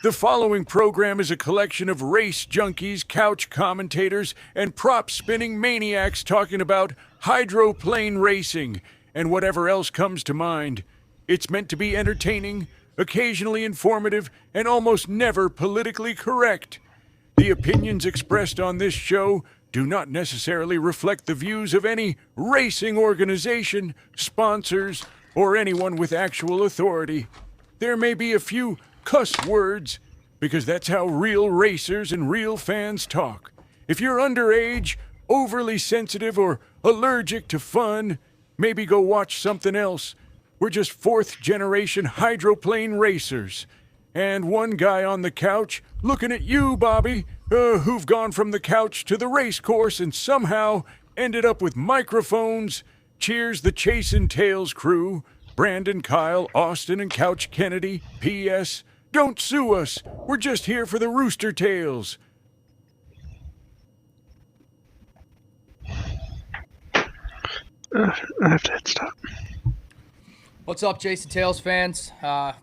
The following program is a collection of race junkies, couch commentators, and prop spinning maniacs talking about hydroplane racing and whatever else comes to mind. It's meant to be entertaining, occasionally informative, and almost never politically correct. The opinions expressed on this show do not necessarily reflect the views of any racing organization, sponsors, or anyone with actual authority. There may be a few cuss words, because that's how real racers and real fans talk. If you're underage, overly sensitive, or allergic to fun, maybe go watch something else. We're just fourth-generation hydroplane racers. And one guy on the couch looking at you, Bobby, who've gone from the couch to the race course and somehow ended up with microphones. Cheers the Chasin' Tails crew. Brandon, Kyle, Austin, and Couch Kennedy. P.S. Don't sue us. We're just here for the Rooster Tails. I have to hit stop. What's up, Chasin' Tails fans? I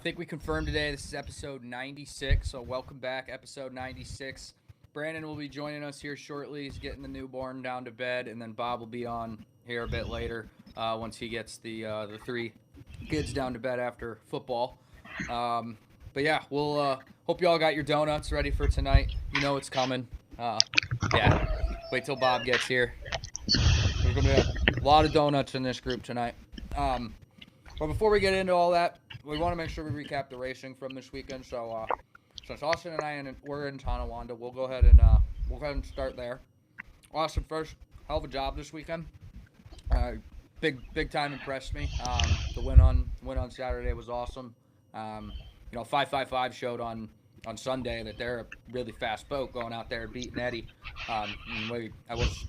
think we confirmed today this is episode 96, so welcome back, episode 96. Brandon will be joining us here shortly. He's getting the newborn down to bed, and then Bob will be on here a bit later once he gets the three kids down to bed after football. But yeah, we'll hope you all got your donuts ready for tonight. You know it's coming. Yeah, wait till Bob gets here. There's going to be a lot of donuts in this group tonight. But before we get into all that, we want to make sure we recap the racing from this weekend. So since Austin and I we're in Tonawanda, we'll go ahead and start there. Austin, first, hell of a job this weekend. Big time impressed me. The win on Saturday was awesome. 555 showed on Sunday that they're a really fast boat going out there and beating Eddie. I was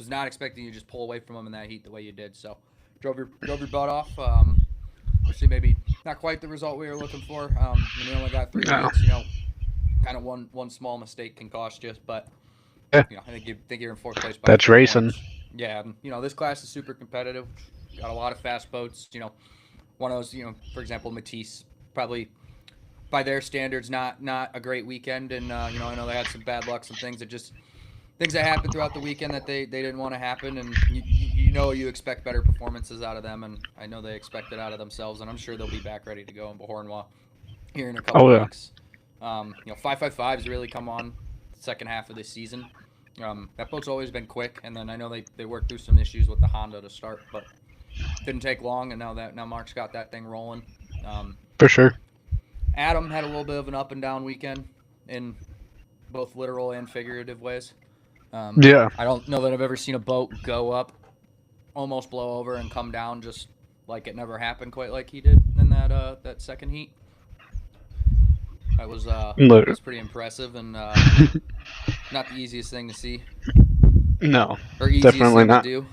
not expecting you to just pull away from them in that heat the way you did. So drove your butt off. Obviously, maybe not quite the result we were looking for. You only got 3 minutes. Kind of one small mistake can cost you. But yeah. I think you're in fourth place. That's racing. Points. Yeah, this class is super competitive. Got a lot of fast boats. One of those. For example, Matisse, probably by their standards, not a great weekend. And I know they had some bad luck, some things that happened throughout the weekend that they didn't want to happen, and you expect better performances out of them, and I know they expect it out of themselves, and I'm sure they'll be back ready to go in Bahornwa here in a couple of weeks. 555's really come on the second half of this season. That boat's always been quick, and then I know they worked through some issues with the Honda to start, but didn't take long, and now Mark's got that thing rolling. For sure. Adam had a little bit of an up and down weekend in both literal and figurative ways. Yeah. I don't know that I've ever seen a boat go up, almost blow over, and come down just like it never happened quite like he did in that second heat. That was pretty impressive and not the easiest thing to see. No, or easiest definitely thing not. To do.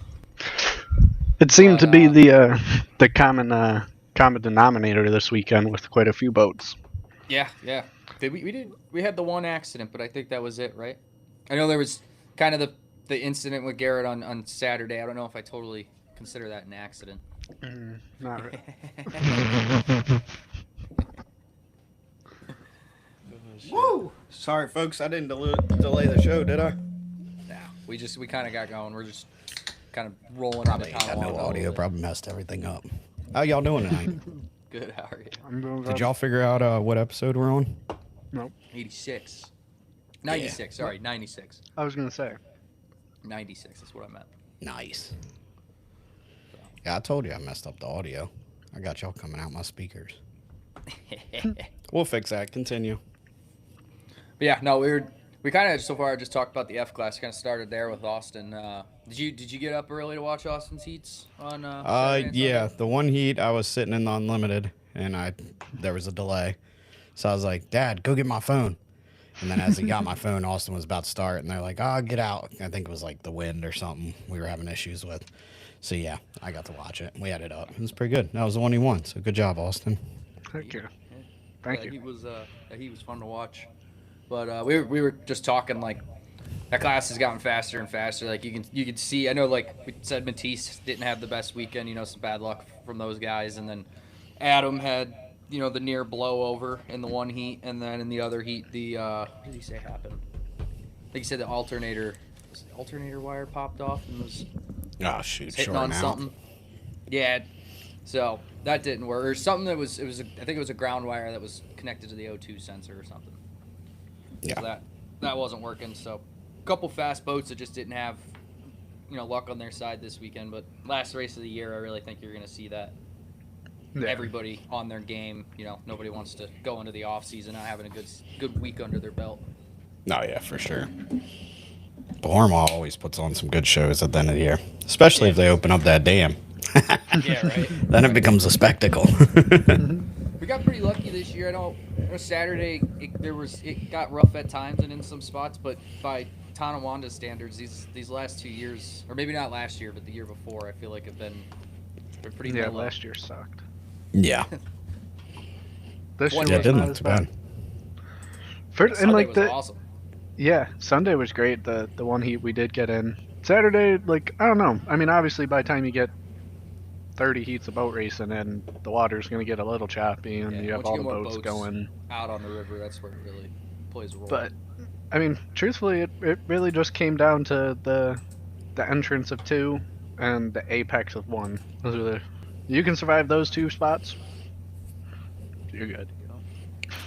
It seemed to be the common denominator this weekend with quite a few boats. Yeah. We had the one accident, but I think that was it, right? I know there was kind of the incident with Garrett on Saturday. I don't know if I totally consider that an accident. Not really. Woo! Sorry, folks. I didn't delay the show, did I? Nah, we kind of got going. We're just kind of rolling Probably on the got no audio. Probably messed everything up. How y'all doing tonight? Good. How are you? I'm doing Did y'all figure out what episode we're on? Nope. 86. 96. Yeah. Sorry, 96. I was gonna say. 96 is what I meant. Nice. Yeah, I told you I messed up the audio. I got y'all coming out my speakers. We'll fix that. Continue. But yeah, no, we kind of so far just talked about the F class. Kind of started there with Austin. Did you get up early to watch Austin's heats on? Yeah, the one heat I was sitting in the unlimited, and there was a delay, so I was like, "Dad, go get my phone." And then as he got my phone, Austin was about to start, and they're like, "Oh, get out!" I think it was like the wind or something we were having issues with. So yeah, I got to watch it. We had it up. It was pretty good. That was the one he won. So good job, Austin. Thank you. Thank you. He was fun to watch. But we were just talking like that class has gotten faster and faster. Like you can see. I know like we said Matisse didn't have the best weekend. Some bad luck from those guys, and then Adam had the near blowover in the one heat, and then in the other heat, what did he say happened? I think he said the alternator wire popped off and was Oh shoot, hitting short on out. something. Yeah, so that didn't work. Or something that I think it was a ground wire that was connected to the O2 sensor or something. Yeah. So that wasn't working. So a couple fast boats that just didn't have luck on their side this weekend. But last race of the year, I really think you're going to see that. Yeah. Everybody on their game. Nobody wants to go into the off season not having a good week under their belt. No, yeah, for sure. Borma always puts on some good shows at the end of the year, especially if they open up that dam. Yeah, right. Then it becomes a spectacle. We got pretty lucky this year. I know Saturday it got rough at times and in some spots, but by Tonawanda standards, these last 2 years, or maybe not last year, but the year before, I feel like have been pretty Yeah, mellow. last year sucked. Yeah. This year One Yeah, was it didn't not look as too bad. bad. And Sunday like was awesome. Yeah, Sunday was great. The one heat we did get in. Saturday, like, I don't know. I mean, obviously by the time you get 30 heats of boat racing in, the water's going to get a little choppy, and Yeah, you have once you all get the more boats boats going. Out on the river, that's where it really plays a role. But I mean, truthfully, it really just came down to the entrance of 2 and the apex of 1. Those are you can survive those 2 spots, you're good.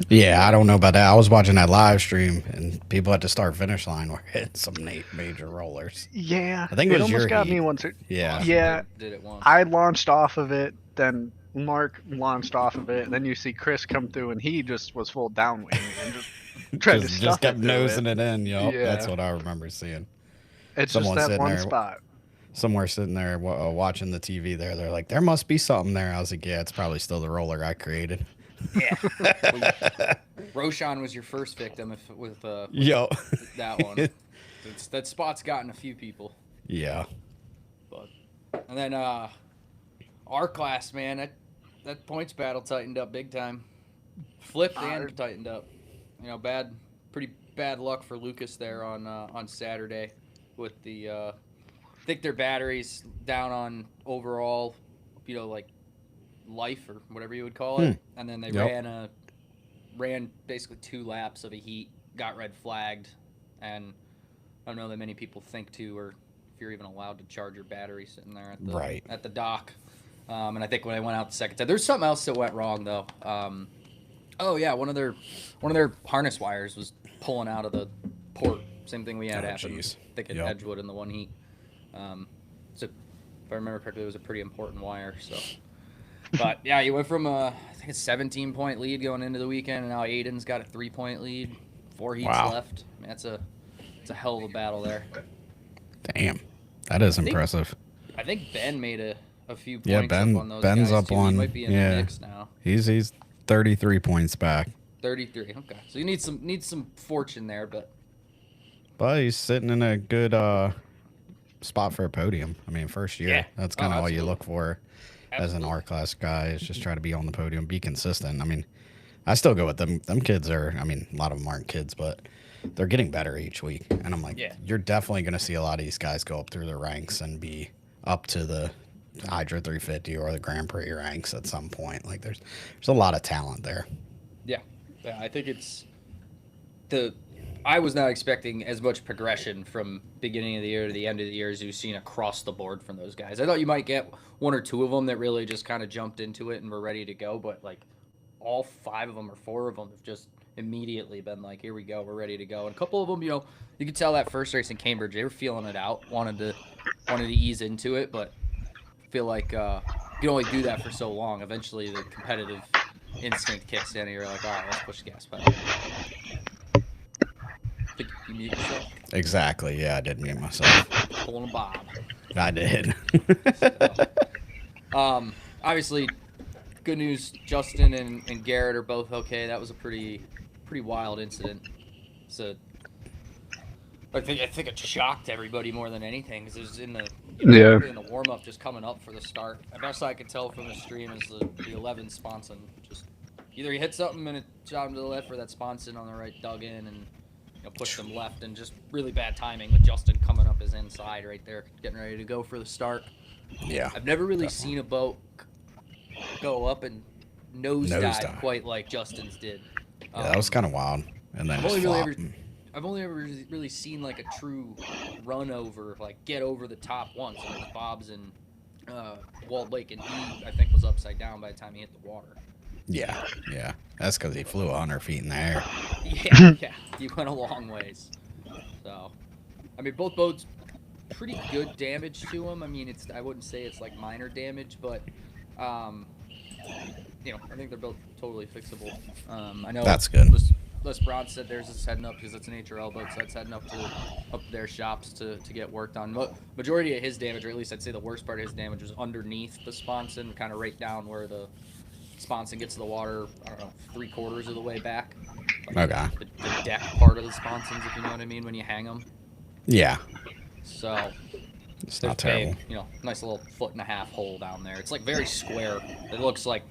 Yeah, I don't know about that. I was watching that live stream, and people at the start finish line were hitting some major rollers. Yeah, I think it was almost your got heat. me once. Yeah. Austin Yeah, did it once. I launched off of it, then Mark launched off of it, and then you see Chris come through, and he just was full downwind and just tried to Just stuff kept it through nosing it. it in, yo. Yeah. That's what I remember seeing. It's Someone just that sitting one there- spot. Somewhere sitting there watching the TV there, they're like, there must be something there. I was like, yeah, it's probably still the roller I created. Yeah. Roshan was your first victim with Yo. that one. That spot's gotten a few people. Yeah. But and then our class, man, that points battle tightened up big time. Flipped and tightened up. Pretty bad luck for Lucas there on Saturday with the I think their batteries down on overall, like life or whatever you would call it, and then they Yep. ran basically 2 laps of a heat, got red flagged, and I don't know that many people think to, or if you're even allowed to charge your battery sitting there at the dock. And I think when I went out the second time, there's something else that went wrong though. Oh yeah, one of their harness wires was pulling out of the port. Same thing we had happen. Jeez. I think at Yep. Edgewood in the one heat. So if I remember correctly, it was a pretty important wire. So, but yeah, you went from I think a 17-point lead going into the weekend, and now Aiden's got a 3-point lead. 4 heats Wow. left. I mean, it's a hell of a battle there. Damn. That is think- impressive. I think Ben made a few points Yeah, Ben- up on those Ben's guys up too. He on- might be in yeah. the mix now. He's 33 points back. 33. Okay, so you need some fortune there, but But he's sitting in a good spot for a podium. I mean, first year. Yeah. That's Oh, kind of what you absolutely. look for as an Absolutely. R-class guy, is just try to be on the podium, be consistent. I mean, I still go with them. Them kids are, I mean, a lot of them aren't kids, but they're getting better each week. And I'm like, Yeah. you're definitely going to see a lot of these guys go up through the ranks and be up to the Hydra 350 or the Grand Prix ranks at some point. Like, there's a lot of talent there. yeah, I think it's I was not expecting as much progression from beginning of the year to the end of the year as you've seen across the board from those guys. I thought you might get 1 or 2 of them that really just kind of jumped into it and were ready to go, but like all 5 of them or 4 of them have just immediately been like, here we go, we're ready to go. And a couple of them, you could tell that first race in Cambridge, they were feeling it out, wanted to ease into it, but I feel like you can only do that for so long. Eventually, the competitive instinct kicks in, and you're like, all right, let's push the gas pedal. Think you mute yourself? Exactly. Yeah, I did mute myself. Pulling a bob. I did. Obviously, good news. Justin and Garrett are both okay. That was a pretty wild incident. So I think it shocked everybody more than anything because it was in the in the warm up, just coming up for the start. The best I could tell from the stream is the 11 sponson. Just either he hit something and it shot him to the left, or that sponson on the right dug in and pushed him left, and just really bad timing with Justin coming up his inside right there, getting ready to go for the start. Yeah. I've never really seen a boat go up and nosedive quite like Justin's did. Yeah, that was kind of wild. And then I've just only really flop. ever, I've only ever really seen like a true run over, like get over the top once. And it was Bob's in Walled Lake, and he I think was upside down by the time he hit the water. Yeah, yeah. That's because he flew 100 feet in the air. Yeah, he went a long ways. So, I mean, both boats, pretty good damage to them. I mean, I wouldn't say it's like minor damage, but you know, I think they're both totally fixable. I know That's good. Les Bronze said theirs is heading up because it's an HRL boat, so that's heading up to their shops to get worked on. Majority of his damage, or at least I'd say the worst part of his damage, was underneath the sponson, kind of right down where the sponson gets to the water. I don't know, 3/4 of the way back. Like Okay. the deck part of the sponsons, if you know what I mean, when you hang them. Yeah, So it's not there's terrible. big, you know, nice little 1.5 foot hole down there. It's like very square. It looks like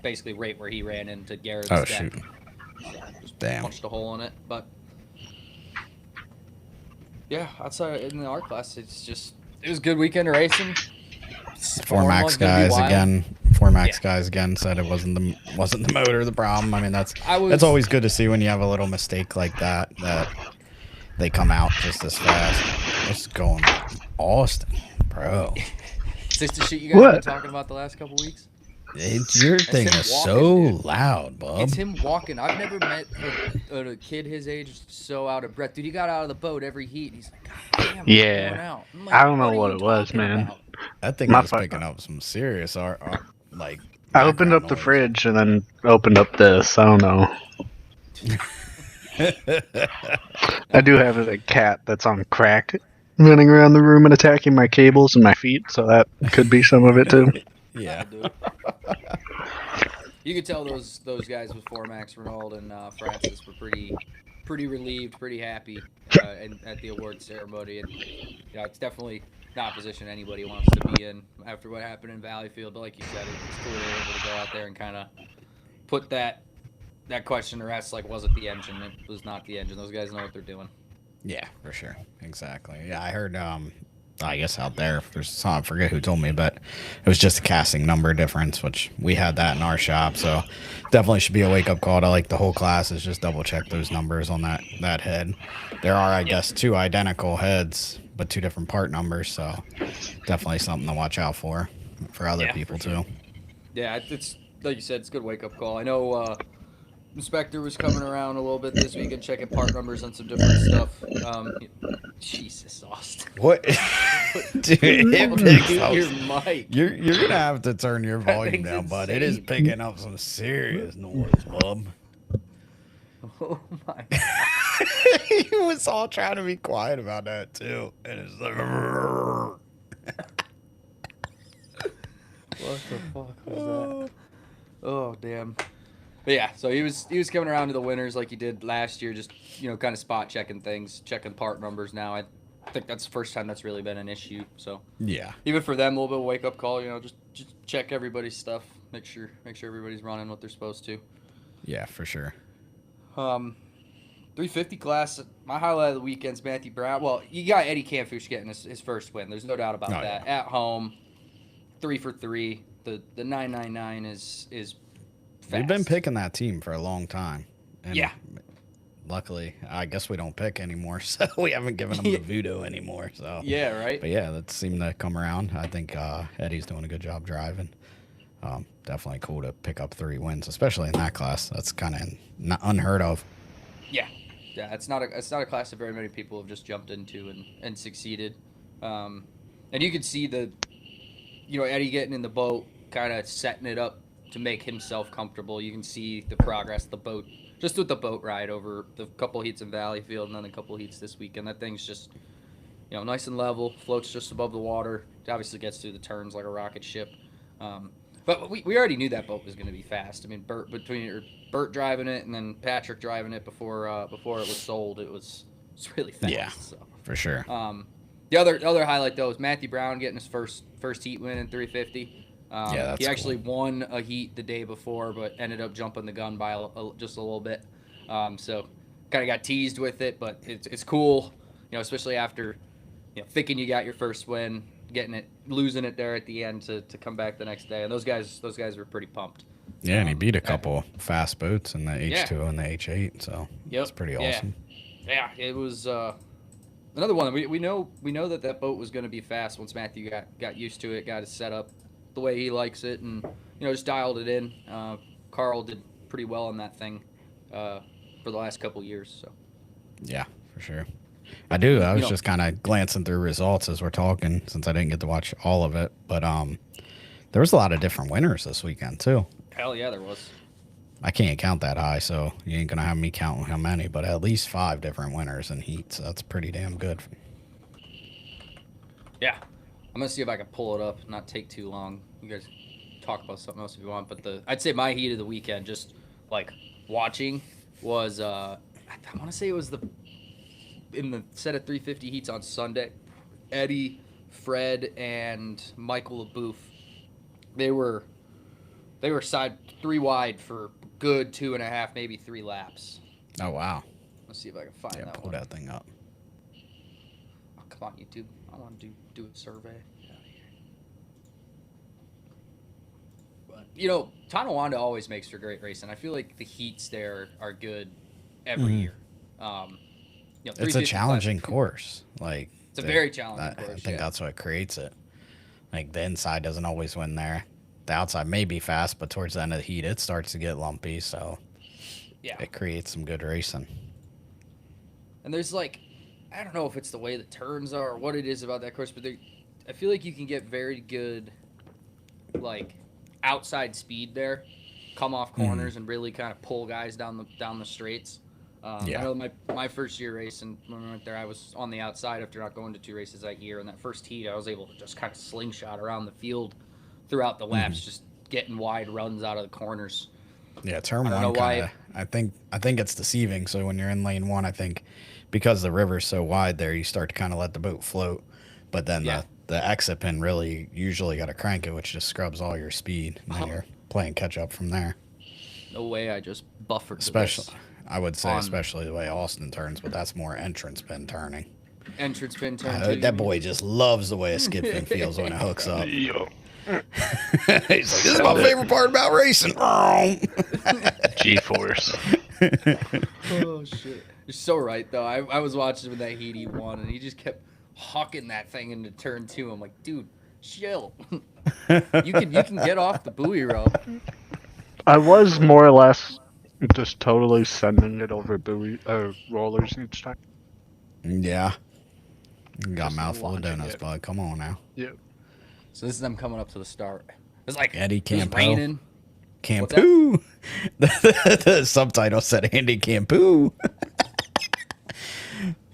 basically right where he ran into Garrett's Oh, deck. shoot. So just Damn. punched a hole in it, but yeah, outside in the R class, it was a good weekend of racing. Four Formula's Max gonna be guys wild. again. Four Max Yeah. guys again said it wasn't the motor the problem. I mean that's I was- that's always good to see when you have a little mistake like that they come out just as fast. What's going on? Austin, bro? Is this the shit you guys have been What? talking about the last couple weeks? Your thing him is walking, so dude. loud, bub. It's him walking. I've never met a kid his age so out of breath. Dude, he got out of the boat every heat. He's like, God damn, I'm Yeah. going out. I'm like, I don't know are what you it was, talking man. about? That thing My was fuck- picking up some serious like. I opened up the background fridge and then opened up this. I don't know. I do have a cat that's on crack running around the room and attacking my cables and my feet, so that could be some of it too. Yeah. Dude. You could tell those guys with Formax, Renault, and Francis were pretty relieved, pretty happy at the award ceremony, and you know, it's definitely not a position anybody wants to be in after what happened in Valleyfield. But like you said, it's cool they were able to go out there and kind of put that question to rest. Like, was it the engine? It was not the engine. Those guys know what they're doing. Yeah, for sure. Exactly. Yeah, I heard I guess out there, there's some, I forget who told me, but it was just a casting number difference, which we had that in our shop. So definitely should be a wake up call to like the whole class is just double check those numbers on that head. There are, I guess, 2 identical heads, but 2 different part numbers. So definitely something to watch out for other Yeah, people for sure. too. Yeah, it's like you said, it's a good wake up call. I know Inspector was coming around a little bit this week and checking part numbers on some different stuff. Jesus, Austin. What? Dude, it Hold picks on, up. your mic. You're gonna have to turn your volume thing's down, bud. It is insane. picking up some serious noise, bub. Oh my. He was all trying to be quiet about that too, and it's like. What the fuck was that? Oh damn. But yeah, so he was coming around to the winners like he did last year, just kind of spot checking things, checking part numbers. Now I think that's the first time that's really been an issue. So Yeah, even for them, a little bit of a wake up call. Just check everybody's stuff, make sure everybody's running what they're supposed to. yeah, for sure. 350 class. My highlight of the weekend's Matthew Brown. Well, you got Eddie Camfush getting his first win. There's no doubt about Oh, that. At home, 3 for 3. The 999 is fast. We've been picking that team for a long time. And Yeah. Luckily, I guess we don't pick anymore, so we haven't given them the voodoo anymore. So Yeah, right. But yeah, that seemed to come around. I think Eddie's doing a good job driving. Definitely cool to pick up 3 wins, especially in that class. That's kind of unheard of. Yeah, it's not a class that very many people have just jumped into and succeeded. And you could see Eddie getting in the boat, kind of setting it up to make himself comfortable. You can see the progress of the boat, just with the boat ride over the couple heats in Valleyfield and then a couple heats this weekend. That thing's just, nice and level, floats just above the water. It obviously gets through the turns like a rocket ship. But we already knew that boat was going to be fast. I mean, Bert driving it and then Patrick driving it before it was sold, it's really fast. Yeah. So. For sure. The other highlight though is Matthew Brown getting his first heat win in 350. Yeah, that's he actually won a heat the day before, but ended up jumping the gun by just a little bit. So kind of got teased with it, but it's cool, especially after thinking you got your first win, losing it there at the end to come back the next day. And those guys were pretty pumped. Yeah, and he beat a couple fast boats in the Yeah. H2O and the H8, so that's pretty awesome. Yeah, it was another one. We know that boat was going to be fast once Matthew got used to it, got it set up the way he likes it, and just dialed it in. Carl did pretty well on that thing for the last couple years. So Yeah, for sure. I do. I was just kind of glancing through results as we're talking, since I didn't get to watch all of it. But there was a lot of different winners this weekend too. hell yeah, there was. I can't count that high, so you ain't gonna have me counting how many, but at least 5 different winners in heats. So that's pretty damn good. Yeah, I'm gonna see if I can pull it up, not take too long. You guys talk about something else if you want, but I'd say my heat of the weekend, just like watching, was I want to say it was in the set of 350 heats on Sunday. Eddie, Fred, and Michael LaBouffe, they were side 3 wide for good 2.5, maybe 3 laps. Oh wow! Let's see if I can find that Pull one. that thing up. Oh, come on, YouTube. I want to do a survey. Get out of here. But Tonawanda always makes for great racing. I feel like the heats there are good every year. It's a 350 challenging Classic, course. Like It's a very challenging I course. think that's what creates it. Like the inside doesn't always win there. The outside may be fast, but towards the end of the heat, it starts to get lumpy. So Yeah. it creates some good racing. And there's I don't know if it's the way the turns are or what it is about that course, but I feel like you can get very good, outside speed there, come off corners and really kind of pull guys down the straights. Yeah. I know my first year racing, when I went there, I was on the outside after not going to 2 races that year. And that first heat, I was able to just kind of slingshot around the field throughout the laps, just getting wide runs out of the corners. Yeah, turn I don't one know why kind of. I think it's deceiving. So when you're in lane 1, I think because the river's so wide there, you start to kind of let the boat float. But then the exit pin really usually got to crank it, which just scrubs all your speed. And then you're playing catch up from there. No way, I just buffered. Especially, this. I would say, especially the way Austin turns, but that's more entrance pin turning. Entrance pin turn. Two, That boy just loves the way a skid pin feels when it hooks up. Yo. He's like, this is my favorite part about racing. G-force. Oh shit! You're so right though. I was watching with that heat he won, and he just kept hawking that thing into turn 2. I'm like, dude, chill. you can get off the buoy rope. I was more or less just totally sending it over rollers each time. Yeah. You got a Just mouthful of watching donuts, it. bud. Come on now. Yeah. So this is them coming up to the start. It's like Eddie it was Campo. raining. Campoo. The subtitle said Andy Campoo.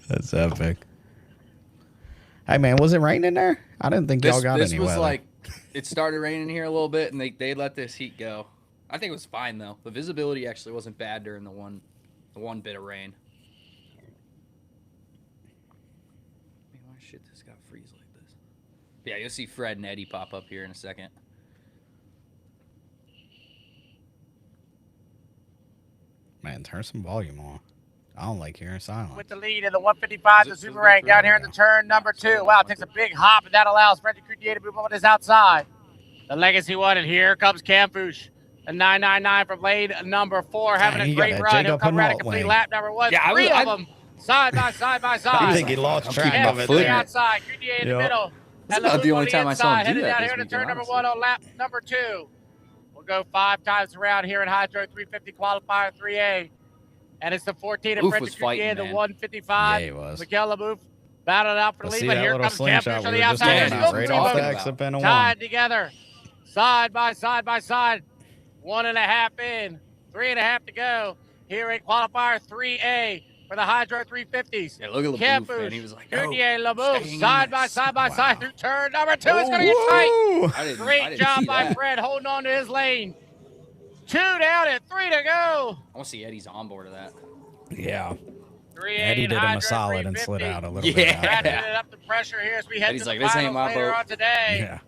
That's epic. Hey, man, was it raining there? I didn't think y'all got This any was weather. it started raining here a little bit, and they let this heat go. I think it was fine though. The visibility actually wasn't bad during the one bit of rain. Man, why shit this got freeze like this? Yeah, you'll see Fred and Eddie pop up here in a second. Man, turn some volume on. I don't like hearing silence. With the lead in the 155 to Boomerang down here in the turn number 2. Wow, takes a big hop, and that allows Freddy Coutier to move on his outside. The Legacy 1, and here comes Campouche. A 999 from lane number 4, having Dang, a he great got that run. He'll Jacob come around and Hinault complete lane. lap number 1. Yeah, 3 of them side by side by I side. think he lost I'm track keeping of my it foot The in. there. outside, Coutier in the Yep. middle. That's And about LaBouffe the on only time I saw him inside, do headed that down this here to weekend, turn number honestly. 1 on lap number 2. We'll go 5 times around here in Hydro 350 qualifier 3A. And it's the 14 of Oof Freddy was fighting, Coutier, the man. 155. Yeah, he was. Miguel LaBouffe battled out for the But lead, see but that here little comes slingshot Campouche we on were the just outside. talking Yeah, about, Boom, right boom, off boom. the exit pin of Tied 1. together, side by side by side. 1.5 in, 3.5 to go. Here in qualifier 3A for the Hydro 350s. Yeah, look at LaBouffe, man. He Campouche, was like, Coutier, staying LaBouffe, in side by this. side by Wow. side through turn number 2. It's going to get tight. Woo! I Great didn't job see by that. Fred holding on to his lane. 2 down and 3 to go. I want to see Eddie's on board of that. Yeah. 3A Eddie in did him Hydro a solid and slid 350. out a little Yeah. bit. Ratcheting it up the pressure here as we head Eddie's to like, the "This ain't finals my later boat." on today. Yeah.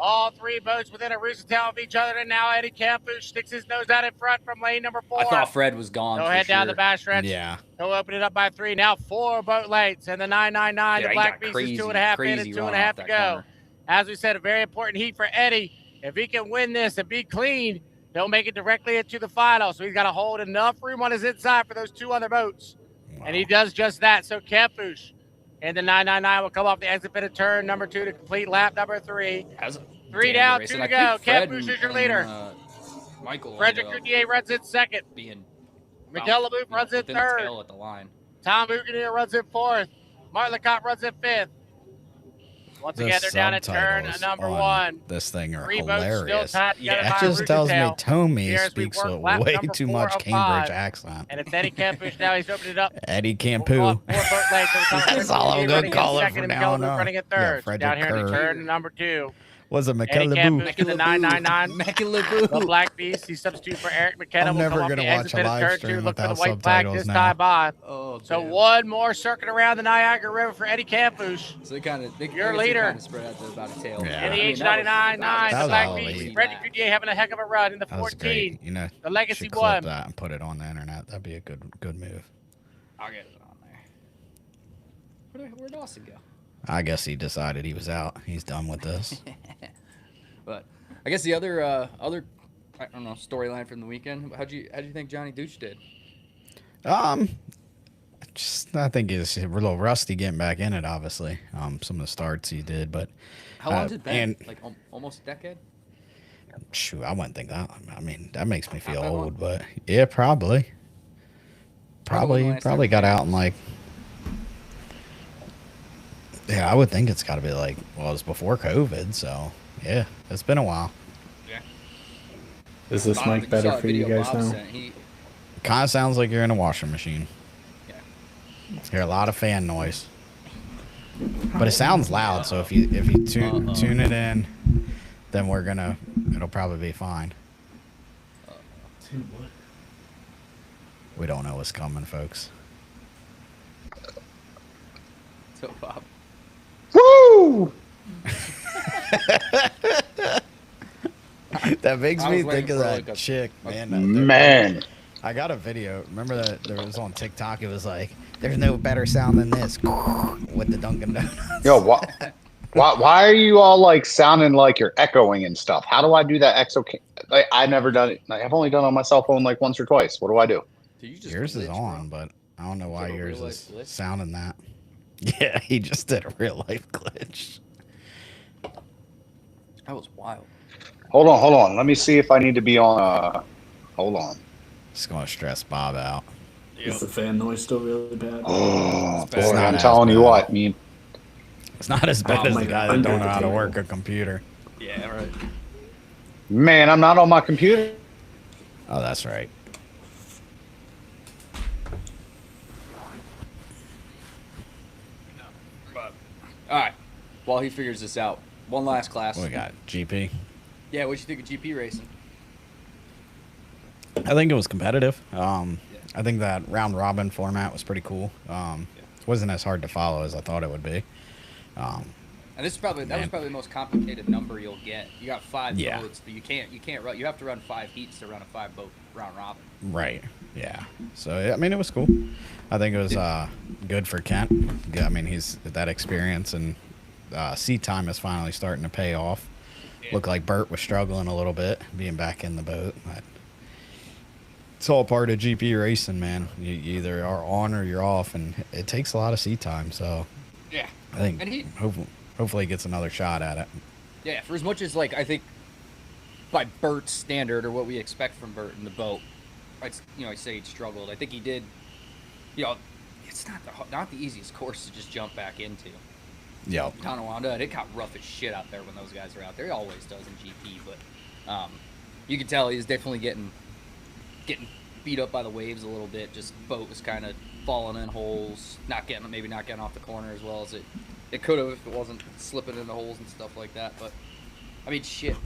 All 3 boats within a roost tail of each other, and now Eddie Campouche sticks his nose out in front from lane number 4. I thought Fred was gone. He'll for head down sure. the back stretch. Yeah. He'll open it up by 3. Now 4 boat lengths, and the 999, Yeah, the he Black got Beast crazy, is 2.5 in crazy and run 2.5 off to that go. corner. As we said, a very important heat for Eddie. If he can win this and be clean, He'll make it directly into the final, so he's got to hold enough room on his inside for those 2 other boats. And he does just that. So Campouche and the 999 will come off the exit pit of turn number 2 to complete lap number 3. 3 down, 2 to go. Campouche is your leader. Michael. Frederick Coutier runs in second. Miguel Labouf runs in third. At the line. Tom Boucanier runs in fourth. Martin Lecoq runs in fifth. Once again, they're down at turn number 1. This thing are 3 boats still hilarious. tied together It by just tells me Rugentail. Tommy Here as we speaks work with lap way number too 4 much of Cambridge 5. accent. And it's Eddie Campouche now. He's opened it up. Eddie Four Campoo. boat lengths. That's all I'm gonna call it second, from and now Miguel Labouf on. running in Yeah, third. Frederick Down here in Kerr. turn number 2. Was it Eddie McKellar Campouche to the 999. The Black Beast. He substitute for Eric McKenna. I'm will never come off gonna the watch exit a pit of live turn stream 2. Look for the without white flag subtitles this now. time by. Oh, So damn. one more circuit around the Niagara River for Eddie Campouche. So they kind of Your leader. kind of spread out to about a tail. Yeah. In the I mean, H99, that the was Black all Beast. elite. Freddie Coutier having a heck of a run in the That was 14. great. You know, The Legacy should clip won. that and put it on the internet. That'd be a good move. I'll get it on there. Where'd Austin go? I guess he decided he was out. He's done with this. But I guess the other I don't know, storyline from the weekend. How'd you think Johnny Dooch did? I think he's a little rusty getting back in it. Obviously, some of the starts he did, but How long did it been? and Like almost a decade? shoot, I wouldn't think that. I mean, that makes me feel that long? old, but yeah, probably Probably the last time got he- out in like. Yeah, I would think it's got to be like, well, it was before COVID, so yeah, it's been a while. Is this Bob, mic better saw a for you video guys Bob now? sent. He, Kind of sounds like you're in a washing machine. Yeah. Hear a lot of fan noise, but it sounds loud. So if you tune it in, then it'll probably be fine. We don't know what's coming, folks. so Bob. Woo! That makes I me was waiting think of for, that like, a- chick, man. Man. I got a video. Remember that there was on TikTok? It was like, "There's no better sound than this," with the Dunkin' Donuts. Yo, why are you all like sounding like you're echoing and stuff? How do I do that exo? I've never done it. I've only done it on my cell phone like once or twice. What do I do? Did you just Yours is glitch, on, bro? but I don't know why Is it a yours real is life glitch? sounding that. Yeah, he just did a real life glitch. That was wild. Hold on. Let me see if I need to be on. Hold on. It's gonna stress Bob out. Is the fan noise still really bad? Oh It's boy, not I'm as telling you bad. what. It's not as bad Oh as my the guy God, that don't know under how the to work table. a computer. Yeah, right. Man, I'm not on my computer. Oh, that's right. All right. While he figures this out, one last class. What we got? GP. Yeah, what you think of GP racing? I think it was competitive. I think that round robin format was pretty cool. Wasn't as hard to follow as I thought it would be. And this is probably that was Man. probably the most complicated number you'll get. You got 5 Yeah. boats, but you can't run. You have to run 5 heats to run a 5-boat round robin. Right. Yeah. So I mean, it was cool. I think it was good for Kent. Yeah, I mean, he's that experience and seat time is finally starting to pay off. Looked like Bert was struggling a little bit being back in the boat. But it's all part of GP racing, man. You either are on or you're off, and it takes a lot of seat time. So Yeah. I think And he- hopefully he gets another shot at it. Yeah, for as much as like I think by Bert's standard or what we expect from Bert in the boat, I say he struggled. I think he did. It's not the easiest course to just jump back into. Yep. Tonawanda, and it got rough as shit out there when those guys are out there. It always does in GP, but you can tell he's definitely getting beat up by the waves a little bit. Just boat was kind of falling in holes, maybe not getting off the corner as well as it could have if it wasn't slipping into holes and stuff like that. But I mean, shit,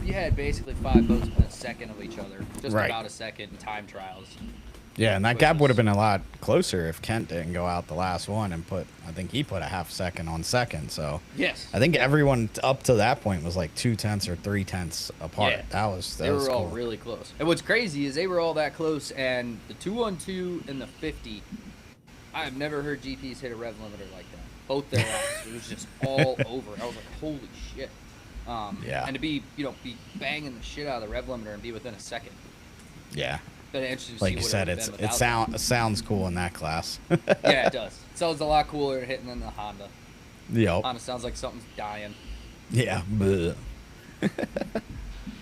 you had basically 5 boats within a second of each other, just Right. about a second in time trials. Yeah, and that Which gap would have was- been a lot closer if Kent didn't go out the last one and I think he put a half second on second. So Yes, I think everyone up to that point was like 2/10 or 3/10 apart. Yeah. That was they were all cool. really close. And what's crazy is they were all that close, and the 212 and the 50, I have never heard GPs hit a rev limiter like that. Both their laps, it was just all over. I was like, holy shit. Yeah. And to be banging the shit out of the rev limiter and be within a second. Yeah. But interesting to Like see you what said, it would've it been without that. sounds cool in that class. Yeah, it does. It sounds a lot cooler hitting than the Honda. Yep. Honda sounds like something's dying. Yeah. Bleh.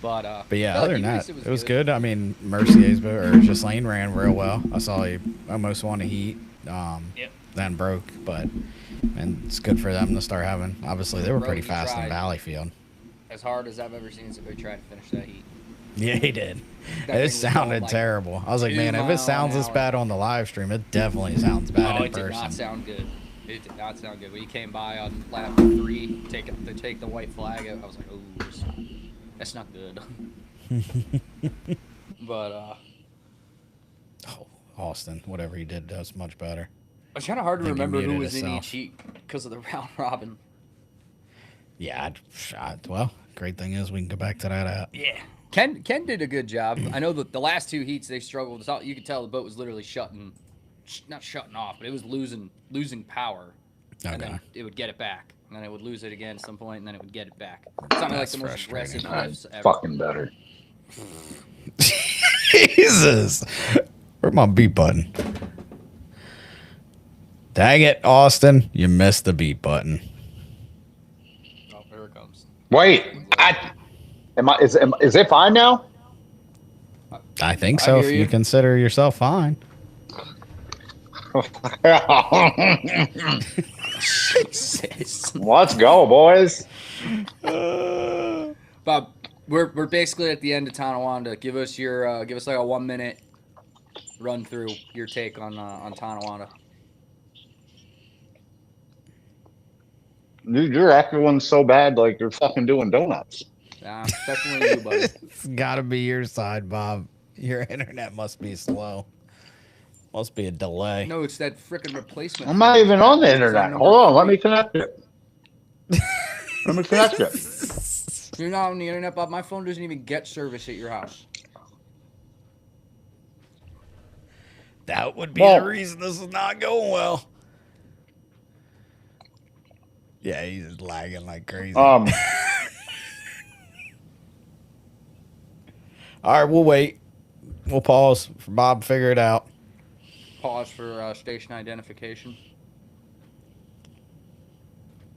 But yeah, no, other than Eagles, that, it was good. I mean, Mercier's or Ghislaine ran real well. I saw he almost won a heat. Yep. Then broke, and it's good for them to start having. Obviously, they were pretty Brody fast in tried. Valleyfield. as hard as I've ever seen somebody try to finish that heat. Yeah, he did. That thing It was going sounded like terrible. I was like, 2 man, if it miles an sounds this hour. bad on the live stream, it definitely sounds bad Oh, in it did person. not sound good. It did not sound good. When he came by on lap 3, to take the white flag, I was like, oh, that's not good. But Oh, Austin, whatever he did does much better. it's kind of hard to I think he remember who muted was in himself. each heat because of the round robin. Yeah, well, great thing is we can go back to that. Yeah. Ken did a good job. I know that the last 2 heats they struggled. You could tell the boat was literally not shutting off, but it was losing power. And Okay. then it would get it back. And then it would lose it again at some point, and then it would get it back. It sounded like That's the most frustrating. aggressive lifts ever. Fucking better. Jesus. Where's my beat button? Dang it, Austin. You missed the beat button. Oh, here it comes. Wait, is it fine now? I think I so, hear if you you. consider yourself fine. Let's go, boys. Bob, we're basically at the end of Tonawanda. Give us like a 1-minute run through your take on Tonawanda. Dude, you're echoing so bad, like you're fucking doing donuts. Definitely you, buddy. It's got to be your side, Bob. Your internet must be slow. Must be a delay. No, it's that frickin' replacement. I'm not even on the It's internet. number Hold on, let 3. me connect it. Let me connect it. You're not on the internet, Bob. My phone doesn't even get service at your house. That would be Well- the reason this is not going well. Yeah, he's lagging like crazy. Um, All right, we'll wait. We'll pause for Bob to figure it out. Pause for station identification.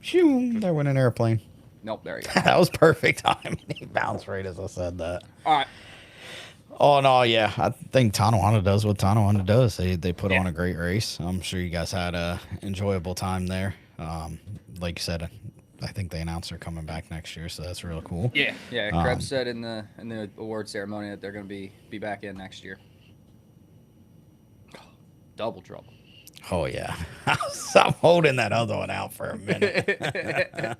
Shoo, there went an airplane. Nope, there you go. That was perfect timing. He bounced right as I said that. All right. Oh, no, yeah. I think Tonawanda does what Tonawanda does. They put on a great race. I'm sure you guys had a enjoyable time there. Like you said, I think they announced they're coming back next year, so that's real cool. Yeah. Krebs said in the award ceremony that they're going to be back in next year. Double trouble. Oh, yeah. I'm holding that other one out for a minute.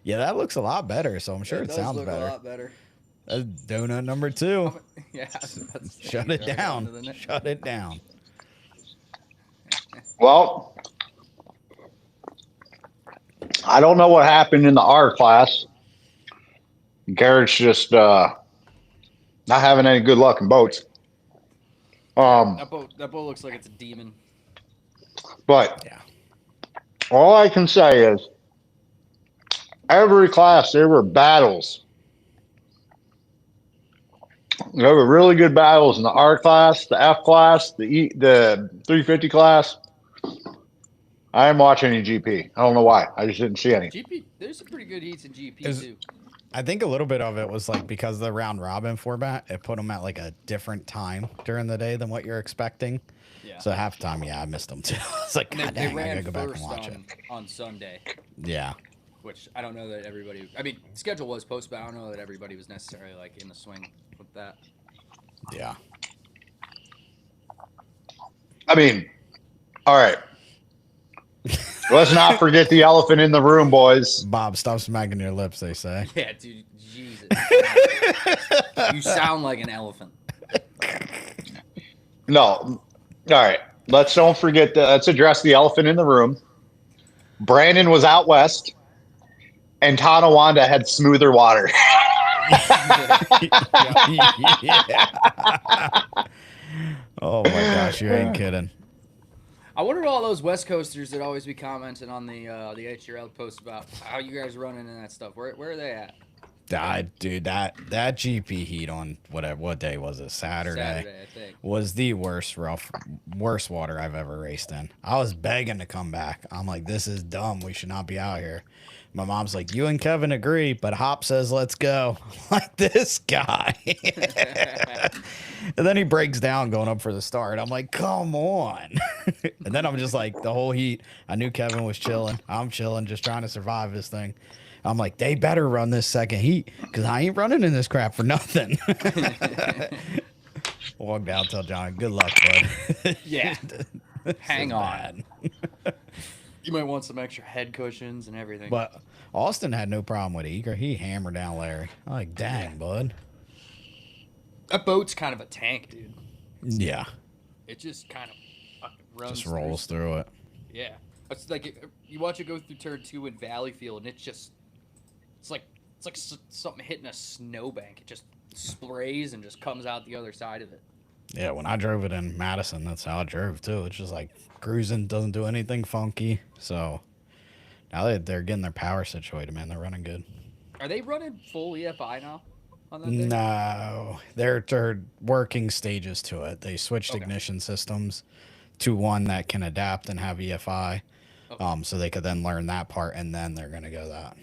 Yeah, that looks a lot better, so I'm sure it does sounds look better. a lot better. That's donut number 2. Yeah. that's- Shut it goes on down. to the next- Shut it down. well, I don't know what happened in the R class. Garrett's just not having any good luck in boats. That boat looks like it's a demon. But Yeah. all I can say is every class there were battles. There were really good battles in the R class, the F class, the 350 class. I didn't watch any GP. I don't know why. I just didn't see any. GP, there's some pretty good heats in GP Is- too. I think a little bit of it was like because of the round robin format, it put them at like a different time during the day than what you're expecting. Yeah. So halftime, yeah, I missed them too. It's like, And God they dang, I ran gotta go back and first watch it. on Sunday, Yeah. which I don't know that everybody. I mean, schedule was posted, but I don't know that everybody was necessarily like in the swing with that. Yeah. I mean, all right. Let's not forget the elephant in the room, boys. Bob, stop smacking your lips, they say. Yeah, dude, Jesus. You sound like an elephant. No. All right. Let's address the elephant in the room. Brandon was out west, and Tonawanda had smoother water. Yeah. Oh my gosh, you ain't kidding. I I wonder all those West Coasters that always be commenting on the HRL posts about how you guys running and that stuff. Where are they at? Dude, that GP heat on what day was it? Saturday, I think. Was the worst water I've ever raced in. I was begging to come back. I'm like, this is dumb. We should not be out here. My mom's like, you and Kevin agree, but Hop says let's go. I'm like, this guy. And then he breaks down going up for the start. I'm like, come on. And then I'm just like, the whole heat. I knew Kevin was chilling. I'm chilling, just trying to survive this thing. I'm like, they better run this second heat because I ain't running in this crap for nothing. Walk down, tell John, good luck, bud. Yeah. Hang on. Bad. You might want some extra head cushions and everything. But Austin had no problem with it. He hammered down Larry. I'm like, dang, bud. That boat's kind of a tank, dude. Yeah. It just kind of fucking runs. Just rolls through it. Yeah. It's like you watch it go through turn 2 in Valleyfield, and it's like something hitting a snowbank. It just sprays and just comes out the other side of it. Yeah, when I drove it in Madison, that's how I drove too. It's just like cruising, doesn't do anything funky. So now they're getting their power situated, man. They're running good. Are they running full EFI now on that thing? No, they're working stages to it. They switched ignition systems to one that can adapt and have EFI. Okay. So they could then learn that part, and then they're gonna go that.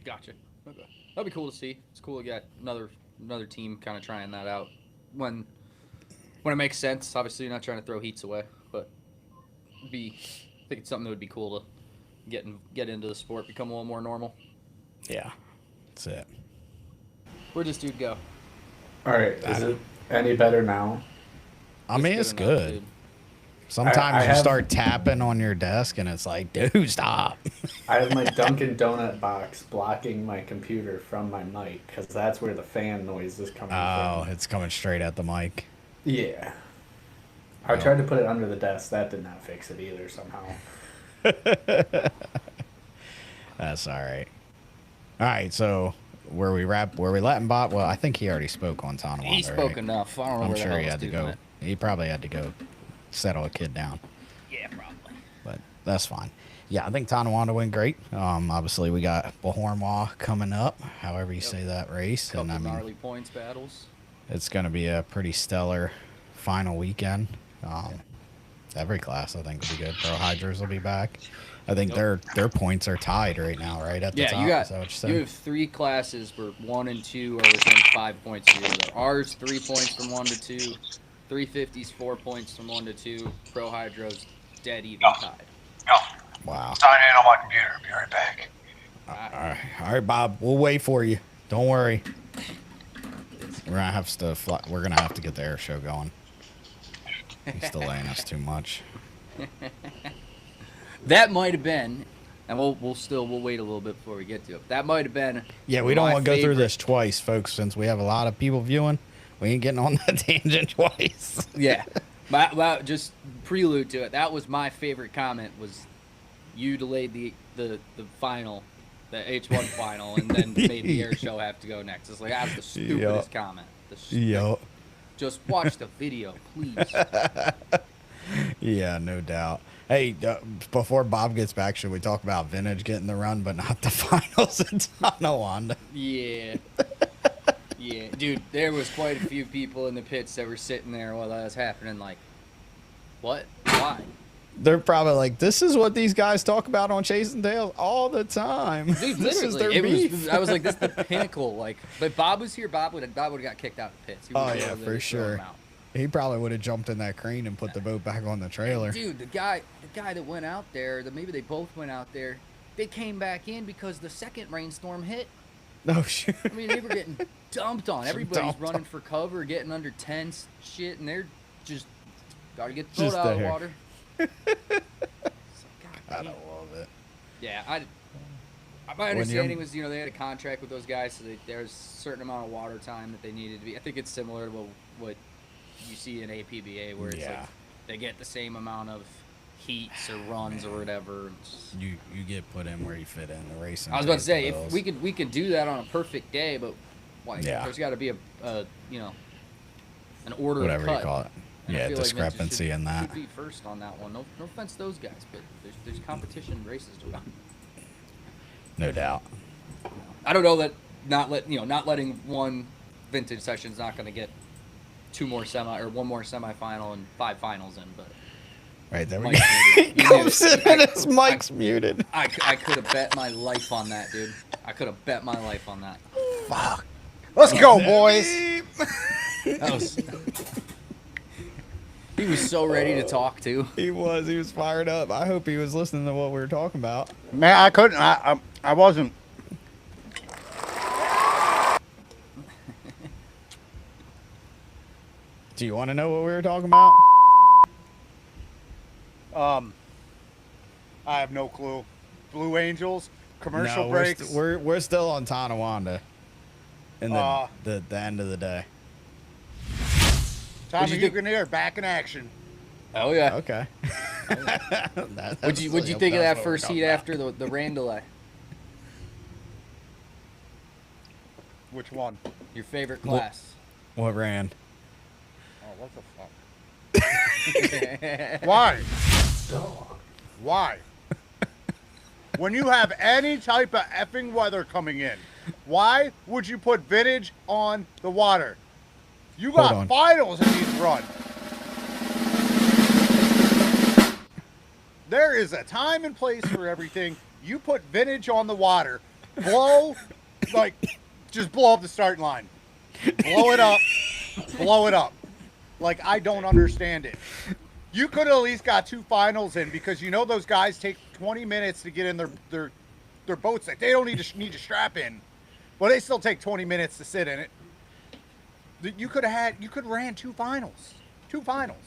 Gotcha. Okay. That'd be cool to see. It's cool to get another team kind of trying that out when it makes sense. Obviously, you're not trying to throw heats away, but I think it's something that would be cool to get into the sport, become a little more normal. Yeah, that's it. Where'd this dude go? All right, is it any better now? I mean, it's enough, good. dude. Sometimes I you have- start tapping on your desk, and it's like, dude, stop. I have my Dunkin' Donut box blocking my computer from my mic because that's where the fan noise is coming Oh, from. it's coming straight at the mic. Yeah. I tried to put it under the desk. That did not fix it either somehow. That's all right. All right, so were we letting Bob? Well, I think he already spoke on Tonawanda. He spoke right? enough. I don't know I'm where the sure hell he this had to dude go. went. He probably had to go settle a kid down, Yeah, probably. but that's fine. Yeah, I think Tonawanda went great. Obviously we got Bahormwa coming up, however you say that race, Couple and I mean gnarly points battles. it's going to be a pretty stellar final weekend. Every class I think will be good. Pro Hydros will be back. I think their points are tied right now, right at the top. Yeah, Is that what you said? you have 3 classes where 1 and 2 are within 5 points of each other. Ours 3 points from 1 to 2, 350s 4 points from 1 to 2. Pro Hydros dead even tied. Wow. Sign in on my computer. Be right back. All right, Bob. We'll wait for you. Don't worry. We're gonna have to fly. We're gonna have to get the air show going. He's delaying us too much. That might have been, and we'll wait a little bit before we get to it. That might have been. Yeah, we don't my want to go through favorite- this twice, folks, since we have a lot of people viewing. We ain't getting on that tangent twice. Yeah, just prelude to it. That was my favorite comment. Was you delayed the final, the H1 final, and then made the air show have to go next. It's like that's the stupidest comment. Yo. Just watch the video, please. Yeah, no doubt. Hey, before Bob gets back, should we talk about Vintage getting the run, but not the finals in Tonawanda? Yeah. Yeah, dude, there was quite a few people in the pits that were sitting there while that was happening like, what? Why? They're probably like, this is what these guys talk about on Chasing Tails all the time. Dude, This is literally, their beef. I was like, this is the pinnacle. Like, but Bob was here. Bob would have got kicked out of the pits. He Oh, would've yeah, been able for to throw him sure. out. He probably would have jumped in that crane and put the boat back on the trailer. Dude, the guy that went out there, maybe they both went out there. They came back in because the second rainstorm hit. No shit. I mean, they were getting dumped on. Everybody's Dumped running for cover, getting under tents, shit, and they're just gotta get the Just boat out of the there. water. It's like, God I damn. love it. Yeah, my understanding was, they had a contract with those guys, so there's a certain amount of water time that they needed to be. I think it's similar to what you see in APBA, where it's Yeah. like they get the same amount of heats or runs or whatever. You get put in where you fit in the racing. I was about to pays say, the if bills. we could do that on a perfect day, but like Yeah. there's got to be an order Whatever of cut. you call it. And I Yeah, feel like Vintage discrepancy in that. should be first on that one. No offense to those guys, but there's competition races to run. No doubt. I don't know that not letting one Vintage session is not going to get one more semifinal and 5 finals in, but Right there we Mike's go. muted. You Comes muted. in and his mic's muted. I could have bet my life on that, dude. I could have bet my life on that. Fuck. Let's go, boys. That was. He was so ready to talk too. He was fired up. I hope he was listening to what we were talking about. Man, I couldn't. I wasn't. Do you want to know what we were talking about? I have no clue. Blue Angels, commercial No, breaks. we're still on Tonawanda. In the end of the day. Tommy you think- Huganier back in action. Oh yeah. Okay. What'd you think of that first heat after the rain delay? Which one? Your favorite class? What ran? Oh, what the fuck? Why? Why? When you have any type of effing weather coming in, why would you put vintage on the water? You Hold got on. finals in these run. There is a time and place for everything. You put vintage on the water, just blow up the starting line. Blow it up. Blow it up. Like, I don't understand it. You could have at least got 2 finals in, because you know those guys take 20 minutes to get in their boats. Like, they don't need to strap in, but they still take 20 minutes to sit in it. You could have ran 2 finals. 2 finals.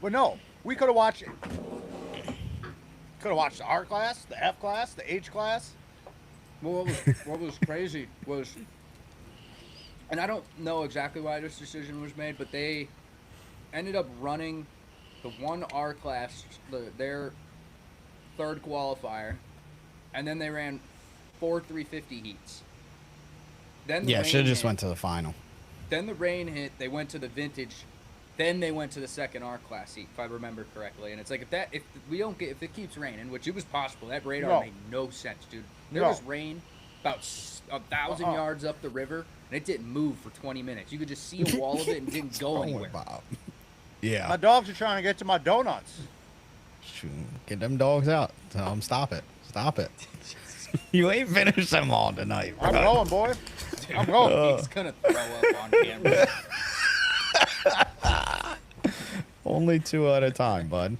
But no, we could have watched it. Could have watched the R class, the F class, the H class. Well, what was crazy was, and I don't know exactly why this decision was made, but they ended up running the one R class, their third qualifier, and then they ran 4 350 heats. Then Yeah, rain should have just hit. went to the final. Then the rain hit. They went to the vintage. Then they went to the second R class heat, if I remember correctly. And it's like if it keeps raining, which it was possible, that radar No. made no sense, dude. There No. was rain about 1,000 yards up the river, and it didn't move for 20 minutes. You could just see a wall of it and didn't go anywhere. Bob. Yeah. My dogs are trying to get to my donuts. Shoot, get them dogs out. Tell them stop it. Stop it. You ain't finished them all tonight, bro. I'm going, boy. I'm going. He's gonna throw up on camera. Only 2 at a time, bud.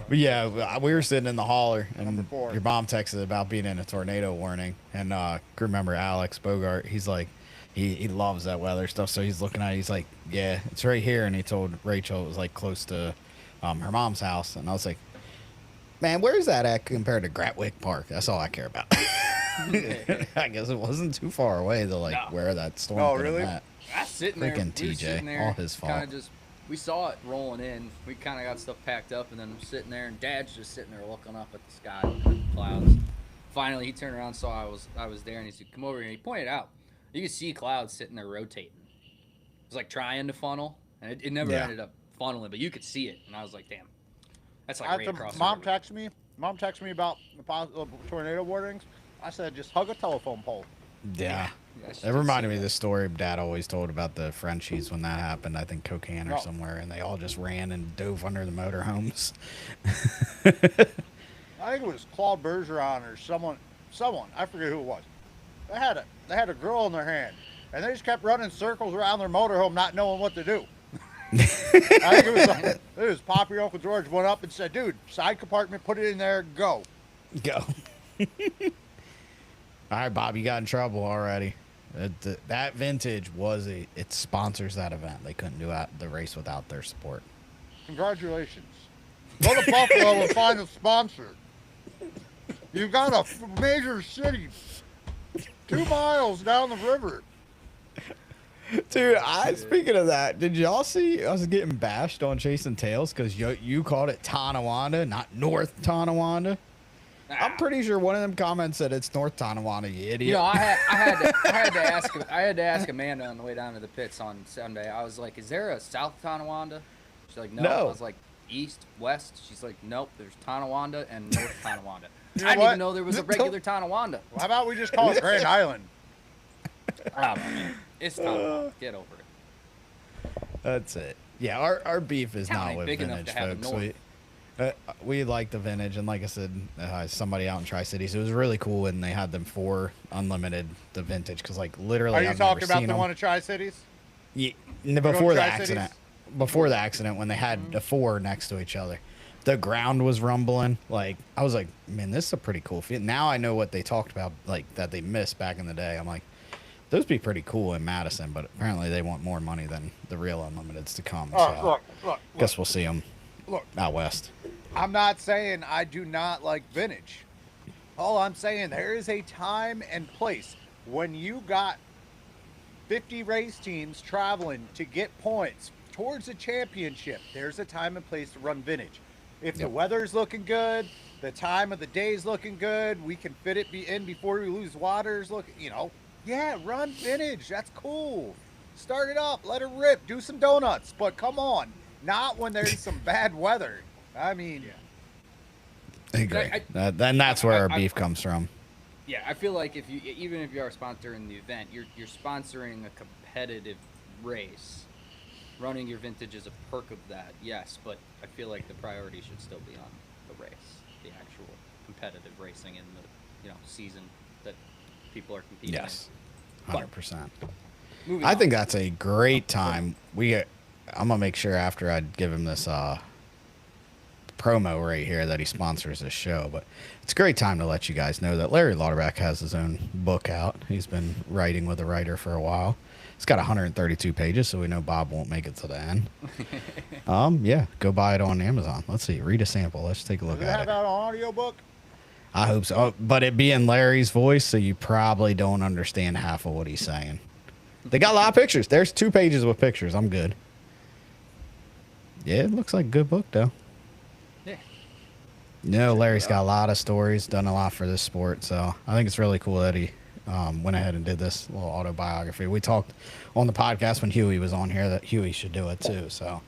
But yeah, we were sitting in the hauler, and Number 4. your mom texted about being in a tornado warning. And crew member Alex Bogart, he's like, he loves that weather stuff. So he's looking at it, he's like, yeah, it's right here. And he told Rachel it was like close to her mom's house. And I was like, man, where's that at compared to Gratwick Park? That's all I care about. I guess it wasn't too far away to like No. where that storm Oh, could have really? met. I was sitting there. Freaking we were TJ, sitting there, all his fault. Kinda we saw it rolling in. We kind of got stuff packed up, and then I'm sitting there, and Dad's just sitting there looking up at the sky, at the clouds. Finally, he turned around, and saw I was there, and he said, "Come over here." And he pointed out, you could see clouds sitting there rotating. It was like trying to funnel, and it never Yeah. ended up funneling, but you could see it, and I was like, "Damn, that's like I right had across." the mom river. texted me. Mom texted me about the possible tornado warnings. I said, just hug a telephone pole. Yeah. Yeah, she It did reminded say me of that. the story Dad always told about the Frenchies when that happened. I think Cocaine or Oh. somewhere, and they all just ran and dove under the motorhomes. I think it was Claude Bergeron or someone. I forget who it was. They had a girl in their hand, and they just kept running circles around their motorhome, not knowing what to do. I think it was Poppy Uncle George went up and said, "Dude, side compartment, put it in there, go." Go. All right, Bob, you got in trouble already. That vintage it sponsors that event. They couldn't do the race without their support. Congratulations. Go to Buffalo and find a sponsor. You've got a major city 2 miles down the river. Dude, speaking of that, did y'all see I was getting bashed on Chasing Tails because you called it Tonawanda, not North Tonawanda? I'm pretty sure one of them comments said it's North Tonawanda, you idiot. You know, I had to ask Amanda on the way down to the pits on Sunday. I was like, "Is there a South Tonawanda?" She's like, "No." No. I was like, "East, West?" She's like, "Nope. There's Tonawanda and North Tonawanda." You I know didn't what? even know there was a regular Tonawanda. How about we just call it Grand Island? I don't know, man. It's Tonawanda. Get over it. That's it. Yeah, our beef is Town not ain't with big enough vintage, to have a folks. North. We like the vintage, and like I said, somebody out in Tri-Cities, it was really cool when they had them for unlimited the vintage, because like literally, Are you I've talking never about seen the them. one at Tri-Cities? Yeah, going before to the Tri-Cities? accident. Before the accident, when they had the four next to each other, the ground was rumbling. Like I was like, man, this is a pretty cool feel. Now I know what they talked about, like that they missed back in the day. I'm like, those would be pretty cool in Madison, but apparently they want more money than the real unlimiteds to come. So Look. guess we'll see them Look. out west. I'm not saying I do not like vintage. All I'm saying, there is a time and place when you got 50 race teams traveling to get points towards a championship. There's a time and place to run vintage. If the Yep. weather's looking good, the time of the day's looking good, we can fit it in before we lose waters. Look, yeah, run vintage. That's cool. Start it up, let it rip, do some donuts. But come on, not when there's some bad weather. I mean, I agree. I- Then that's where our I- beef comes from. Yeah, I feel like even if you are sponsoring the event, you're sponsoring a competitive race. Running your vintage is a perk of that, yes, but I feel like the priority should still be on the race, the actual competitive racing in the season that people are competing. Yes, in. 100%. Moving I on. think that's a great time. I'm gonna make sure after I give him this promo right here that he sponsors this show, but it's a great time to let you guys know that Larry Lauterbach has his own book out. He's been writing with a writer for a while. It's got 132 pages, so we know Bob won't make it to the end. Yeah, go buy it on Amazon. Let's see, read a sample. Let's take a look does it at have it. out an audiobook? I hope so. Oh, but it be in Larry's voice, so you probably don't understand half of what he's saying. They got a lot of pictures. There's 2 pages with pictures. I'm good. Yeah, it looks like a good book, though. Yeah. Larry's got a lot of stories, done a lot for this sport, so I think it's really cool that he went ahead and did this little autobiography. We talked on the podcast when Huey was on here that Huey should do it too, so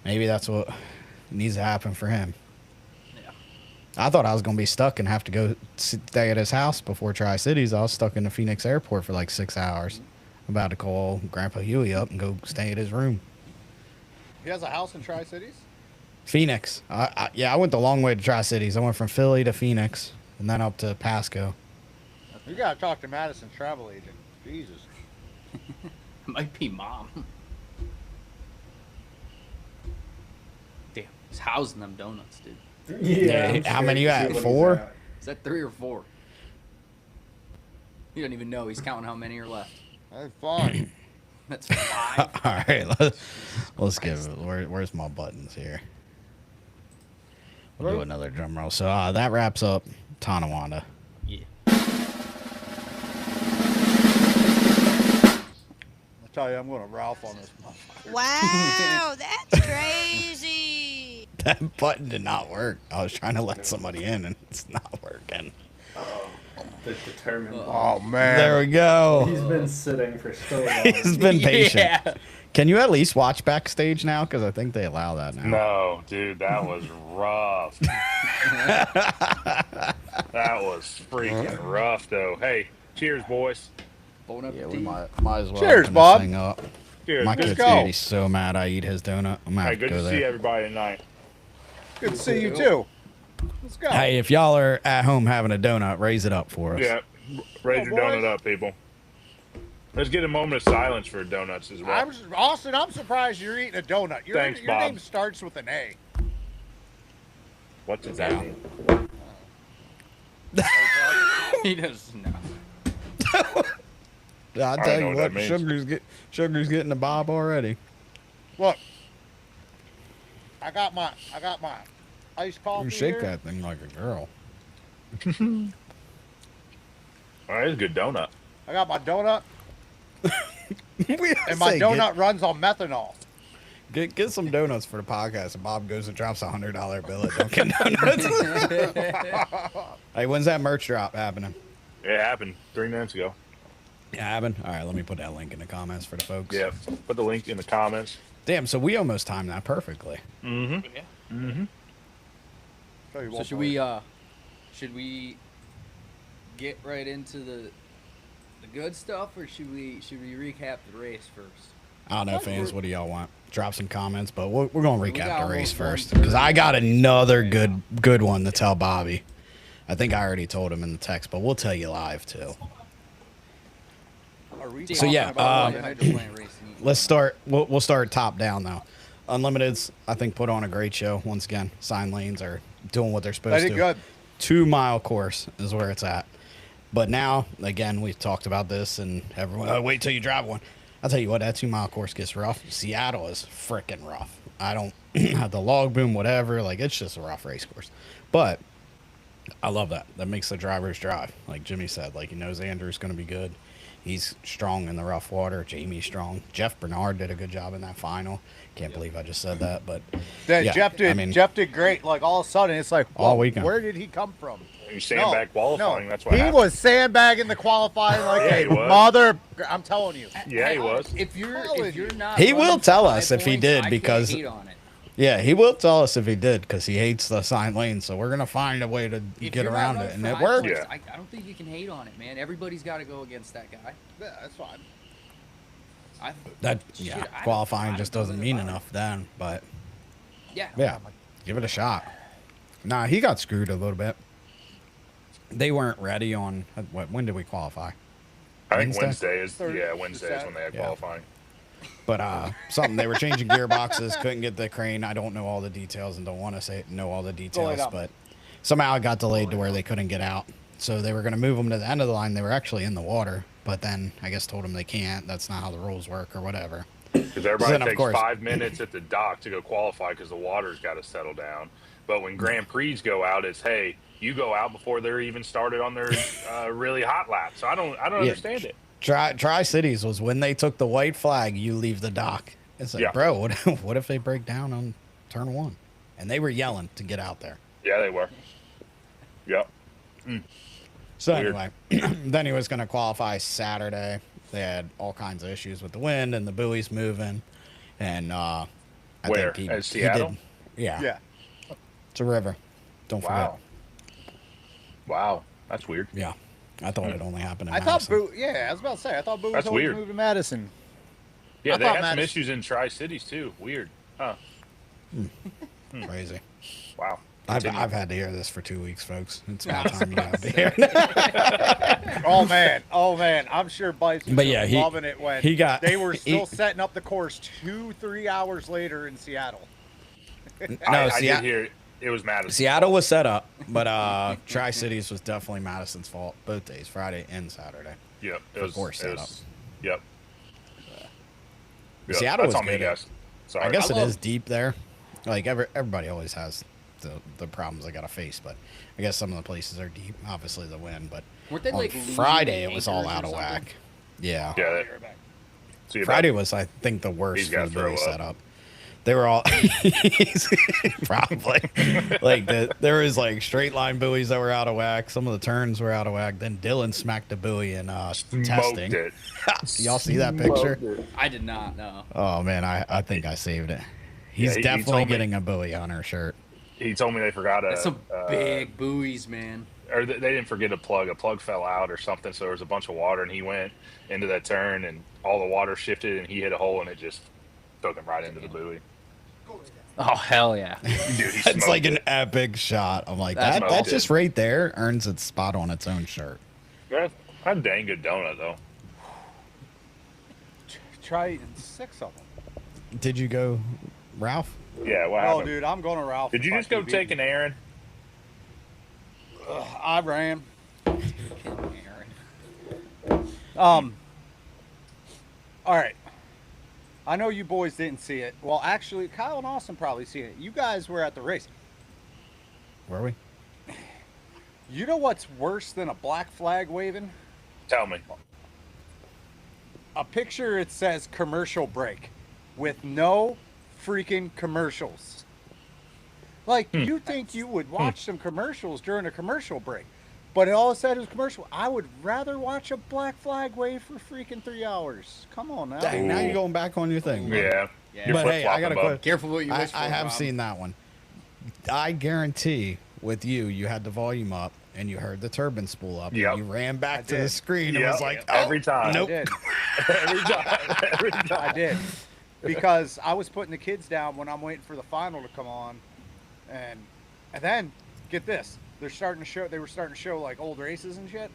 maybe that's what needs to happen for him. Yeah. I thought I was going to be stuck and have to go stay at his house before Tri-Cities. I was stuck in the Phoenix airport for like 6 hours. I'm about to call Grandpa Huey up and go stay at his room. He has a house in Tri-Cities? Phoenix. I went the long way to Tri-Cities. I went from Philly to Phoenix and then up to Pasco. You gotta talk to Madison's travel agent. Jesus. Might be mom. Damn, he's housing them donuts, dude. Yeah, I'm how sure many you see got? what he's 4? at. Is that 3 or 4? You don't even know. He's counting how many are left. That's fine. That's 5. All right, let's give it. Where's my buttons here? We'll do another drum roll. So that wraps up Tonawanda. Yeah. I'll tell you, I'm going to Ralph on this motherfucker. Wow, that's crazy. That button did not work. I was trying to let somebody in, and it's not working. The determined. Oh, man. There we go. He's been sitting for so long. He's been patient. Yeah. Can you at least watch backstage now? Because I think they allow that now. No, dude, that was rough. That was freaking rough, though. Hey, cheers, boys. Bon Yeah, appetit. we might as well. Cheers, open this Bob. thing up. Cheers. My Good, kid's go. gonna be so mad I eat his donut. I'm gonna hey, have to good go to there. see everybody tonight. Good to see you, too. Let's go. Hey, if y'all are at home having a donut, raise it up for us. Yeah, raise your boys. donut up, people. Let's get a moment of silence for donuts as well. Austin, I'm surprised you're eating a donut. Your Thanks, Bob. name starts with an A. What does that mean? He doesn't know. I'll don't tell know you what what, that means. Sugar's getting the Bob already. Look, I got my iced coffee You shake here. that thing like a girl. All right, it's a good donut. I got my donut, We and my say donut runs on methanol. Get some donuts for the podcast, and Bob goes and drops $100 bill at Dunkin' Donuts. Hey, when's that merch drop happening? It happened 3 minutes ago. It happened? All right, let me put that link in the comments for the folks. Yeah, put the link in the comments. Damn, so we almost timed that perfectly. Mm-hmm. Yeah. Mm-hmm. So should we get right into the good stuff, or should we recap the race first? I don't know, fans. What do y'all want? Drop some comments, but we're going to recap the race almost first 1:30 because I got another good one to tell Bobby. I think I already told him in the text, but we'll tell you live too. Are we So talking yeah, about hydroplane racing? Let's start. We'll start top down though. Unlimiteds, I think, put on a great show once again. Sign lanes are doing what they're supposed They to. did good. 2-mile course is where it's at. But now, again, we've talked about this, and everyone, wait till you drive one. I'll tell you what, that 2-mile course gets rough. Seattle is freaking rough. I don't have the log boom, whatever. Like, it's just a rough race course. But I love that. That makes the drivers drive. Like Jimmy said, like, he knows Andrew's going to be good. He's strong in the rough water. Jamie's strong. Jeff Bernard did a good job in that final. Can't believe I just said that, but That yeah, Jeff did. I mean, Jeff did great. Like all of a sudden, it's like, All whoa, weekend. where did he come from? You sandbag qualifying. That's what he happened. was sandbagging the qualifying like Yeah, a he was. mother. I'm telling you. Yeah, he was. If you're not, He will running for tell 5 us if he points, did, I can't because- hate on it. yeah, he will tell us if he did because he hates the sign lane. So we're gonna find a way to If get you're not around running it, and for it 5 worked. points, Yeah. I don't think you can hate on it, man. Everybody's got to go against that guy. Yeah, that's fine. That Shit, yeah, I don't- qualifying I just don't know doesn't that mean about it. enough then. But Yeah. yeah, give it a shot. Nah, he got screwed a little bit. They weren't ready on when did we qualify? I think Wednesday? Wednesday is Third- Wednesday is when they had Yeah. qualifying. But something they were changing gearboxes, couldn't get the crane. I don't know all the details and don't want to know all the details, up. but somehow it got delayed to where they couldn't get out. So they were going to move them to the end of the line. They were actually in the water, but then I guess told them they can't. That's not how the rules work or whatever. Because everybody Then, of takes course- 5 minutes at the dock to go qualify because the water's got to settle down. But when Grand Prix go out, it's hey, you go out before they're even started on their really hot lap. So I don't understand it. Tri-Cities was when they took the white flag, you leave the dock. It's like, Yeah. bro, what if they break down on turn 1? And they were yelling to get out there. Yeah, they were. Yep. So Weird. anyway, then he was going to qualify Saturday. They had all kinds of issues with the wind and the buoys moving. And I Where? think At he Seattle? did. Yeah. Yeah. It's a river. Don't Wow. Wow. That's weird. forget. Yeah. I thought it only happened in I thought Madison. Boo. Yeah, I was about to say. I thought Boo was That's always weird. moving Madison. Yeah, I they thought had some Madison- issues in Tri-Cities too. Weird. Huh. Crazy. Wow. I've Continue. had to hear this for 2 weeks, folks. It's my time you have to hear. Oh man. I'm sure Bites was But yeah, just loving it when he got- they were still he- setting up the course 2-3 hours later in Seattle. I See, did hear it was Madison. Seattle was set up, but Tri-Cities was definitely Madison's fault both days, Friday and Saturday. Yep. It Of was. course, It set was. Yep. Yep. Seattle That's was on me, good. guys. Sorry. I guess it love- is deep there. Like everybody always has the problems they gotta face, but I guess some of the places are deep. Obviously the wind, but Weren't they on like leaning Friday it was all anchors or out of something? whack. Yeah. Yeah. See you Friday back. was, I think, the worst He's for gotta the throw buoy up. setup. They were all probably like there was like straight line buoys that were out of whack. Some of the turns were out of whack. Then Dylan smacked the buoy in Smoked testing. it. Y'all see that picture? I did not know. Oh man, I think I saved it. He's he definitely told me- getting a buoy on her shirt. He told me they forgot That's some a big buoys, man. or they didn't forget a plug. A plug fell out or something, so there was a bunch of water, and he went into that turn, and all the water shifted, and he hit a hole, and it just took him right into the buoy. Oh hell yeah! Dude, he It's smoked like an it. epic shot. I'm like, That's that smoked just it. right there earns its spot on its own shirt. That's a dang good donut, though. Try eating 6 of them. Did you go, Ralph? Yeah, what Oh, happened? dude, I'm going to Ralph. Did you if I just go keep take eating. an errand? I ran. Aaron. All right. I know you boys didn't see it. Well, actually, Kyle and Austin probably seen it. You guys were at the race. Were we? You know what's worse than a black flag waving? Tell me. A picture it says commercial break with no freaking commercials. Like, you think you would watch some commercials during a commercial break, but it all said it was commercial. I would rather watch a black flag wave for freaking 3 hours. Come on now. Dang, now you're going back on your thing. bro. Yeah. Yeah. You're But hey, I got a flip-flopping, bub. question. Careful what you wish for. I have Rob. seen that one. I guarantee with you had the volume up and you heard the turbine spool up. Yep. And you ran back I to the did. screen and Yep. was like, Every time. nope. I did. Every time. Every time. I did. Because I was putting the kids down when I'm waiting for the final to come on. And then, get this. They were starting to show like old races and shit.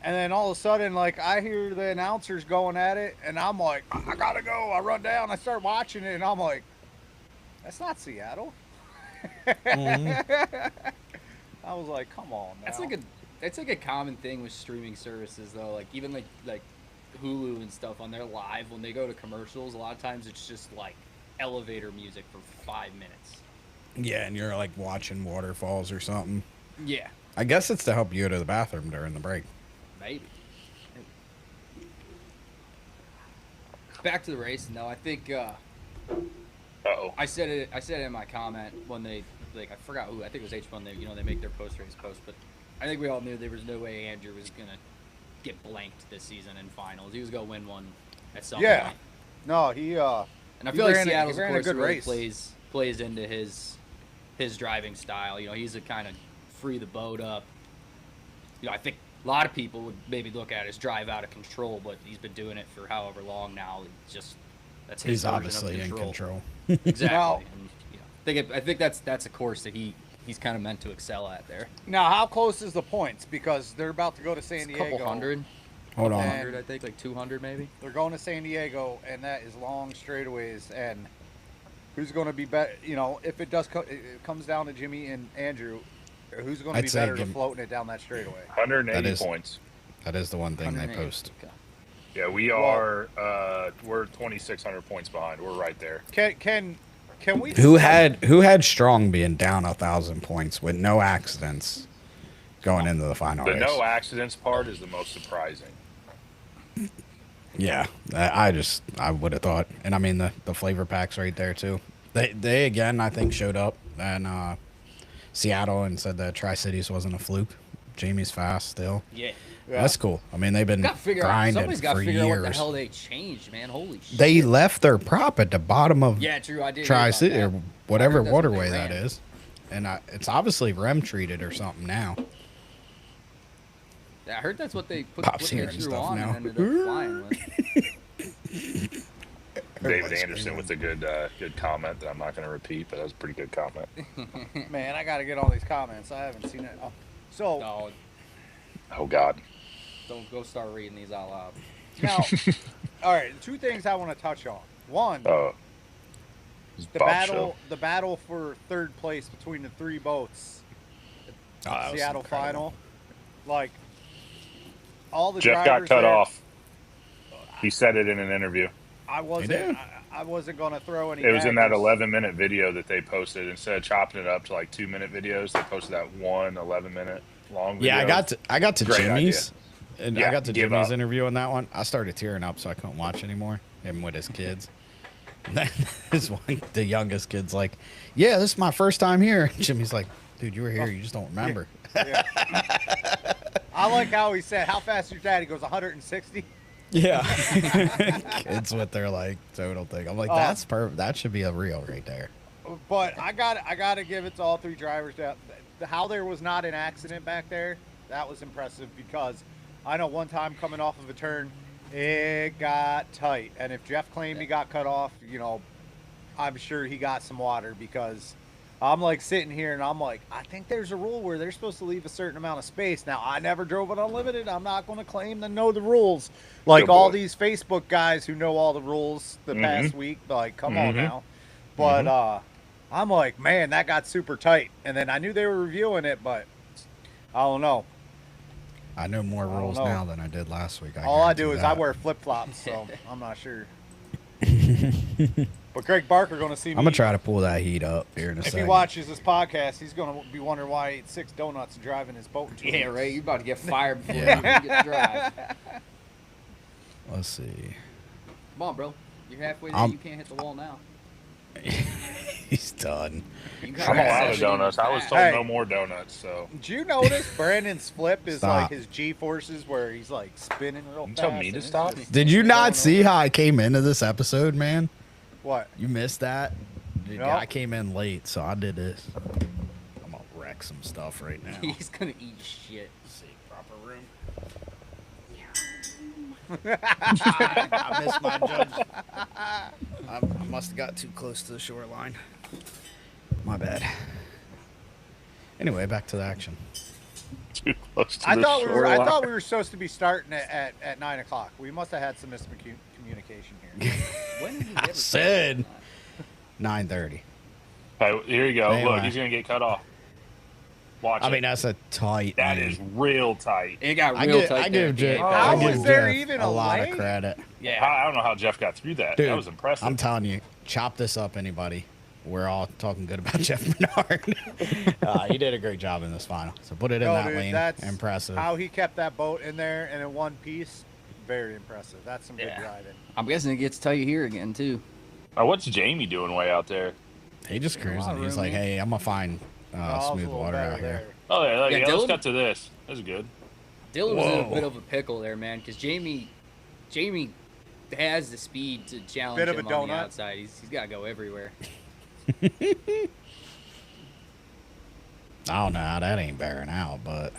And then all of a sudden, like, I hear the announcers going at it, and I'm like, I gotta go. I run down, I start watching it, and I'm like, that's not Seattle. Mhm. I was like, come on now. That's like a common thing with streaming services though. Like even like Hulu and stuff on their live when they go to commercials, a lot of times it's just like elevator music for 5 minutes. Yeah, and you're like watching waterfalls or something. Yeah, I guess it's to help you go to the bathroom during the break. maybe. Back to the racing though. I think Uh-oh. I said it in my comment when they I forgot who. I think it was H1. They make their post race post, but I think we all knew there was no way Andrew was gonna get blanked this season in finals. He was gonna win one at some Yeah. point. No, he And I he feel like ran a- he Seattle's ran a course good really race. plays into his driving style. He's a kind of free the boat up. I think a lot of people would maybe look at his drive out of control, but he's been doing it for however long now. It's just that's his He's version obviously of in control. Exactly. Now- And, I think that's a course that he's kind of meant to excel at there. Now, how close is the points? Because they're about to go to San It's a Diego. couple hundred. Hold on. 100, I think, like 200 maybe. They're going to San Diego, and that is long straightaways. And who's going to be better? If it does, it comes down to Jimmy and Andrew. Who's going to I'd be say better give- to floating it down that straightaway? 180 That is- points. That is the one thing they 180. post. Okay. Yeah, we are. We're 2,600 points behind. We're right there. Can we? Who had Strong being down 1,000 points with no accidents going into the final The race? no accidents part is the most surprising. Yeah, I would have thought, and I mean the flavor packs right there too. They again I think showed up in Seattle and said that Tri Cities wasn't a fluke. Jamie's fast still. Yeah. That's cool. I mean they've been Got to figure out. grinding Somebody's got for to figure out what the years. hell they changed, man. Holy shit. They left their prop at the bottom of Yeah, true. I did. hear Tri about City that. or whatever I heard that's what they waterway that ran. is, and it's obviously rem treated or something now. I heard that's what they put Pops what they hearing threw stuff on now. and ended up flying with. David Everybody's Anderson with a good comment that I'm not going to repeat, but that was a pretty good comment. Man, I got to get all these comments. I haven't seen it. Oh. So No, Oh God. don't go start reading these out loud. now, all right, two things I want to touch on. One, Oh. the battle for third place between the three boats. Oh, that was Seattle incredible. final. Like all the Jeff got drivers cut there, off. He said it in an interview. I wasn't. did? I wasn't gonna throw any. It was in that daggers. 11-minute video that they posted. Instead of chopping it up to like 2-minute videos, they posted that one 11-minute long video. Yeah, I got to Great Jimmy's, and Yeah, I got to give Jimmy's up. interview on that one. I started tearing up, so I couldn't watch anymore. Him with his kids. And then the youngest kid's like, "Yeah, this is my first time here." Jimmy's like, "Dude, you were here. You just don't remember." I like how he said, "How fast is your dad?" He goes 160. Yeah. Kids with their like total thing. I'm like, that's perfect. That should be a reel right there. But I got to give it to all three drivers. How there was not an accident back there, that was impressive because I know one time coming off of a turn, it got tight. And if Jeff claimed he got cut off, I'm sure he got some water because I'm like sitting here and I'm like, I think there's a rule where they're supposed to leave a certain amount of space. Now, I never drove it unlimited. I'm not going to claim to know the rules. Like Good all boy. these Facebook guys who know all the rules the past week, like, come on Mhm. now. But I'm like, man, that got super tight. And then I knew they were reviewing it, but I don't know. I know more don't rules know. now than I did last week. All I do guarantee is I that. wear flip flops, so I'm not sure. But Greg Barker going to see me. I'm gonna try to pull that heat up here in a If second. he watches this podcast, he's going to be wondering why he ate 6 donuts and driving his boat. In 2 Yeah, weeks. right. You're about to get fired before Yeah. you even get to drive. Let's see. Come on, bro. You're halfway there. I'm- You can't hit the wall now. He's done. You I'm all out of 70 donuts. I was told Hey. no more donuts. So Did you notice Brandon's flip is Stop. like his G forces where he's like spinning real You fast? tell me to and it's stop? just Did you going not over. see how I came into this episode, man? What? You missed that? Dude, No. I came in late, so I did this. I'm gonna wreck some stuff right now. He's gonna eat shit. See, proper room. I missed my judge. I must have got too close to the shoreline. My bad. Anyway, back to the action. too close to I the thought shoreline. we were supposed to be starting at 9 o'clock. We must have had some miscommunication here. When did we I ever said 9:30. Hey, here you go. Anyway. Look, he's gonna get cut off. Watch I it. mean, that's a tight. That lane. is real tight. It got I real give, tight I there. give Jeff, How I give was there Jeff even a a lot lane? of credit. Yeah. I don't know how Jeff got through that. Dude, That was impressive. I'm telling you, chop this up, anybody. We're all talking good about Jeff Menard. He did a great job in this final. So put it in No, that dude, lane. that's Impressive. How he kept that boat in there and in one piece, very impressive. That's some Yeah. good driving. I'm guessing it gets tight here again too. What's Jamie doing way out there? He just a lot cruising. of He's room, like, man. hey, I'm gonna find Oh, it's a smooth little water better out here. there. Oh yeah, Yeah, let's Dylan- cut to this. This is good. Dylan was in a Whoa. bit of a pickle there, man, because Jamie has the speed to challenge Bit of him a on the donut. outside. He's got to go everywhere. I don't know how that ain't bearing out, but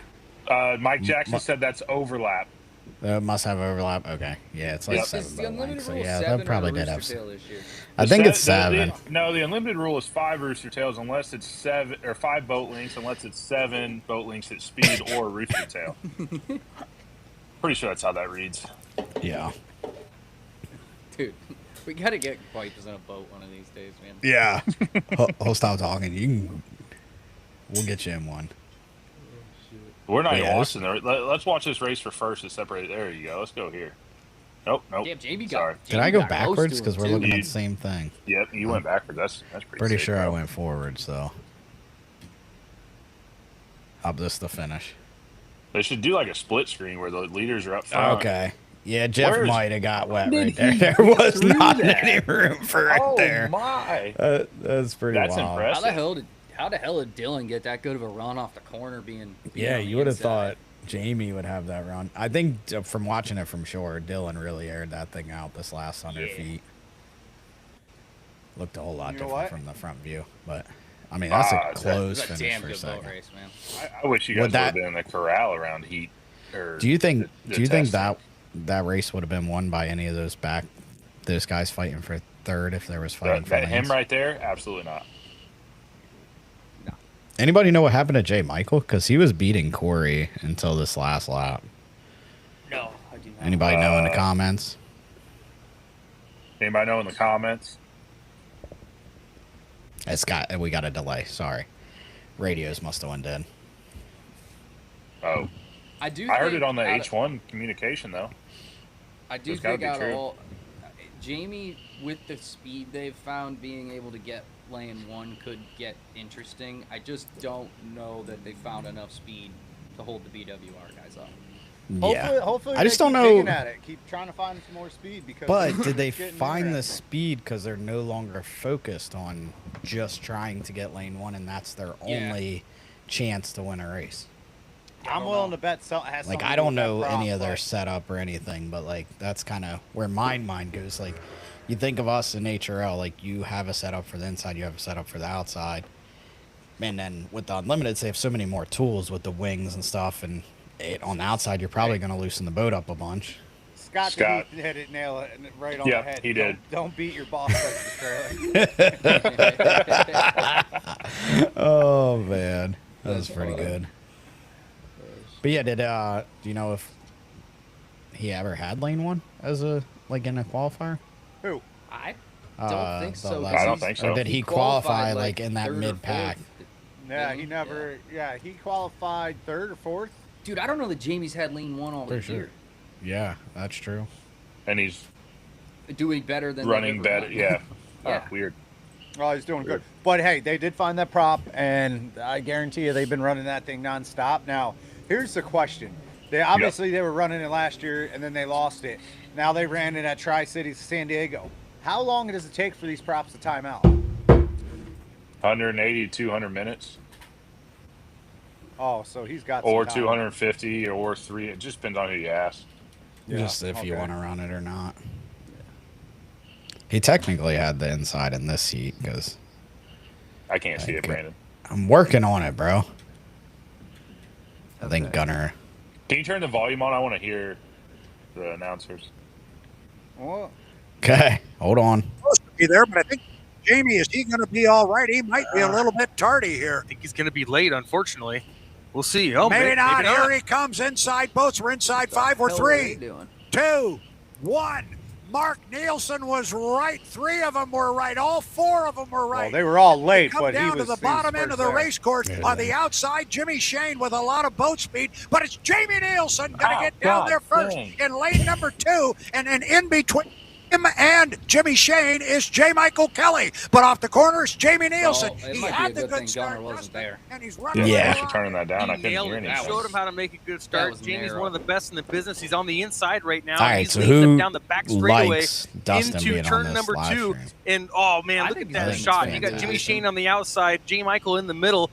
Mike Jackson said that's overlap. it must have overlap. Okay, yeah, it's like Yep. seven Is the boat unlimited lengths. So rule yeah, 7 that probably or did have. Rooster Tail this year? I think it's The- seven. no, the unlimited rule is 5 rooster tails unless it's 7 or 5 boat lengths unless it's 7 boat lengths at speed or rooster tail. Pretty sure that's how that reads. Yeah. Dude, we got to get Vipers on a boat one of these days, man. Yeah. I'll stop talking. We'll get you in one. We're not even Yeah, watching there. Let's watch this race for first to separate. There you go. Let's go here. Nope. Damn, Jamie Sorry. got. Did I go backwards? Because we're looking at the same thing. Yep, you went backwards. That's Pretty sick, sure I bro. went forward, so. Up this to finish. They should do like a split screen where the leaders are up front. Okay. Yeah, Jeff Where's- might have got wet Did right there. he There get was through not that? any room for right Oh there. my! That's pretty That's wild. impressive. How the hell did Dylan get that good of a run off the corner being Yeah, on the you would have inside? thought Jamie would have that run. I think from watching it from shore, Dylan really aired that thing out this last 100 Yeah. feet. Looked a whole lot You know different what? from the front view, but I mean that's a close It was a finish damn for a good boat second. race, man. I wish you Would guys would have that- been in the corral around heat. Or Do you think? the Do you think testing. that race would have been won by any of those guys fighting for third if there was fighting for that him lanes? right there? Absolutely not. Anybody know what happened to Jay Michael? Because he was beating Corey until this last lap. No, I do not. Anybody know in the comments? Anybody know in the comments? We got a delay. Sorry, radios must have went dead. Oh, I do. I heard think it on the out of- H1 communication though. I do It's gotta think be out of true. all, Jamie, with the speed they've found, being able to get lane 1 could get interesting. I just don't know that they found enough speed to hold the BWR guys up. Hopefully I just they don't keep know. digging at it. Keep trying to find some more speed because. But did they it's getting find the interesting. speed because they're no longer focused on just trying to get lane 1 and that's their Yeah. only chance to win a race? I'm willing to bet so. Has Like something I to do don't with that know prop, any of their but- setup or anything, but like that's kind of where my mind goes. Like you think of us in HRL, like you have a setup for the inside, you have a setup for the outside, and then with the unlimiteds, they have so many more tools with the wings and stuff, and on the outside, you're probably going to loosen the boat up a bunch. Scott hit it, nail it right on Yeah, the head. he did. Don't beat your boss trailer. Oh man, that was pretty good. But yeah, do you know if he ever had lane 1 as in a qualifier? Who? I don't think the so. last- 'cause I don't he's- think so. Or did he qualify like in that third or mid pack? fourth. Yeah, Didn't he he? never. Yeah, he qualified third or fourth. Dude, I don't know that Jamie's had lane 1 all Pretty year. Yeah, that's true. And he's Doing better than running they've ever better. run. Yeah. Yeah. Oh, weird. Oh, he's doing good. But hey, they did find that prop, and I guarantee you they've been running that thing nonstop. Now, here's the question. They were running it last year, and then they lost it. Now they ran it at Tri-Cities San Diego. How long does it take for these props to time out? 180 to 200 minutes, Oh, so he's got or some time. 250, or 3. It just depends on who you ask. Yeah, Just if you okay. want to run it or not. He technically had the inside in this heat because I can't see it, Okay. Brandon. I'm working on it, bro. I think Gunner. Can you turn the volume on? I want to hear the announcers. Well, Okay, hold on. Supposed to be there, but I think Jamie, is he going to be all right? He might be a little bit tardy here. I think he's going to be late, unfortunately. We'll see. Oh, maybe not. Maybe Here he comes inside boats. We're inside 5 or 3, 2, 1. Mark Nielsen was right. 3 of them were right. All 4 of them were right. well, they were all late, Come but he down was to the bottom end of the race course. Yeah, On the yeah. outside, Jimmy Shane with a lot of boat speed, but it's Jamie Nielsen going to Oh, get down God there first dang. in lane number 2, and then in between him and Jimmy Shane is J. Michael Kelly, but off the corner is Jamie Nielsen. Well, it He might be had a the good good thing start, Gunner wasn't Dustin, there. and he's running. Yeah. Thanks for turning that down. I He couldn't nailed hear it. anything. Showed him how to make a good That start. was Jamie's narrow. one of the best in the business. He's on the inside right now. All right, He's so leading them who down the back straightaway likes Dustin into being on turn this number live 2. stream? And oh man, I look think at that it's shot! You got Jimmy fantastic. Shane on the outside, J. Michael in the middle.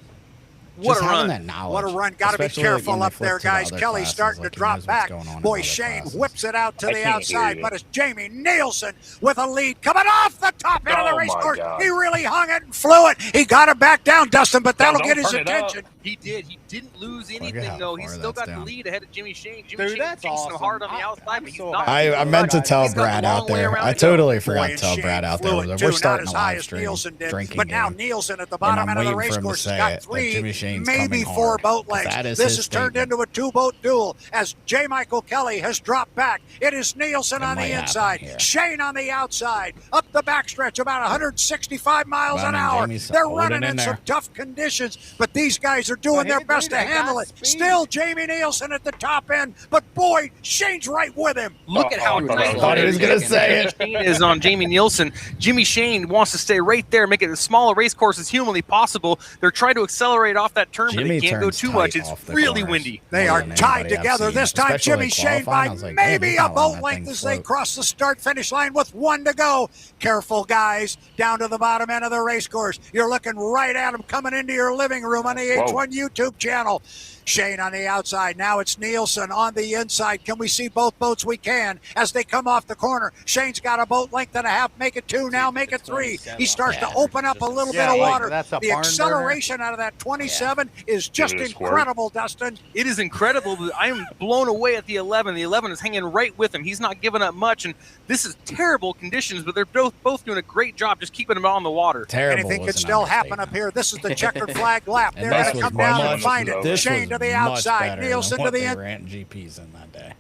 What Just a having run! that knowledge. What a run. Got to be especially, like, careful when they up flip there, to the guys. other Kelly's classes, starting like, to he drop knows what's back. going on in Boy, other Shane classes. whips it out to I the can't outside, hear you. but it's Jamie Nielsen with a lead coming off the top end of Oh, the race my course. God. He really hung it and flew it. He got it back down, Dustin, but that'll Don't get his turn it up. attention. He did. He didn't lose at anything how though. He's far still that's got down. the lead ahead of Jimmy Shane. Dude, Jimmy Shane's that's chasing awesome. him hard on the I'm outside, but he's so not. happy. I meant to tell He's got a Brad long out way there. around I to go. totally Boy, forgot to and tell Shane Brad out there. flew it, We're too, starting not a as high live as stream Nielsen did, drinking but now game. Nielsen at the bottom I'm end of the waiting race for him to course say has got it, that 3, Jimmy Shane's maybe coming 4 hard, boat 'cause lengths. that is This his has turned statement. into a 2-boat duel as J. Michael Kelly has dropped back. It is Nielsen It on might the happen inside, here. Shane on the outside, up the backstretch about 165 miles an Running, hour. Jamie's They're holding running in in there. some tough conditions, but these guys are doing their best to handle it. Still Jamie Nielsen at the top end, but boy, Shane's right with him. Look at how tight thought he was gonna say it. Shane is on Jamie Nielsen. Jimmy Shane wants to stay right there, make it as small a race course as humanly possible. They're trying to accelerate off that turn, but Jimmy they can't go turns too tight much. It's off the really corners. windy. They More are than tied anybody I've together. seen, This time, especially Jimmy Shane qualifying. I by was like, man, maybe they're a not letting boat that length thing as they float. cross the start-finish line with 1 to go. Careful, guys, down to the bottom end of the race course. You're looking right at them coming into your living room on the H1 YouTube channel. Shane on the outside. Now it's Nielsen on the inside. Can we see both boats? We can. As they come off the corner, Shane's got a boat length and a half. Make it 2 now. Make it 3. He starts to open up a little bit of water. That's a The barn acceleration out of that 27 is just Give it a squirt. incredible, Dustin. It is incredible. But I am blown away at the 11. The 11 is hanging right with him. He's not giving up much, and this is terrible conditions, but they're both doing a great job just keeping him on the water. Terrible. Anything was could an still happen understatement. up here. This is the checkered flag lap. And They're this going to was come down much- and find it. This Shane was to the much outside. better Nielsen than to what the they end. ran GPs in that day.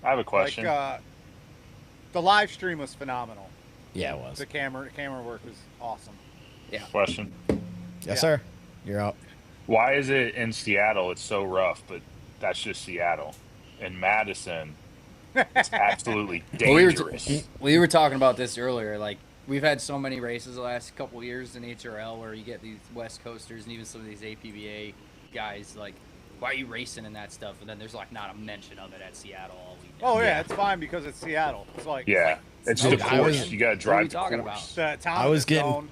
I have a question. The live stream was phenomenal. Yeah, it was. The camera work was awesome. Question. Yes, sir. You're up. Why is it in Seattle it's so rough, but that's just Seattle? In Madison, it's absolutely Well, dangerous. we were talking about this earlier. Like, we've had so many races the last couple of years in HRL where you get these West Coasters and even some of these APBA guys, like, why are you racing in that stuff? And then there's, like, not a mention of it at Seattle all weekend. Oh yeah, it's fine because it's Seattle. It's like Yeah, it's no the doubt. course. You got to What are we drive the talking course. the town I was is getting- known.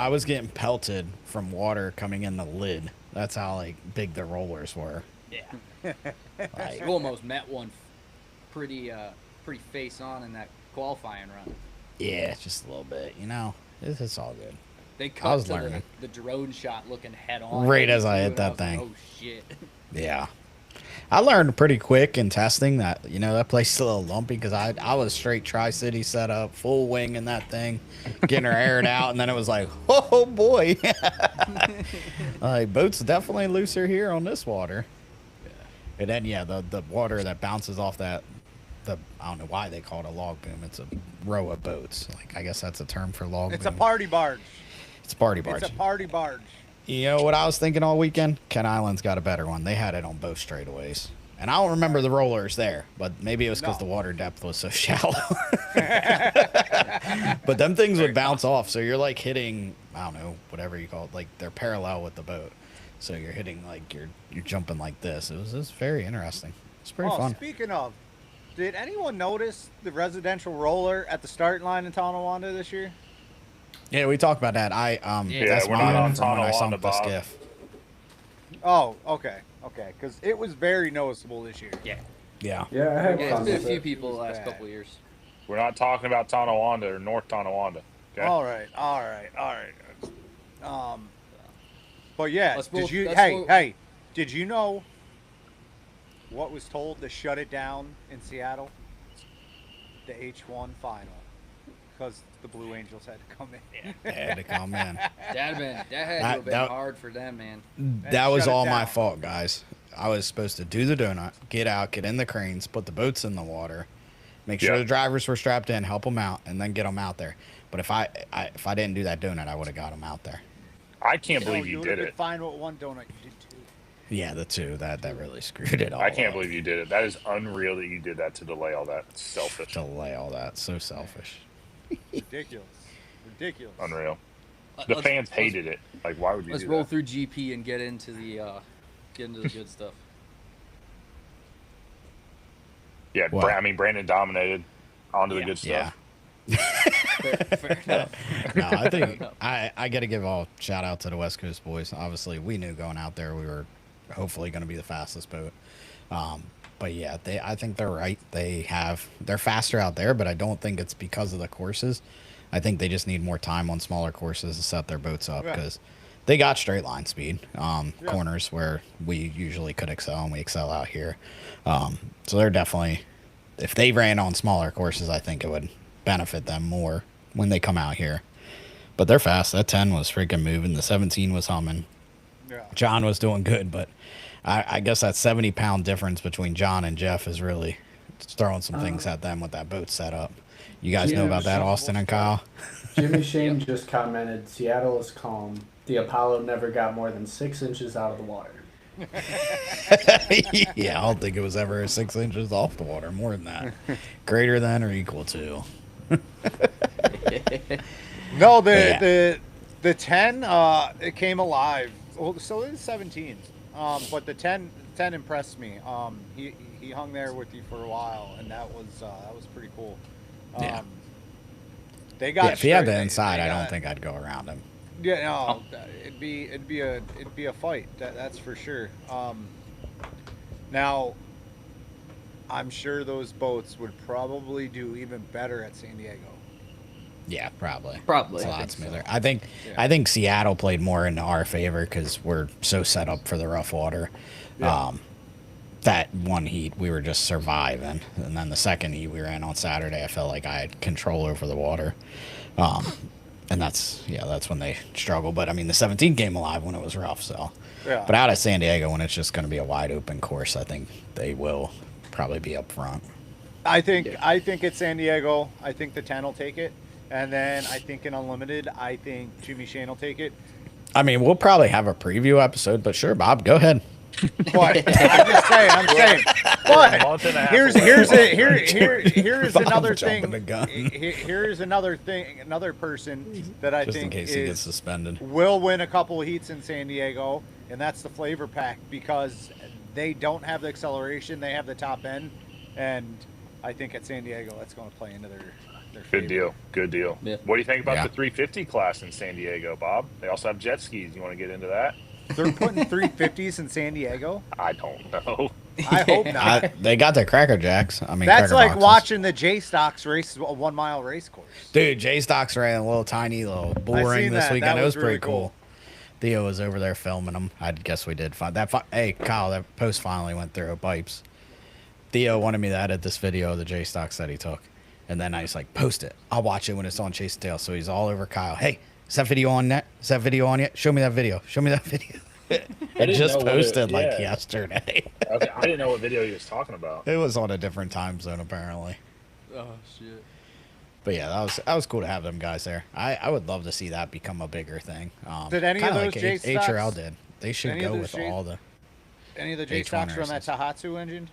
I was getting pelted from water coming in the lid. That's how like big the rollers were. Yeah. Like, you almost met one pretty face on in that qualifying run. Yeah, just a little bit. You know, it's all good. They I cut was to learning. the drone shot looking head on. Right as I hit And that was like, thing. oh, shit. Yeah. I learned pretty quick in testing that, you know, that place is a little lumpy because I was straight Tri-City set up, full wing in that thing, getting her aired out, and then it was like, oh boy. Like, boat's definitely looser here on this water. And then, yeah, the water that bounces off that, I don't know why they call it a log boom. It's a row of boats. Like, I guess that's a term for log It's boom. a party barge. It's a party barge. It's a party barge. You know what I was thinking all weekend? Ken Island's got a better one. They had it on both straightaways. And I don't remember the rollers there, but maybe it was because the water depth was so shallow. But them things would bounce off, so you're like hitting, I don't know, whatever you call it, like they're parallel with the boat. So you're hitting like you're jumping like this. It was very interesting. It's pretty fun. Speaking of, Did anyone notice the residential roller at the starting line in Tonawanda this year? Yeah, we talked about that. That's we're mine not on from when I saw Tonawanda, the Bob. skiff. Oh, okay, because it was very noticeable this year. Yeah. Yeah. Yeah, I had Yeah, fun it's been a with few it. people the last bad. couple of years. We're not talking about Tonawanda or North Tonawanda. Okay. All right. But yeah, Let's did both- you? that's Hey, what- hey, did you know what was told to shut it down in Seattle? The H1 final, because the Blue Angels had to come in. They had to come in. That had to have been That- hard for them, man. That was shut it all my down. fault, guys. I was supposed to do the donut, get out, get in the cranes, put the boats in the water, make sure Yeah. the drivers were strapped in, help them out, and then get them out there. But if I didn't do that donut, I would have got them out there. I can't No, believe you would've did been it. fine with one donut. You did two. Yeah, the two that really screwed it all. I can't up. believe you did it. That is unreal that you did that to delay all that. It's selfish. Delay all that. So selfish. Ridiculous. Unreal. The Let's- fans hated it. Like, why would you Let's do roll that? through GP and get into the good stuff. Yeah, What? Brandon dominated. On to the good Yeah. stuff. Fair enough. No, I think I got to give all shout out to the West Coast boys. Obviously, we knew going out there we were hopefully going to be the fastest boat. But yeah, I think they're right. They're faster out there, but I don't think it's because of the courses. I think they just need more time on smaller courses to set their boats up Yeah. because they got straight line speed, corners where we usually could excel and we excel out here. So they're definitely, if they ran on smaller courses, I think it would benefit them more when they come out here. But they're fast. That 10 was freaking moving. The 17 was humming. Yeah. John was doing good, but I guess that 70-pound difference between John and Jeff is really throwing some things at them with that boat setup. You guys know about that, Austin and Kyle? Jimmy Shane just commented, Seattle is calm. The Apollo never got more than 6 inches out of the water. Yeah, I don't think it was ever 6 inches off the water. More than that. Greater than or equal to. No, Yeah. the 10 it came alive. Well, so it is 17. But the 10 impressed me. He hung there with you for a while, and that was pretty cool. Yeah. They got. Yeah, if he had straight- the inside, they I don't got- think I'd go around him. Yeah, no, it'd be a fight. That's for sure. Now, I'm sure those boats would probably do even better at San Diego. Yeah, probably. Probably, It's a I lot think so. smoother. I think Yeah. I think Seattle played more into our favor because we're so set up for the rough water. Yeah. That one heat we were just surviving, and then the second heat we were in on Saturday, I felt like I had control over the water. And that's when they struggle. But I mean, the 17 came alive when it was rough. So, Yeah. but out at San Diego when it's just going to be a wide open course, I think they will probably be up front. I think it's San Diego. I think the 10 will take it, and then I think in Unlimited, I think Jimmy Shane will take it. I mean, we'll probably have a preview episode, but sure, Bob, go ahead. But I'm just saying. month and a But half here's another I'm jumping thing. the gun. Here's another thing. Another person that I Just in think case he gets suspended. will win a couple of heats in San Diego, and that's the Flavor Pack because they don't have the acceleration. They have the top end, and I think at San Diego that's going to play into their Good favor. deal. Good deal. Yeah. What do you think about Yeah. the 350 class in San Diego, Bob? They also have jet skis. You want to get into that? They're putting 350s in San Diego. I don't know. I hope not. They got their Cracker Jacks. I mean, That's Cracker like Boxes. watching the J Stocks race, a 1 mile race course. Dude, J Stocks ran a little tiny little bull I ring seen this that. weekend. That It was was really pretty cool. cool. Theo was over there filming them. I guess we did fun. Hey, Kyle, that post finally went through pipes. Theo wanted me to edit this video of the J Stocks that he took. And then I was like, post it. I'll watch it when it's on Chase Tail. So he's all over Kyle. Hey, is that video on net? Is that video on yet? Show me that video. Show me that video. It didn't just know what it- posted like yeah. yesterday. Okay, I didn't know what video he was talking about. It was on a different time zone apparently. Oh shit. But yeah, that was cool to have them guys there. I would love to see that become a bigger thing. Did any of kinda those like J Stocks- HRL did. They should any of go those with J- all the. Any of the J H1 Stocks run that races. Tahatsu engine?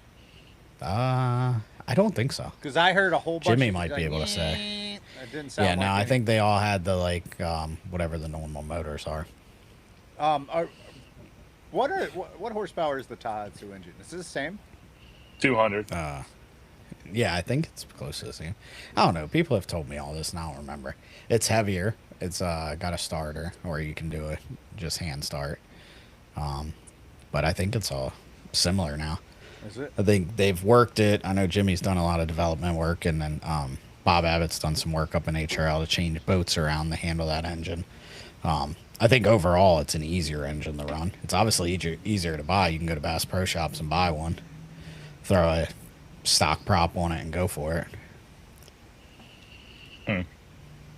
I don't think so. Because I heard a whole bunch. Jimmy of might be like, able to say. It didn't sound Yeah, like no, I any. think they all had the whatever the normal motors are. What horsepower is the Tahatsu engine? Is it the same? 200. Yeah, I think it's close to the same. I don't know. People have told me all this, and I don't remember. It's heavier. It's got a starter, or you can do a just hand start. But I think it's all similar now. Is it? I think they've worked it. I know Jimmy's done a lot of development work, and then Bob Abbott's done some work up in HRL to change boats around to handle that engine. I think overall it's an easier engine to run. It's obviously easier to buy. You can go to Bass Pro Shops and buy one, throw a stock prop on it, and go for it.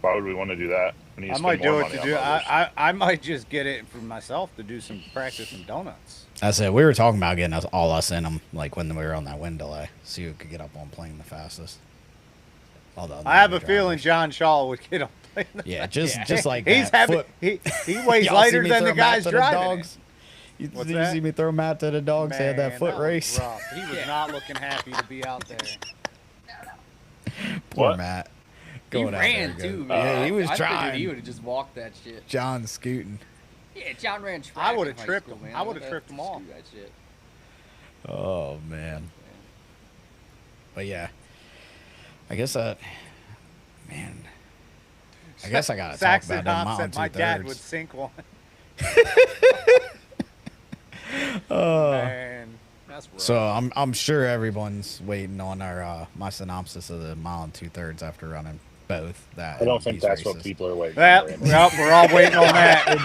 Why would we want to do that? We need to I spend might more do it money to on do. motors. I might just get it for myself to do some practice and donuts. I said we were talking about getting all us in them, like when we were on that wind delay. See who could get up on plane the fastest. Although I have a feeling John Shaw would get on. Yeah, just like he's that. happy. He weighs Y'all lighter see me than throw the Matt guys to the driving. dogs? It. You What's did you that? see me throw Matt to the dogs? They had that foot was race. rough. He was not looking happy to be out there. Poor What? Matt. He Going out ran there too, good. man. Yeah, he was I figured trying. he would have just walked that shit. John scooting. Yeah, John ran track. I would've in high tripped school, him. man. I would've Let tripped that him off. scoot That shit. Oh man. But yeah, I guess that. Man, I guess I gotta talk Saxon about them Hobbs mountain said my dad would 2/3. sink one. Man, that's rough. So I'm sure everyone's waiting on our my synopsis of the mile and 2/3 after running both. That I don't and think these that's what races. people are waiting Yep, on. yep, we're all waiting on that. I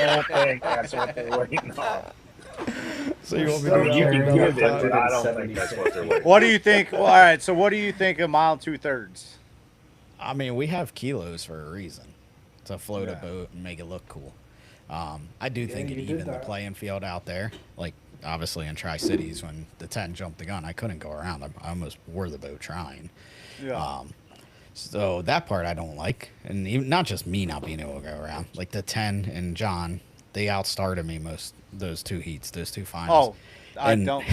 don't think that's what they're waiting on. So you want me So to you go can down give the it, but I don't think that's what they're waiting What do you think? Well, all right, so what do you think of mile 2/3? I mean, we have kilos for a reason to float a Yeah. boat and make it look cool. I do think it you did evened the that. playing field out there. Like obviously in Tri Cities when the 10 jumped the gun, I couldn't go around. I almost wore the boat trying. Yeah. So that part I don't like, and even, not just me not being able to go around. Like the 10 and John, they outstarted me most those two heats, those two finals. Oh, I And- don't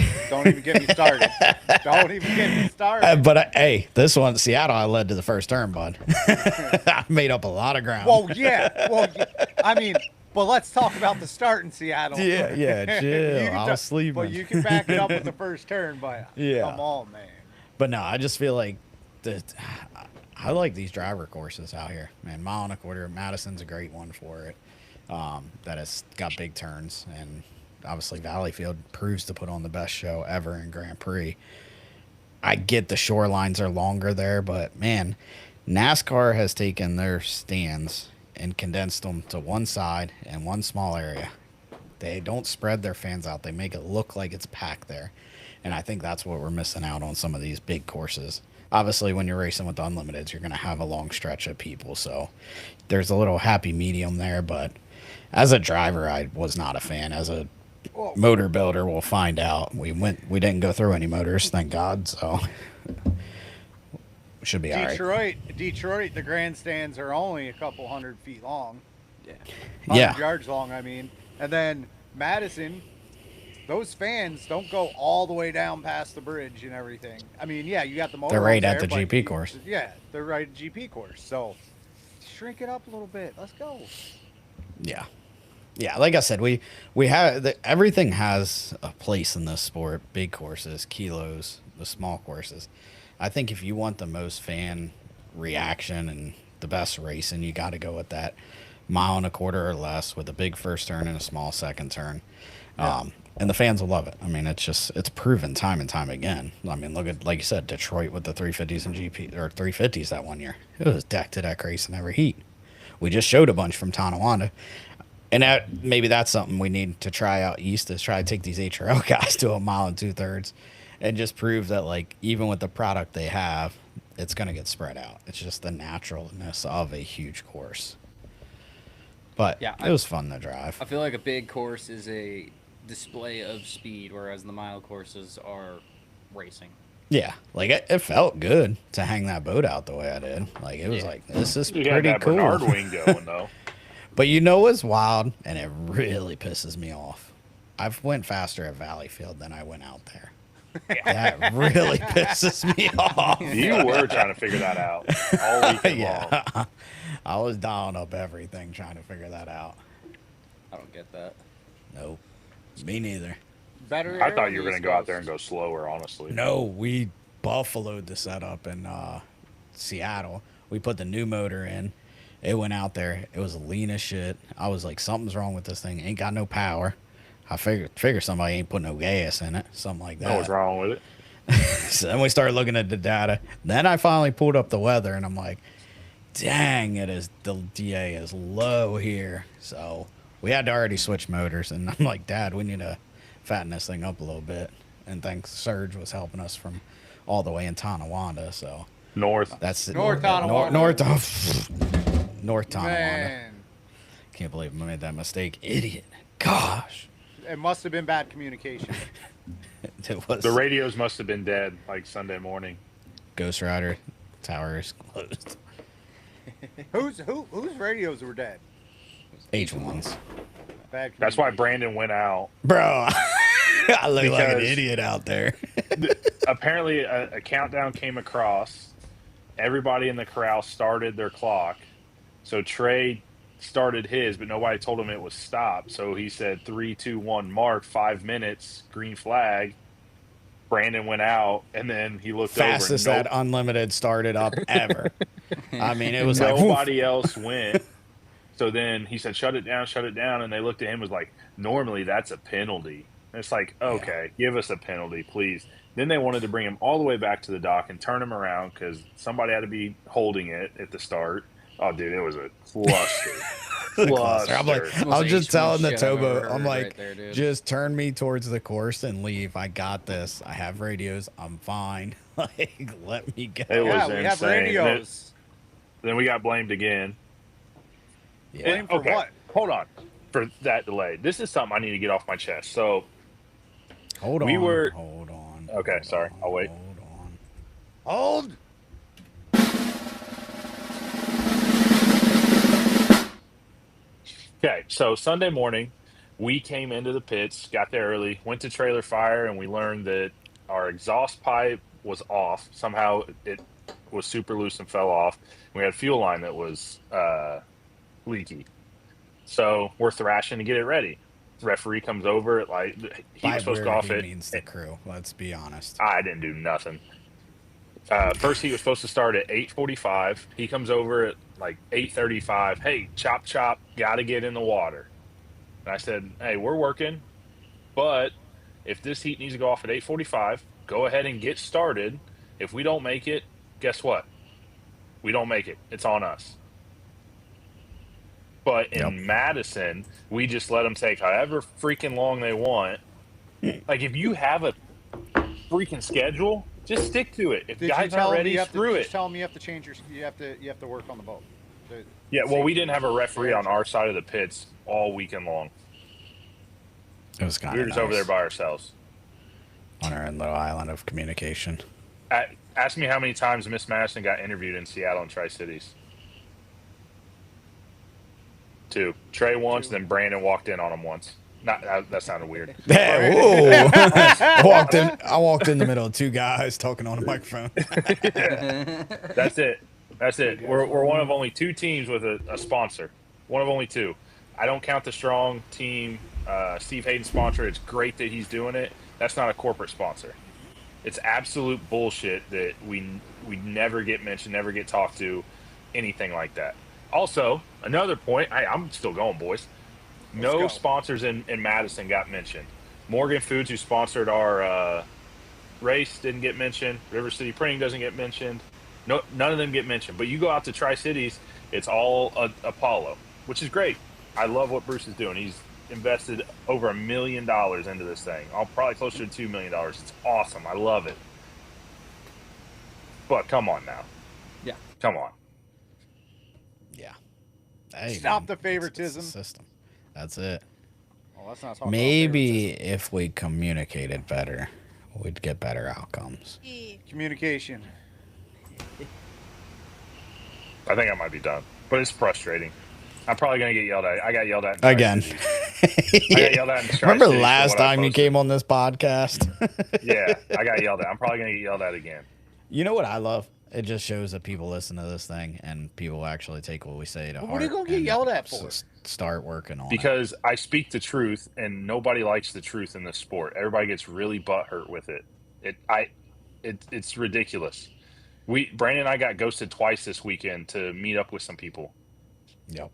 even get me started. Don't even get me started. But hey, this one, Seattle, I led to the first turn, bud. I made up a lot of ground. Well, yeah. I mean, but let's talk about the start in Seattle. Yeah, chill. You can I was sleeping. Well, you can back it up with the first turn, but Yeah. come on, man. But no, I just feel like I like these driver courses out here, man. Mile and a quarter, Madison's a great one for it. That has got big turns, and obviously Valleyfield proves to put on the best show ever in Grand Prix. I get the shorelines are longer there, but man, NASCAR has taken their stands and condensed them to one side and one small area. They don't spread their fans out. They make it look like it's packed there. And I think that's what we're missing out on some of these big courses. Obviously, when you're racing with the Unlimiteds, you're going to have a long stretch of people. So there's a little happy medium there. But as a driver, I was not a fan. As a motor builder, we'll find out. We didn't go through any motors, thank God. So we should be all right. Detroit, the grandstands are only a couple 100 feet long. Yeah. 100 yards long, I mean. And then Madison, those fans don't go all the way down past the bridge and everything. I mean, yeah, you got the motor. They're right there, at the but GP course. Yeah, they're right at GP course. So shrink it up a little bit. Let's go. Yeah. Yeah, like I said, we have everything has a place in this sport. Big courses, kilos, the small courses. I think if you want the most fan reaction and the best racing, you got to go with that mile and a quarter or less with a big first turn and a small second turn. And the fans will love it. I mean, it's proven time and time again. I mean, look at, like you said, Detroit with the 350s and GP or 350s that one year. It was deck to deck race in every heat. We just showed a bunch from Tonawanda. And maybe that's something we need to try out east is try to take these HRL guys to a mile and 2/3 and just prove that, like, even with the product they have, it's going to get spread out. It's just the naturalness of a huge course. But Yeah, it was fun to drive. I feel like a big course is a display of speed, whereas the mile courses are racing. Yeah, like it felt good to hang that boat out the way I did. Like it was like, this is You had pretty that cool. Bernard wing going though. But you know what's wild, and it really pisses me off. I've went faster at Valleyfield than I went out there. That really pisses me off. You were trying to figure that out all weekend long. Yeah, I was dialing up everything trying to figure that out. I don't get that. Nope, me neither. Better. I thought you were going to go out there and go slower, honestly. No, we buffaloed the setup in Seattle. We put the new motor in. It went out there. It was lean as shit. I was like, something's wrong with this thing. Ain't got no power. I figure somebody ain't put no gas in it. Something like that. What's wrong with it? So then we started looking at the data. Then I finally pulled up the weather, and I'm like, dang, the DA is low here. So we had to already switch motors, and I'm like, Dad, we need to fatten this thing up a little bit. And thanks, Surge was helping us from all the way in Tonawanda. So North. That's North Tonawanda. North Tonawanda. Man, Can't believe I made that mistake. Idiot. Gosh. it must have been bad communication. It was. The radios must have been dead like Sunday morning. Ghost Rider tower is closed. Whose radios were dead? H1s. Bad That's why Brandon went out. Bro, I look like an Because- idiot out there. Apparently, a countdown came across. Everybody in the corral started their clock. So Trey started his, but nobody told him it was stopped. So he said 3, 2, 1, mark, 5 minutes, green flag. Brandon went out, and then he looked Fastest over. that unlimited started up ever. I mean, it was like nobody else went. So then he said, shut it down. And they looked at him, was like, normally that's a penalty. And it's like, okay, give us a penalty, please. Then they wanted to bring him all the way back to the dock and turn him around because somebody had to be holding it at the start. Oh, dude, it was a cluster. cluster. I'm like, Most I was just H1 telling the shit I've ever towboat, heard I'm like, right there, dude. just turn me towards the course and leave. I got this. I have radios. I'm fine. Like, let me go. It was Yeah, we have insane. radios. Then we got blamed again. Blame for okay, what? hold on for that delay. This is something I need to get off my chest. So Hold we on. were- Hold on. Okay, hold sorry. on, I'll wait. Hold on. Hold. Okay, so Sunday morning, we came into the pits, got there early, went to Trailer Fire, and we learned that our exhaust pipe was off. Somehow it was super loose and fell off. We had a fuel line that was leaky. So we're thrashing to get it ready. Referee comes over at like he By was supposed to where off he it. means the crew. Let's be honest. I didn't do nothing. First, he was supposed to start at 8:45. He comes over at like 8:35. Hey, chop, got to get in the water. And I said, hey, we're working, but if this heat needs to go off at 8:45, go ahead and get started. If we don't make it, guess what? We don't make it. It's on us. But in Madison, we just let them take however freaking long they want. Like, if you have a freaking schedule, just stick to it. If Did guys you tell aren't him ready, you have screw to, it. Just tell him you have to change your. You have to work on the boat. Yeah, well, we didn't have a referee on our side of the pits all weekend long. It was kind We of were just over there by ourselves. on our little island of communication. Ask me how many times Miss Madison got interviewed in Seattle and Tri-Cities. 2. Trey once, then Brandon walked in on him once. Not that sounded weird. Hey, whoa! I walked in the middle of two guys talking on a microphone. That's it. We're one of only 2 teams with a sponsor. One of only 2. I don't count the Strong team, Steve Hayden sponsor. It's great that he's doing it. That's not a corporate sponsor. It's absolute bullshit that we never get mentioned, never get talked to, anything like that. Also, another point, I'm still going, boys. No sponsors in Madison got mentioned. Morgan Foods, who sponsored our race, didn't get mentioned. River City Printing doesn't get mentioned. No, none of them get mentioned. But you go out to Tri-Cities, it's all Apollo, which is great. I love what Bruce is doing. He's invested over $1 million into this thing. Probably closer to $2 million. It's awesome. I love it. But come on now. Yeah. Come on. Yeah. Hey, Stop man, the favoritism. it's the system. That's it. Well, let's not talk about Maybe if we communicated better, we'd get better outcomes. communication. I think I might be done. But it's frustrating. I'm probably going to get yelled at. I got yelled at. Again. I got yelled at in Tri-Cities Remember for last what I time you posted. came on this podcast? Yeah, I got yelled at. I'm probably going to get yelled at again. You know what I love? It just shows that people listen to this thing and people actually take what we say to heart. What are you gonna get and yelled at for? Start working on it. Because I speak the truth, and nobody likes the truth in this sport. Everybody gets really butthurt with it. it's ridiculous. Brandon and I got ghosted twice this weekend to meet up with some people. Yep.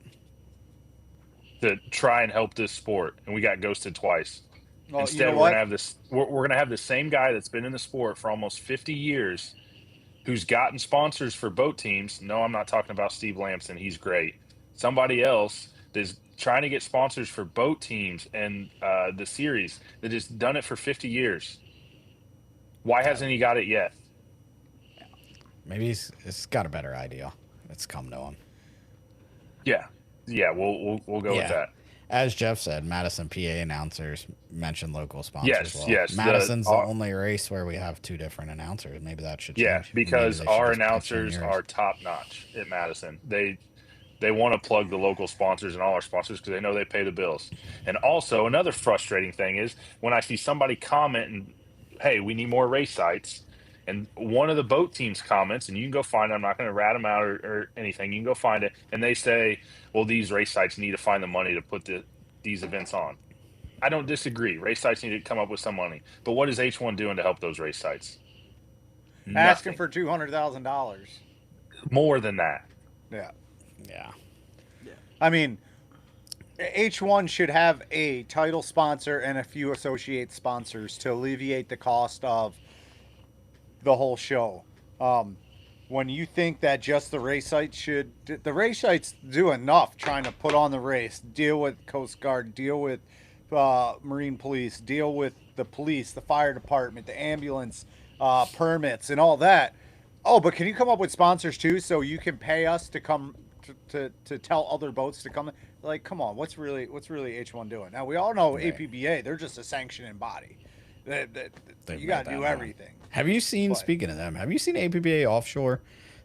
To try and help this sport, and we got ghosted twice. Well, Instead, you know we're what? gonna have this. We're gonna have the same guy that's been in the sport for almost 50 years, who's gotten sponsors for boat teams. No, I'm not talking about Steve Lamson. He's great. Somebody else that's trying to get sponsors for boat teams and the series that has done it for 50 years. Why hasn't he got it yet? Maybe he's got a better idea. It's come to him. Yeah, we'll go with that. As Jeff said, Madison PA announcers mention local sponsors. Yes, yes. Madison's the only race where we have two different announcers. Maybe that should change. Yeah, because Maybe they should our just pick announcers yours. are top notch at Madison. They want to plug the local sponsors and all our sponsors because they know they pay the bills. And also another frustrating thing is when I see somebody comment and, hey, we need more race sites. And one of the boat teams comments, and you can go find it. I'm not going to rat them out or anything. You can go find it. And they say, well, these race sites need to find the money to put these events on. I don't disagree. Race sites need to come up with some money. But what is H1 doing to help those race sites? Asking Nothing. for $200,000. More than that. Yeah. Yeah. I mean, H1 should have a title sponsor and a few associate sponsors to alleviate the cost of the whole show. When you think that just the race sites the race sites do enough trying to put on the race, deal with Coast Guard, deal with Marine Police, deal with the police, the fire department, the ambulance, permits and all that. Oh, but can you come up with sponsors too so you can pay us to come to tell other boats to come? Like, come on, what's really H1 doing? Now we all know APBA, they're just a sanctioning body. You got to do everything. Have you seen, speaking of them, have you seen APBA Offshore?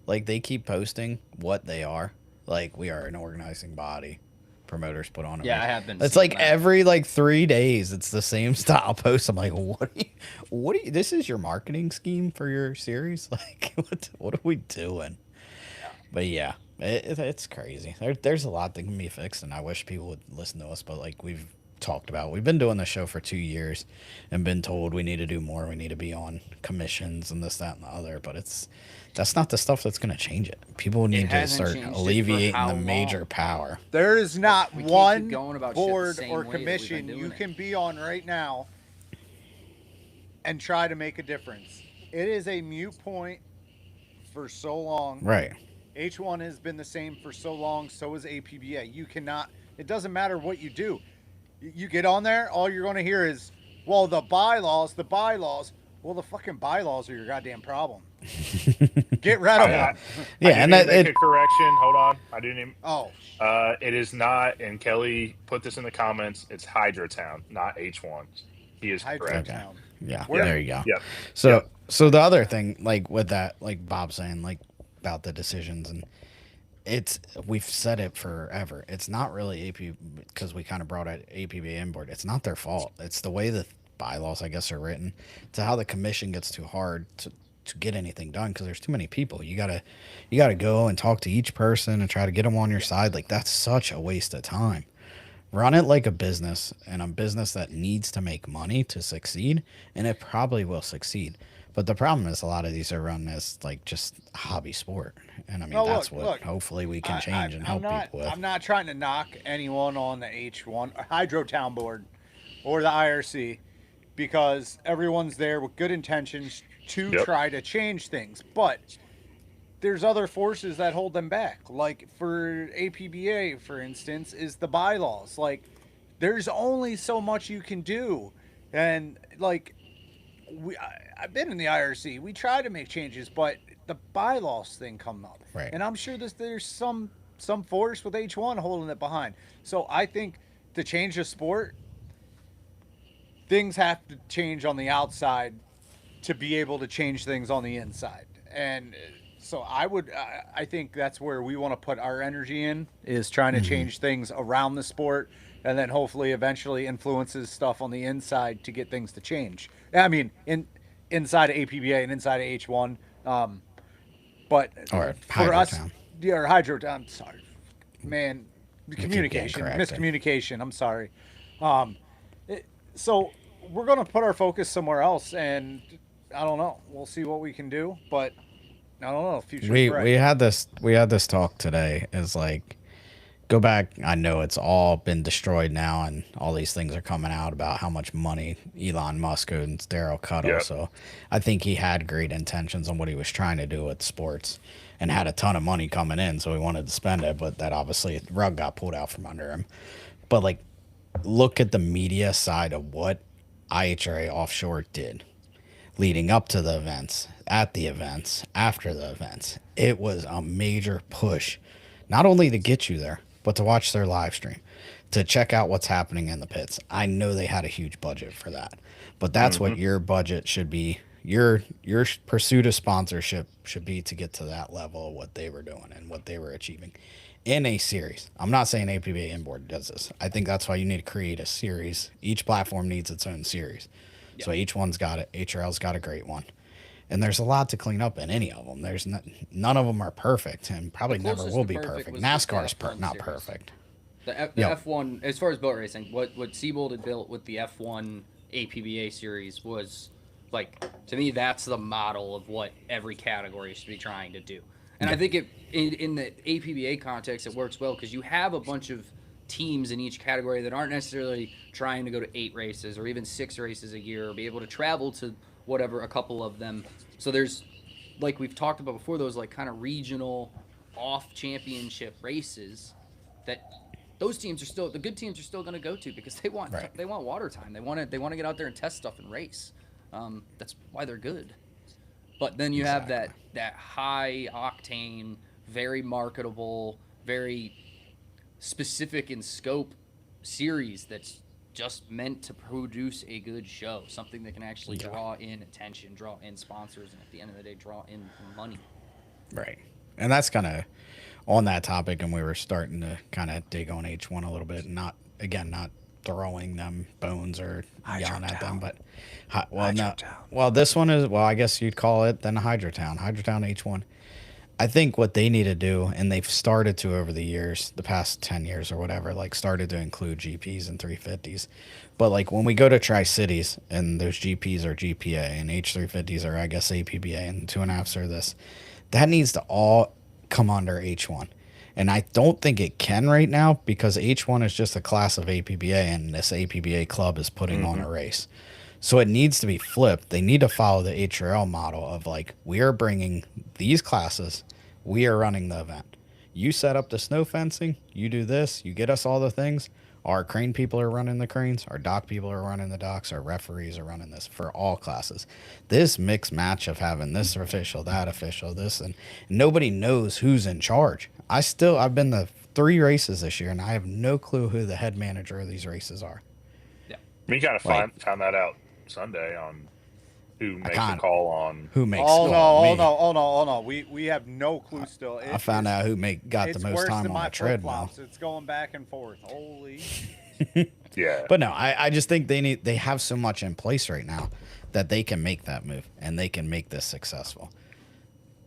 Like, they keep posting what they are. Like, we are an organizing body. Promoters put on. Yeah, I have been It's seeing like that. every 3 days, it's the same style post. I'm like, what do you, this is your marketing scheme for your series? Like, what are we doing? But yeah, it's crazy. There's a lot that can be fixed, and I wish people would listen to us. But like we've talked about, we've been doing this show for 2 years and been told we need to do more. We need to be on commissions and this, that, and the other. But that's not the stuff that's going to change it. People need to hasn't start changed it for alleviating how the long? major power. There is not We can't one keep going about shit the board same or way that we've been commission doing you it. can be on right now and try to make a difference. It is a mute point for so long. Right. H1 has been the same for so long. So is APBA. You cannot. It doesn't matter what you do. You get on there, all you're going to hear is, well, the bylaws. Well, the fucking bylaws are your goddamn problem. Get rid of them. Yeah, and that make a correction. Hold on, I do need. Oh. It is not, and Kelly put this in the comments. It's Hydrotown, not H1. He is correct. Okay. Yeah, Yep. there you go. Yep. So the other thing, like with that, like Bob saying, like about the decisions, and we've said it forever. It's not really AP because we kind of brought it APBA inboard. It's not their fault. It's the way the bylaws, I guess, are written. It's how the commission gets too hard to get anything done because there's too many people. You gotta go and talk to each person and try to get them on your side. Like that's such a waste of time. Run it like a business, and a business that needs to make money to succeed, and it probably will succeed. But the problem is a lot of these are run as like just a hobby sport, and I mean No, that's look, what hopefully we can change and help people with. I'm not trying to knock anyone on the H1 Hydrotown board or the IRC because everyone's there with good intentions to try to change things. But there's other forces that hold them back. Like for APBA, for instance, is the bylaws. Like there's only so much you can do. And like I've been in the IRC. We try to make changes, but the bylaws thing come up. Right. And I'm sure there's some force with H1 holding it behind. So I think to change the sport, things have to change on the outside to be able to change things on the inside. And so I think that's where we want to put our energy in, is trying to change things around the sport, and then hopefully eventually influences stuff on the inside to get things to change. I mean, inside of APBA and inside of H1. But Or for us, Hydrotown. yeah, or Hydrotown, I'm sorry, man, communication, corrected. miscommunication. I'm sorry. So we're going to put our focus somewhere else, and I don't know. We'll see what we can do, but I don't know. Future's We bright. we had this talk today. Is like, go back. I know it's all been destroyed now, and all these things are coming out about how much money Elon Musk owns Daryl Cuttle. Yep. So I think he had great intentions on what he was trying to do with sports, and had a ton of money coming in, so he wanted to spend it. But that obviously rug got pulled out from under him. But like, look at the media side of what IHRA Offshore did leading up to the events, at the events, after the events. It was a major push, not only to get you there, but to watch their live stream, to check out what's happening in the pits. I know they had a huge budget for that, but that's what your budget should be. Your pursuit of sponsorship should be to get to that level of what they were doing and what they were achieving in a series. I'm not saying APBA Inboard does this. I think that's why you need to create a series. Each platform needs its own series. So each one's got it. HRL's got a great one. And there's a lot to clean up in any of them. There's none of them are perfect, and probably never will be perfect. NASCAR's not series. perfect. The Yep. F1, as far as boat racing, what Seabold had built with the F1 APBA series was, like, to me, that's the model of what every category should be trying to do. And I think in the APBA context, it works well because you have a bunch of teams in each category that aren't necessarily trying to go to 8 races or even 6 races a year or be able to travel to whatever, a couple of them. So there's, like we've talked about before, those like kind of regional off championship races that those teams are still, the good teams are still going to go to because they want water time. They want to get out there and test stuff and race. That's why they're good. But then you have that high octane, very marketable, very specific in scope series that's just meant to produce a good show, something that can actually draw in attention, draw in sponsors, and at the end of the day, draw in money. Right. And that's kind of on that topic, and we were starting to kind of dig on H1 a little bit, and not throwing them bones or yelling at them, but this one is, I guess you'd call it then Hydrotown H1. I think what they need to do, and they've started to over the years, the past 10 years or whatever, like started to include GPs and 350s. But like when we go to Tri-Cities and those GPs are GPA and H350s are, I guess, APBA and 2.5s are this, that needs to all come under H1. And I don't think it can right now because H1 is just a class of APBA and this APBA club is putting on a race. So it needs to be flipped. They need to follow the HRL model of like, we are bringing these classes, we are running the event. You set up the snow fencing, you do this, you get us all the things. Our crane people are running the cranes, our dock people are running the docks, our referees are running this for all classes. This mixed match of having this official, that official, this, and nobody knows who's in charge. I've been to 3 races this year and I have no clue who the head manager of these races are. Yeah. We kind of found that out Sunday on who makes the call on who makes. Oh no! We have no clue still. I found out who got the most time on the treadmill. It's going back and forth. Holy. Yeah. But no, I just think they have so much in place right now that they can make that move and they can make this successful.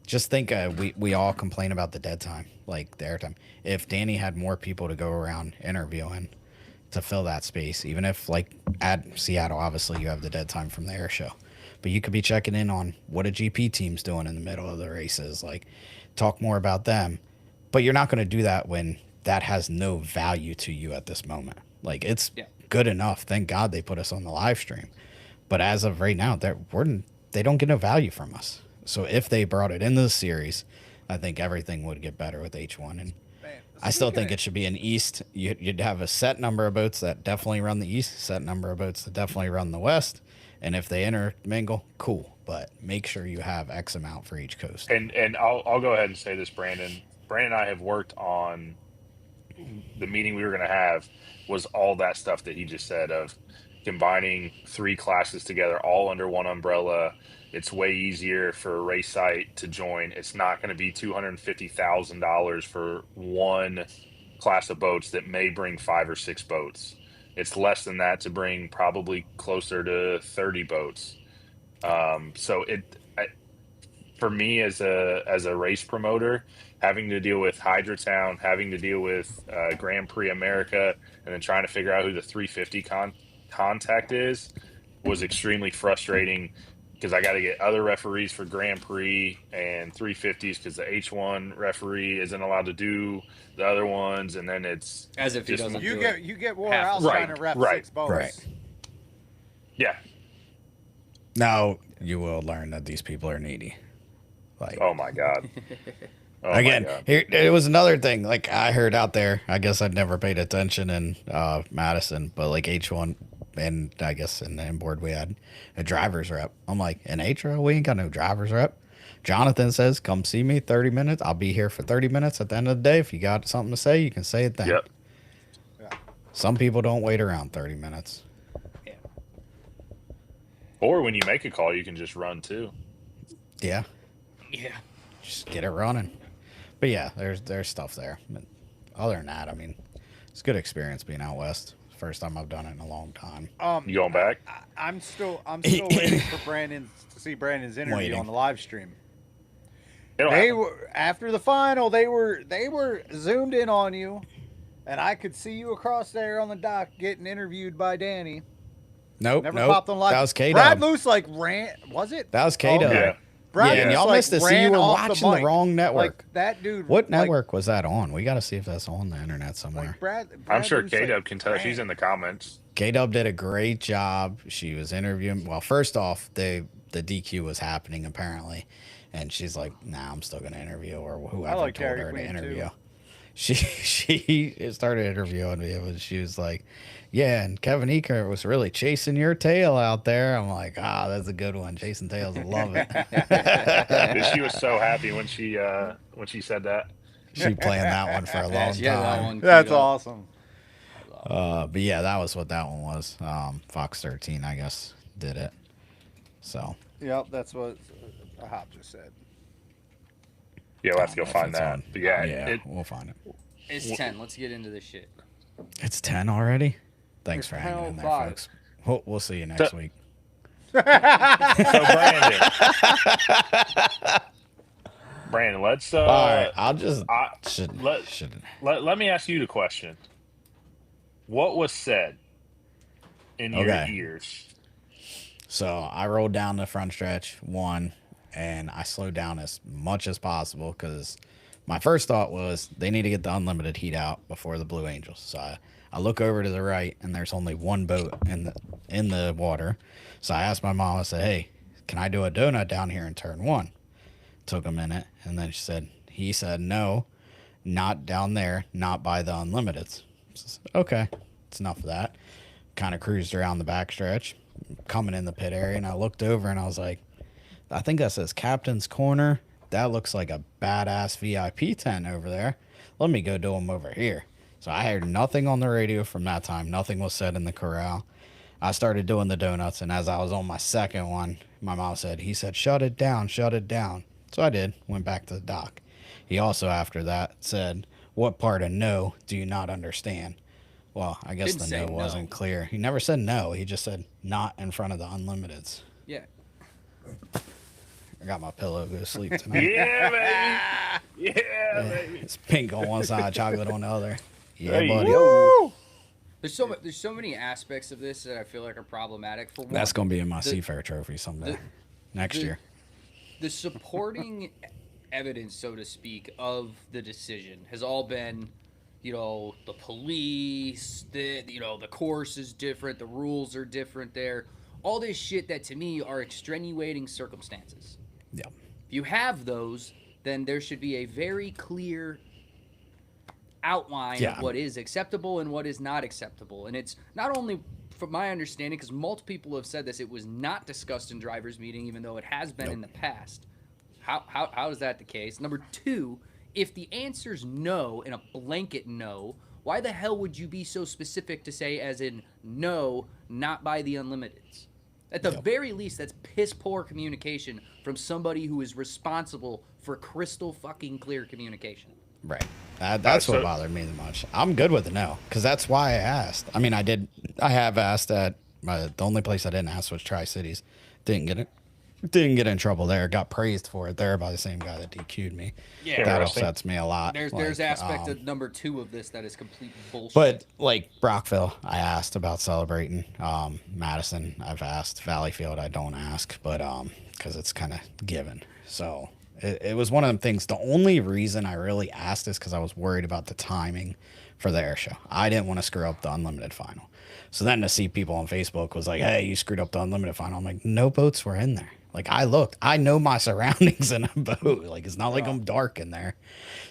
Just think, we all complain about the dead time, like the airtime. If Danny had more people to go around interviewing to fill that space, even if like at Seattle, obviously you have the dead time from the air show, but you could be checking in on what a GP team's doing in the middle of the races, like talk more about them. But you're not going to do that when that has no value to you at this moment. Like it's good enough. Thank God they put us on the live stream. But as of right now, they don't get no value from us. So if they brought it into the series, I think everything would get better with H1. And I still think it should be an East. You'd have a set number of boats that definitely run the East, set number of boats that definitely run the West. And if they intermingle, cool. But make sure you have X amount for each coast. And I'll go ahead and say this, Brandon. Brandon and I have worked on the meeting we were going to have was all that stuff that he just said of combining 3 classes together all under one umbrella. It's way easier for a race site to join. It's not going to be $250,000 for one class of boats that may bring 5 or 6 boats. It's less than that to bring probably closer to 30 boats. So for me as a race promoter, having to deal with Hydrotown, having to deal with Grand Prix America, and then trying to figure out who the 350 contact is was extremely frustrating because I got to get other referees for Grand Prix and 350s because the H1 referee isn't allowed to do the other ones, and then it's As if he just- doesn't You do get it. you get more Half- else Right, trying to ref right, 6 bonus. right. Yeah. Now you will learn that these people are needy. Like, Oh my god. Oh my again, God. here it was another thing. Like I heard out there, I guess I'd never paid attention in Madison, but like H1 and I guess in the inboard we had a driver's rep. I'm like, in H-Row, we ain't got no driver's rep. Jonathan says, come see me 30 minutes. I'll be here for 30 minutes. At the end of the day, if you got something to say, you can say it then. Yep. Some people don't wait around 30 minutes. Or when you make a call, you can just run too. Yeah. Yeah. Just get it running. But yeah, there's stuff there. But other than that, I mean, it's a good experience being out west. First time I've done it in a long time. You going back? I'm still waiting for Brandon to see Brandon's interview Waiting. on the live stream. It'll They happen. were after the final. They were zoomed in on you, and I could see you across there on the dock getting interviewed by Danny. Nope, Never nope. popped on live. That was K-Dub. Brad Luce like ran. Was it? That was K-Dub. Okay. Yeah. Brad Yeah, and Luce, y'all like, missed it. See, you ran were off watching the mic. wrong network. Like, that dude. What like- network was that on? We got to see if that's on the internet somewhere. Like Brad, I'm sure Luce, K-Dub like, can tell. She's in the comments. K-Dub did a great job. She was interviewing. Well, first off, the DQ was happening apparently, and she's like, "Nah, I'm still gonna interview," or whoever like told Dairy her to Queen, interview. too. She started interviewing me, and she was like, "Yeah, and Kevin Eker was really chasing your tail out there." I'm like, that's a good one. Chasing tails, I love it. She was so happy when she said that. She planned that one for a long Yeah, that time. one That's queued up. awesome. But yeah, that was what that one was. Fox 13, I guess, did it. So Yep, that's what Hop just said. Yeah, we'll have to go I don't know if find it's that. on. But yeah, yeah, we'll find it. It's 10. Let's get into this shit. It's 10 already. Thanks for hanging in there, 10:05. folks. We'll see you next week. So Brandon, let's All right, I'll just let me ask you the question. What was said in your Okay. ears? So I rolled down the front stretch, won, and I slowed down as much as possible because my first thought was they need to get the unlimited heat out before the Blue Angels. So I look over to the right, and there's only one boat in the water. So I asked my mom, I said, "Hey, can I do a donut down here in turn 1?" Took a minute, and then he said, "No, not down there, not by the unlimiteds." Okay, it's enough of that. Kind of cruised around the backstretch, coming in the pit area, and I looked over and I was like, I think that says Captain's Corner. That looks like a badass VIP tent over there. Let me go do them over here. So I heard nothing on the radio from that time. Nothing was said in the corral. I started doing the donuts, and as I was on my second one, my mom said, shut it down, shut it down. So I did, went back to the dock. He also, after that, said, what part of no do you not understand? Well, I guess Didn't the say no wasn't clear. He never said no. He just said not in front of the unlimiteds. Yeah. I got my pillow to go to sleep tonight. Yeah, baby. Yeah, baby. It's pink on one side, chocolate on the other. Yeah, Hey, buddy. woo! There's so many aspects of this that I feel like are problematic. For one, That's going to be in my the- Seafair trophy someday. Next year. The supporting evidence, so to speak, of the decision has all been, the police, the course is different, the rules are different there. All this shit that to me are extenuating circumstances. Yeah. If you have those, then there should be a very clear outline Yeah. of what is acceptable and what is not acceptable. And it's not only, from my understanding, because multiple people have said this, it was not discussed in driver's meeting, even though it has been in the past. How is that the case? Number two, if the answer's no and a blanket no, why the hell would you be so specific to say as in no, not by the unlimiteds? At the very least, that's piss poor communication from somebody who is responsible for crystal fucking clear communication. Right. That's what bothered me the most. I'm good with the no, because that's why I asked. I mean, I have asked at the only place I didn't ask was Tri-Cities. Didn't get it. didn't get in trouble there. Got praised for it there by the same guy that DQ'd me. Yeah, that upsets me a lot. There's aspect of number 2 of this that is complete bullshit. But like Brockville, I asked about celebrating. Madison, I've asked. Valleyfield, I don't ask, but because it's kind of given. So it was one of them things. The only reason I really asked is because I was worried about the timing for the air show. I didn't want to screw up the unlimited final. So then to see people on Facebook was like, hey, you screwed up the unlimited final. I'm like, no boats were in there. Like, I looked. I know my surroundings in a boat. Like, it's not like I'm dark in there.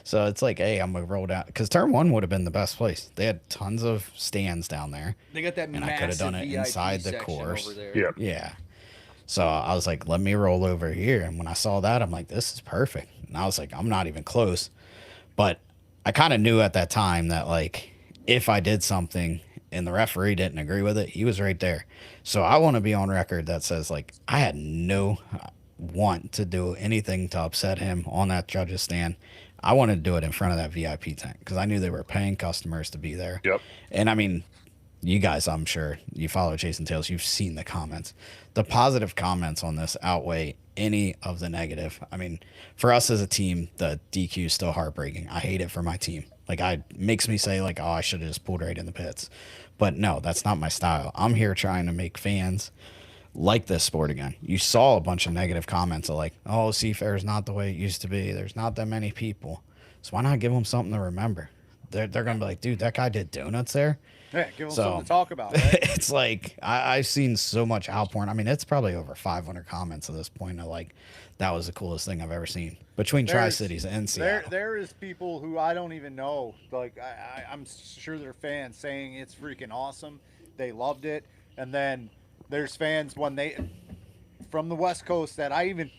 So it's like, hey, I'm going to roll down. Because turn 1 would have been the best place. They had tons of stands down there. They got that and I could have done it VIP inside the section course. over there. Yeah. Yeah. So I was like, let me roll over here. And when I saw that, I'm like, this is perfect. And I was like, I'm not even close. But I kind of knew at that time that, like, if I did something and the referee didn't agree with it, he was right there. So I want to be on record that says, like, I had no want to do anything to upset him on that judge's stand. I wanted to do it in front of that VIP tent because I knew they were paying customers to be there. Yep. And I mean, you guys, I'm sure you follow Chasing Tails. You've seen the comments. The positive comments on this outweigh any of the negative. I mean, for us as a team, the DQ is still heartbreaking. I hate it for my team. Like, makes me say, like, oh, I should have just pulled right in the pits. But no, that's not my style. I'm here trying to make fans like this sport again. You saw a bunch of negative comments of like, oh, Seafair is not the way it used to be. There's not that many people. So why not give them something to remember? They're going to be like, dude, that guy did donuts there. Yeah, give them something to talk about. Right? It's like, I've seen so much outpouring. I mean, it's probably over 500 comments at this point of like, that was the coolest thing I've ever seen between Tri-Cities and Seattle. There is people who I don't even know. Like, I'm sure they're fans saying it's freaking awesome. They loved it. And then there's fans from the West Coast that I even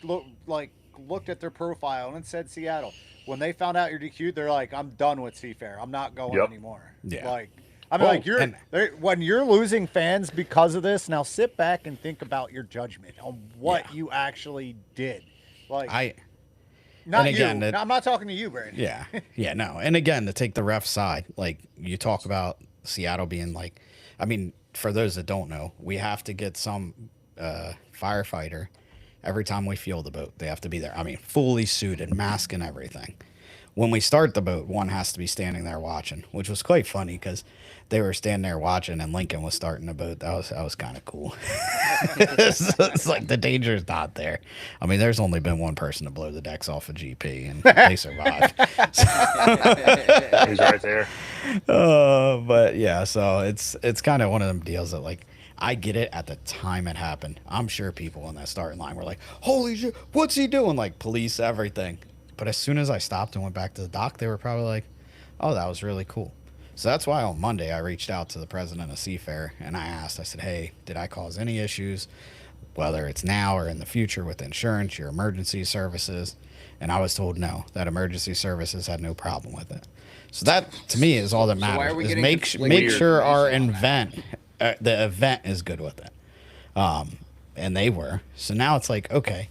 looked at their profile and it said Seattle. When they found out you're DQ'd, they're like, I'm done with Seafair. I'm not going anymore. Yeah. Like, I mean, when you're losing fans because of this, now sit back and think about your judgment on what you actually did. Like, not you. I'm not talking to you, Brandon. Yeah. Yeah, no. And again, to take the ref side, like you talk about Seattle being like, I mean, for those that don't know, we have to get some firefighter every time we fuel the boat. They have to be there. I mean, fully suited, mask and everything. When we start the boat, one has to be standing there watching, which was quite funny because they were standing there watching and Lincoln was starting the boat. That was kind of cool. It's like the danger is not there. I mean, there's only been one person to blow the decks off a GP and they survived. He's right there. But yeah, so it's kind of one of them deals that like, I get it at the time it happened. I'm sure people in that starting line were like, holy shit, what's he doing? Like police, everything. But as soon as I stopped and went back to the dock, they were probably like, oh, that was really cool. So that's why on Monday I reached out to the president of Seafair and I asked, I said, hey, did I cause any issues, whether it's now or in the future with insurance, your emergency services? And I was told no, that emergency services had no problem with it. So that to me is all that matters. why are we is getting make sure our information the event is good with it. And they were. So now it's like, okay,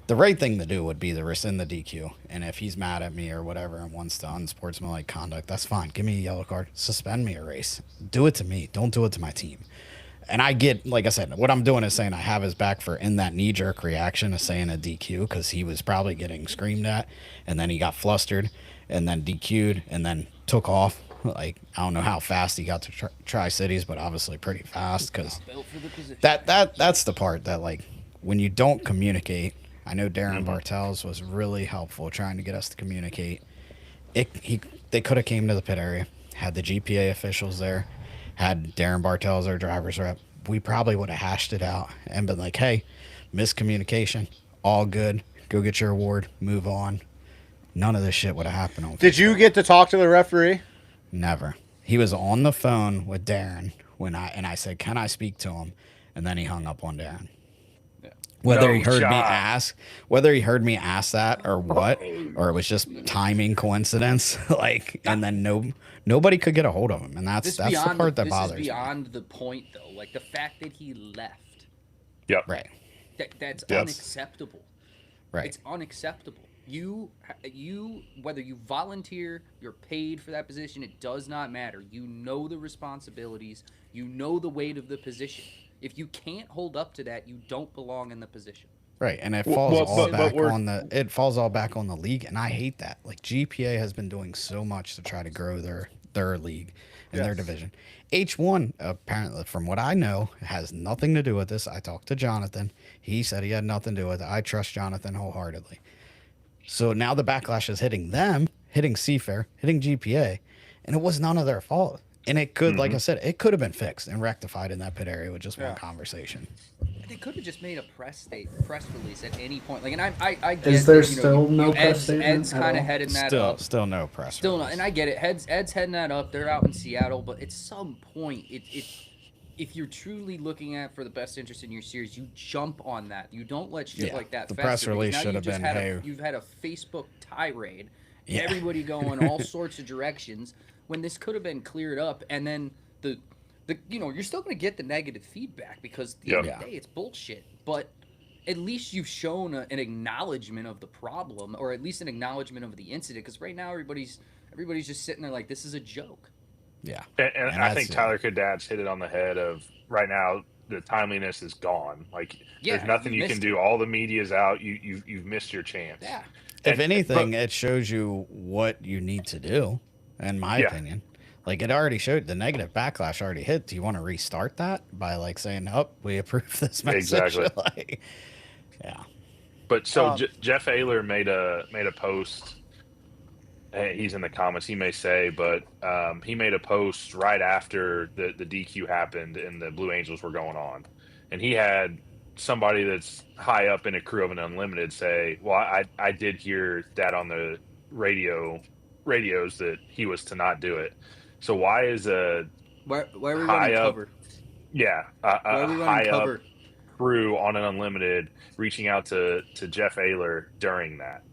the right thing to do would be to rescind the DQ. And if he's mad at me or whatever and wants to unsportsmanlike conduct, that's fine. Give me a yellow card. Suspend me a race. Do it to me. Don't do it to my team. And I get, like I said, what I'm doing is saying I have his back for in that knee-jerk reaction of saying a DQ because he was probably getting screamed at. And then he got flustered and then DQ'd and then took off. Like, I don't know how fast he got to Tri-Cities, but obviously pretty fast because that's the part that, like, when you don't communicate, I know Darren Bartels was really helpful trying to get us to communicate. They could have came to the pit area, had the GPA officials there, had Darren Bartels, our driver's rep. We probably would have hashed it out and been like, hey, miscommunication, all good. Go get your award, move on. None of this shit would have happened on Did you get to talk to the referee? Never. He was on the phone with Darren when I said, can I speak to him? And then he hung up on Darren. Whether he heard me ask that or what, or it was just timing coincidence, like, and then nobody could get a hold of him, and that's the part that bothers me. This is beyond the point, though. Like the fact that he left. Yep. Right. That's unacceptable. Right. It's unacceptable. You, whether you volunteer, you're paid for that position. It does not matter. You know the responsibilities. You know the weight of the position. If you can't hold up to that, you don't belong in the position. Right, and it Well, falls well, all but back we're- on the league, and I hate that. Like GPA has been doing so much to try to grow their league and their division. H1 apparently, from what I know, has nothing to do with this. I talked to Jonathan. He said he had nothing to do with it. I trust Jonathan wholeheartedly. So now the backlash is hitting them, hitting Seafair, hitting GPA, and it was none of their fault. And it could, like I said, it could have been fixed and rectified in that pit area with just one conversation. They could have just made a press release at any point. Like, and I get Is there that, still no press Ed's statement at kind of all? heading that up. Still no press. Still release. not, and I get it. Ed's heading that up. They're out in Seattle, but at some point, if you're truly looking at for the best interest in your series, you jump on that. You don't let shit like that. The fester, press because release now should you have just been, had hey. you've had a Facebook tirade. Yeah. Everybody going all sorts of directions when this could have been cleared up, and then the you're still going to get the negative feedback because at the end of the day it's bullshit. But at least you've shown an acknowledgement of the problem, or at least an acknowledgement of the incident. Because right now everybody's just sitting there like this is a joke. Yeah, and I think Tyler Kadats hit it on the head. Of right now, the timeliness is gone. Like there's nothing you can do. All the media's out. You've missed your chance. Yeah. If anything, it shows you what you need to do, in my opinion. Like, it already showed the negative backlash already hit. Do you want to restart that by, like, saying, oh, we approve this message? Exactly. Like, yeah. But so Jeff Ayler made a post. He's in the comments, he may say, but he made a post right after the DQ happened and the Blue Angels were going on. And he had somebody that's high up in a crew of an Unlimited say, well, I did hear that on the radios that he was to not do it. So why is why are we high running up cover? Yeah, Why are we running high cover? up crew on an Unlimited reaching out to Jeff Ayler during that?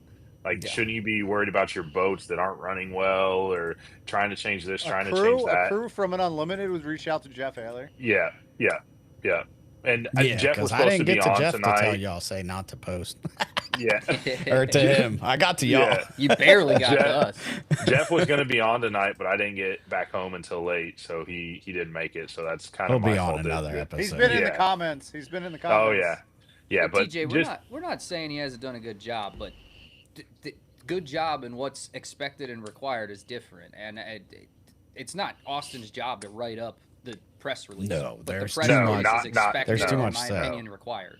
Like, shouldn't you be worried about your boats that aren't running well, or trying to change this, trying to change that? A crew from an Unlimited would reach out to Jeff Ayler. Yeah. And Yeah, Jeff was I supposed didn't to be get to on Jeff tonight. to tell y'all, say not to post. Yeah. Or to him. I got to y'all. Yeah. You barely got Jeff, to us. Jeff was going to be on tonight, but I didn't get back home until late, so he didn't make it. So that's kind of He'll my be on fault. another episode. He's been in the comments. He's been in the comments. Oh yeah, but TJ, we're not saying he hasn't done a good job, but good job and what's expected and required is different, and it's not Austin's job to write up the press release. No, but there's the press too release much- is expected, there's too and, much in my said. opinion, required.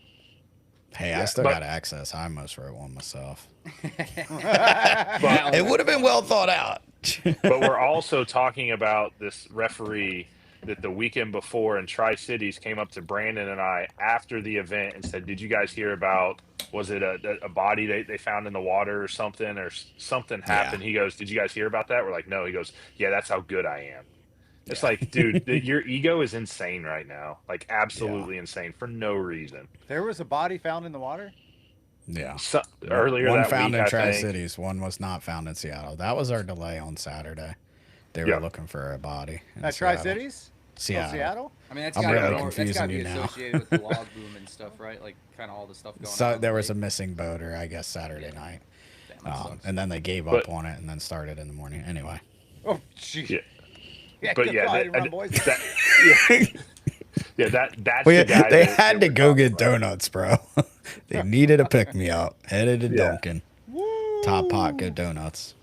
Hey, I still got access. I almost wrote one myself. But It would have been well thought out. but we're also talking about this referee that the weekend before in Tri-Cities came up to Brandon and I after the event and said, did you guys hear about, was it a body they found in the water or something something happened? He goes, did you guys hear about that? We're like, no. He goes, yeah, that's how good I am. It's like, dude, your ego is insane right now. Like, absolutely insane for no reason. There was a body found in the water? Yeah. So, earlier one that found week, in I Tri-Cities. think. One was not found in Seattle. That was our delay on Saturday. They were looking for a body. in At Seattle. Tri-Cities? Seattle. Oh, Seattle? I mean, that's I'm got really to be confusing you now. associated with the log boom and stuff, right? Like, kind of all the stuff going So on. there was a missing boater, I guess, Saturday night. Damn, that sucks. And then they gave up on it and then started in the morning. Anyway. Oh, jeez. Yeah. Yeah, But good yeah, fight, that- run, boys. that's Well, the guy they that- had that to we're go talking get about. donuts, bro. They needed a pick me up. Headed to Yeah. Dunkin'. Top pot, good donuts.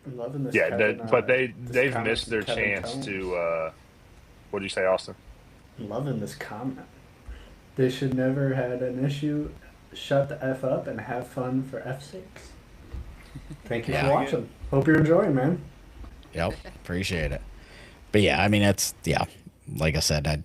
I'm loving this. Yeah, Kevin, but this they've comment missed their from Kevin chance Combs. to. What did you say, Austin? I'm loving this comment. They should never had an issue. Shut the F up and have fun for F sakes. Thank you Yeah. for watching. Hope you're enjoying, man. Yep, appreciate it. But yeah, I mean, like I said,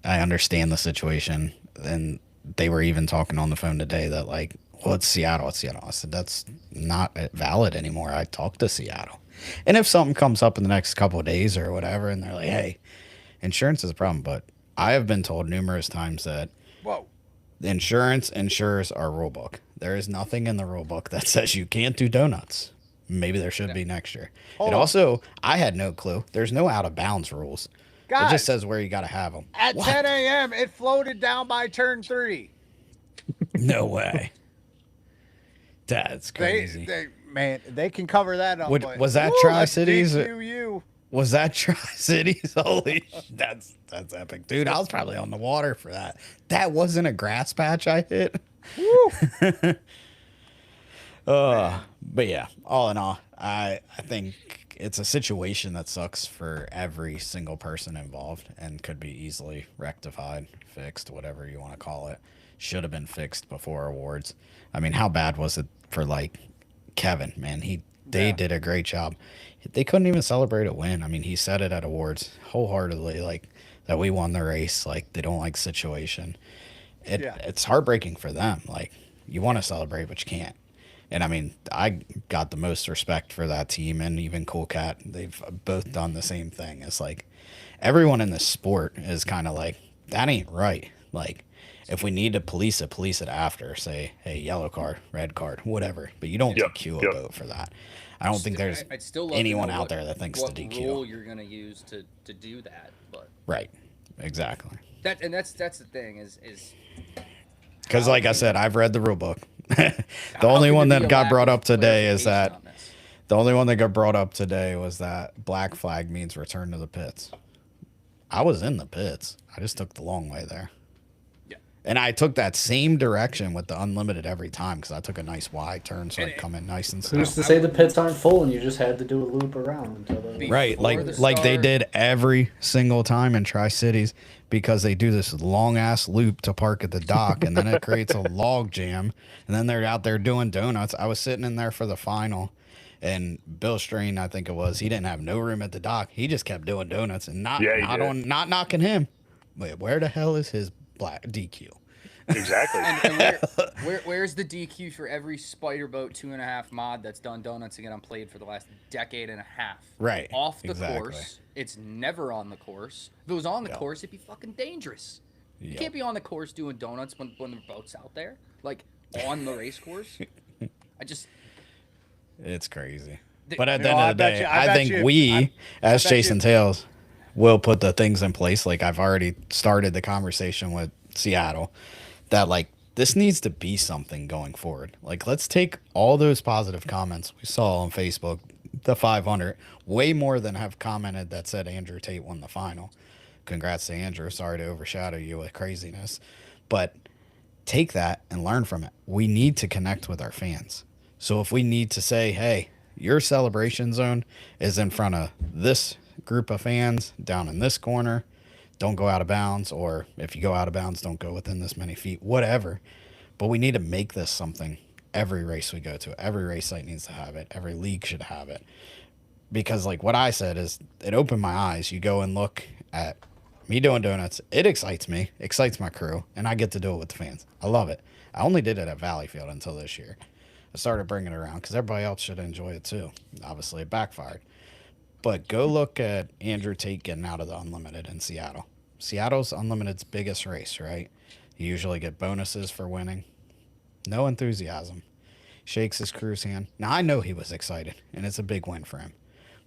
I understand the situation, and they were even talking on the phone today that like, well, it's Seattle. I said that's not valid anymore. I talked to Seattle, and if something comes up in the next couple of days or whatever, and they're like, hey, insurance is a problem, but I have been told numerous times that insurance insures our rule book. There is nothing in the rule book that says you can't do donuts. Maybe there should be next year. Hold And on. also, I had no clue. There's no out of bounds rules. It Guys. just says where you got to have them. At 10 a.m., it floated down by turn 3. No way. That's crazy. Man, they can cover that up. Was that Woo, let's Tri-Cities? DQ you. Was that Tri-Cities? Holy, that's epic, dude. I was probably on the water for that. That wasn't a grass patch I hit. Woo. But yeah, all in all, I think it's a situation that sucks for every single person involved and could be easily rectified, fixed, whatever you want to call it. Should have been fixed before awards. I mean, how bad was it for like Kevin? Man, they did a great job. They couldn't even celebrate a win. I mean, he said it at awards wholeheartedly, like that we won the race. Like they don't like the situation. It's heartbreaking for them. Like you want to celebrate, but you can't. And I mean, I got the most respect for that team and even Cool Cat. They've both done the same thing. It's like everyone in this sport is kind of like, that ain't right. Like if we need to police it after. Say, hey, yellow card, red card, whatever. But you don't DQ a boat for that. I don't think there's I'd still love anyone to know out there that thinks what to DQ. rule you're gonna use to do that, but Right. Exactly. that's the thing is Because like I said, I've read the rule book. The only one that got brought up today is that the only one that got brought up today was that black flag means return to the pits. I was in the pits. I just took the long way there. Yeah. And I took that same direction with the unlimited every time because I took a nice wide turn so I'd come in nice and slow. Who's to say the pits aren't full and you just had to do a loop around until the Right, like they did every single time in Tri-Cities because they do this long ass loop to park at the dock and then it creates a log jam and then they're out there doing donuts. I was sitting in there for the final and Bill Strain, I think it was, he didn't have no room at the dock. He just kept doing donuts and not knocking him. Wait, where the hell is his black DQ? Exactly. and where's the DQ for every spider boat 2.5 mod that's done donuts again? I'm played for the last decade and a half. Right. Off the exactly. course. It's never on the course. If it was on the course, it'd be fucking dangerous. You can't be on the course doing donuts when the boat's out there. Like on the race course. It's crazy. But at the end of the day, I think we, as Jason Tails, will put the things in place. Like I've already started the conversation with Seattle that like this needs to be something going forward. Like let's take all those positive comments we saw on Facebook, the 500, way more than have commented that said Andrew Tate won the final. Congrats to Andrew. Sorry to overshadow you with craziness. But take that and learn from it. We need to connect with our fans. So if we need to say, hey, your celebration zone is in front of this group of fans down in this corner, don't go out of bounds, or if you go out of bounds, don't go within this many feet, whatever. But we need to make this something every race we go to. Every race site needs to have it. Every league should have it. Because like what I said is it opened my eyes. You go and look at me doing donuts. It excites me, excites my crew, and I get to do it with the fans. I love it. I only did it at Valleyfield until this year. I started bringing it around because everybody else should enjoy it too. Obviously, it backfired. But go look at Andrew Tate getting out of the Unlimited in Seattle. Seattle's Unlimited's biggest race, right? You usually get bonuses for winning. No enthusiasm. Shakes his crew's hand. Now, I know he was excited, and it's a big win for him.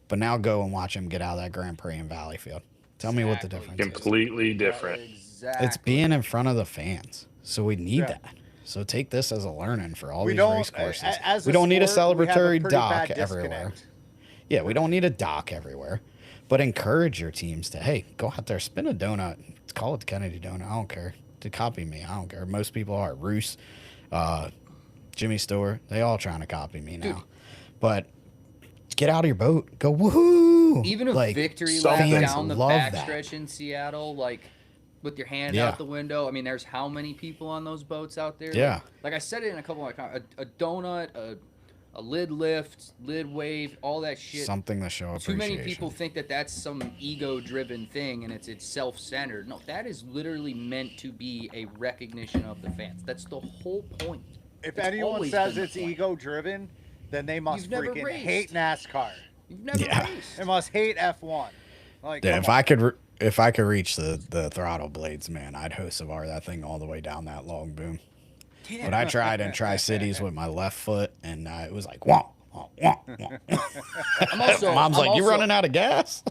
But now go and watch him get out of that Grand Prix in Valleyfield. Tell me what the difference is. Completely different. It's being in front of the fans. So we need that. So take this as a learning for all these race courses. We don't need a celebratory dock everywhere. Yeah, we don't need a dock everywhere. But encourage your teams to, hey, go out there, spin a donut. Call it the Kennedy donut. I don't care. To copy me, I don't care. Most people are. Roos, Jimmy Stewart, they all trying to copy me now. Dude. But get out of your boat. Go woohoo! Even a like, victory lap down the backstretch in Seattle, like with your hand out the window. I mean, there's how many people on those boats out there? Yeah. Like I said it in a couple of a donut, a lid lift, lid wave, all that shit. Something to show appreciation. Too many people think that that's some ego-driven thing and it's self-centered. No, that is literally meant to be a recognition of the fans. That's the whole point. If anyone says it's ego-driven, then they must freaking hate NASCAR. You've never raced. They must hate F1. Like, yeah, if I could reach the throttle blades, man, I'd Hocevar that thing all the way down that long boom. Yeah. But I tried in Tri-Cities with my left foot, and it was like, wah, wah, wah, wah. Mom's like, you running out of gas?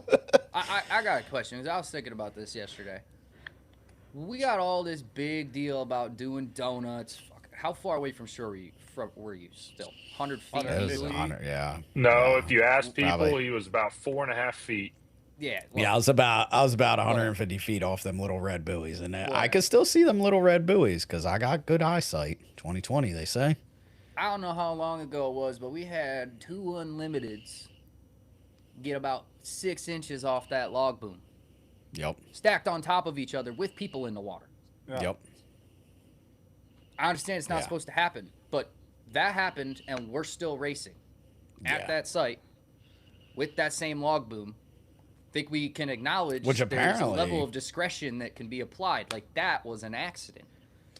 I got a question, because I was thinking about this yesterday. We got all this big deal about doing donuts. How far away from shore were you still? 100 feet? 100, yeah. No, if you ask people, probably. he was about 4.5 feet Yeah, I was about 150 feet off them little red buoys, and I could still see them little red buoys because I got good eyesight. 2020, they say. I don't know how long ago it was, but we had 2 Unlimiteds get about 6 inches off that log boom. Yep. Stacked on top of each other with people in the water. Yep. I understand it's not supposed to happen, but that happened, and we're still racing at that site with that same log boom. I think we can acknowledge Which there's a apparently- level of discretion that can be applied. Like, that was an accident.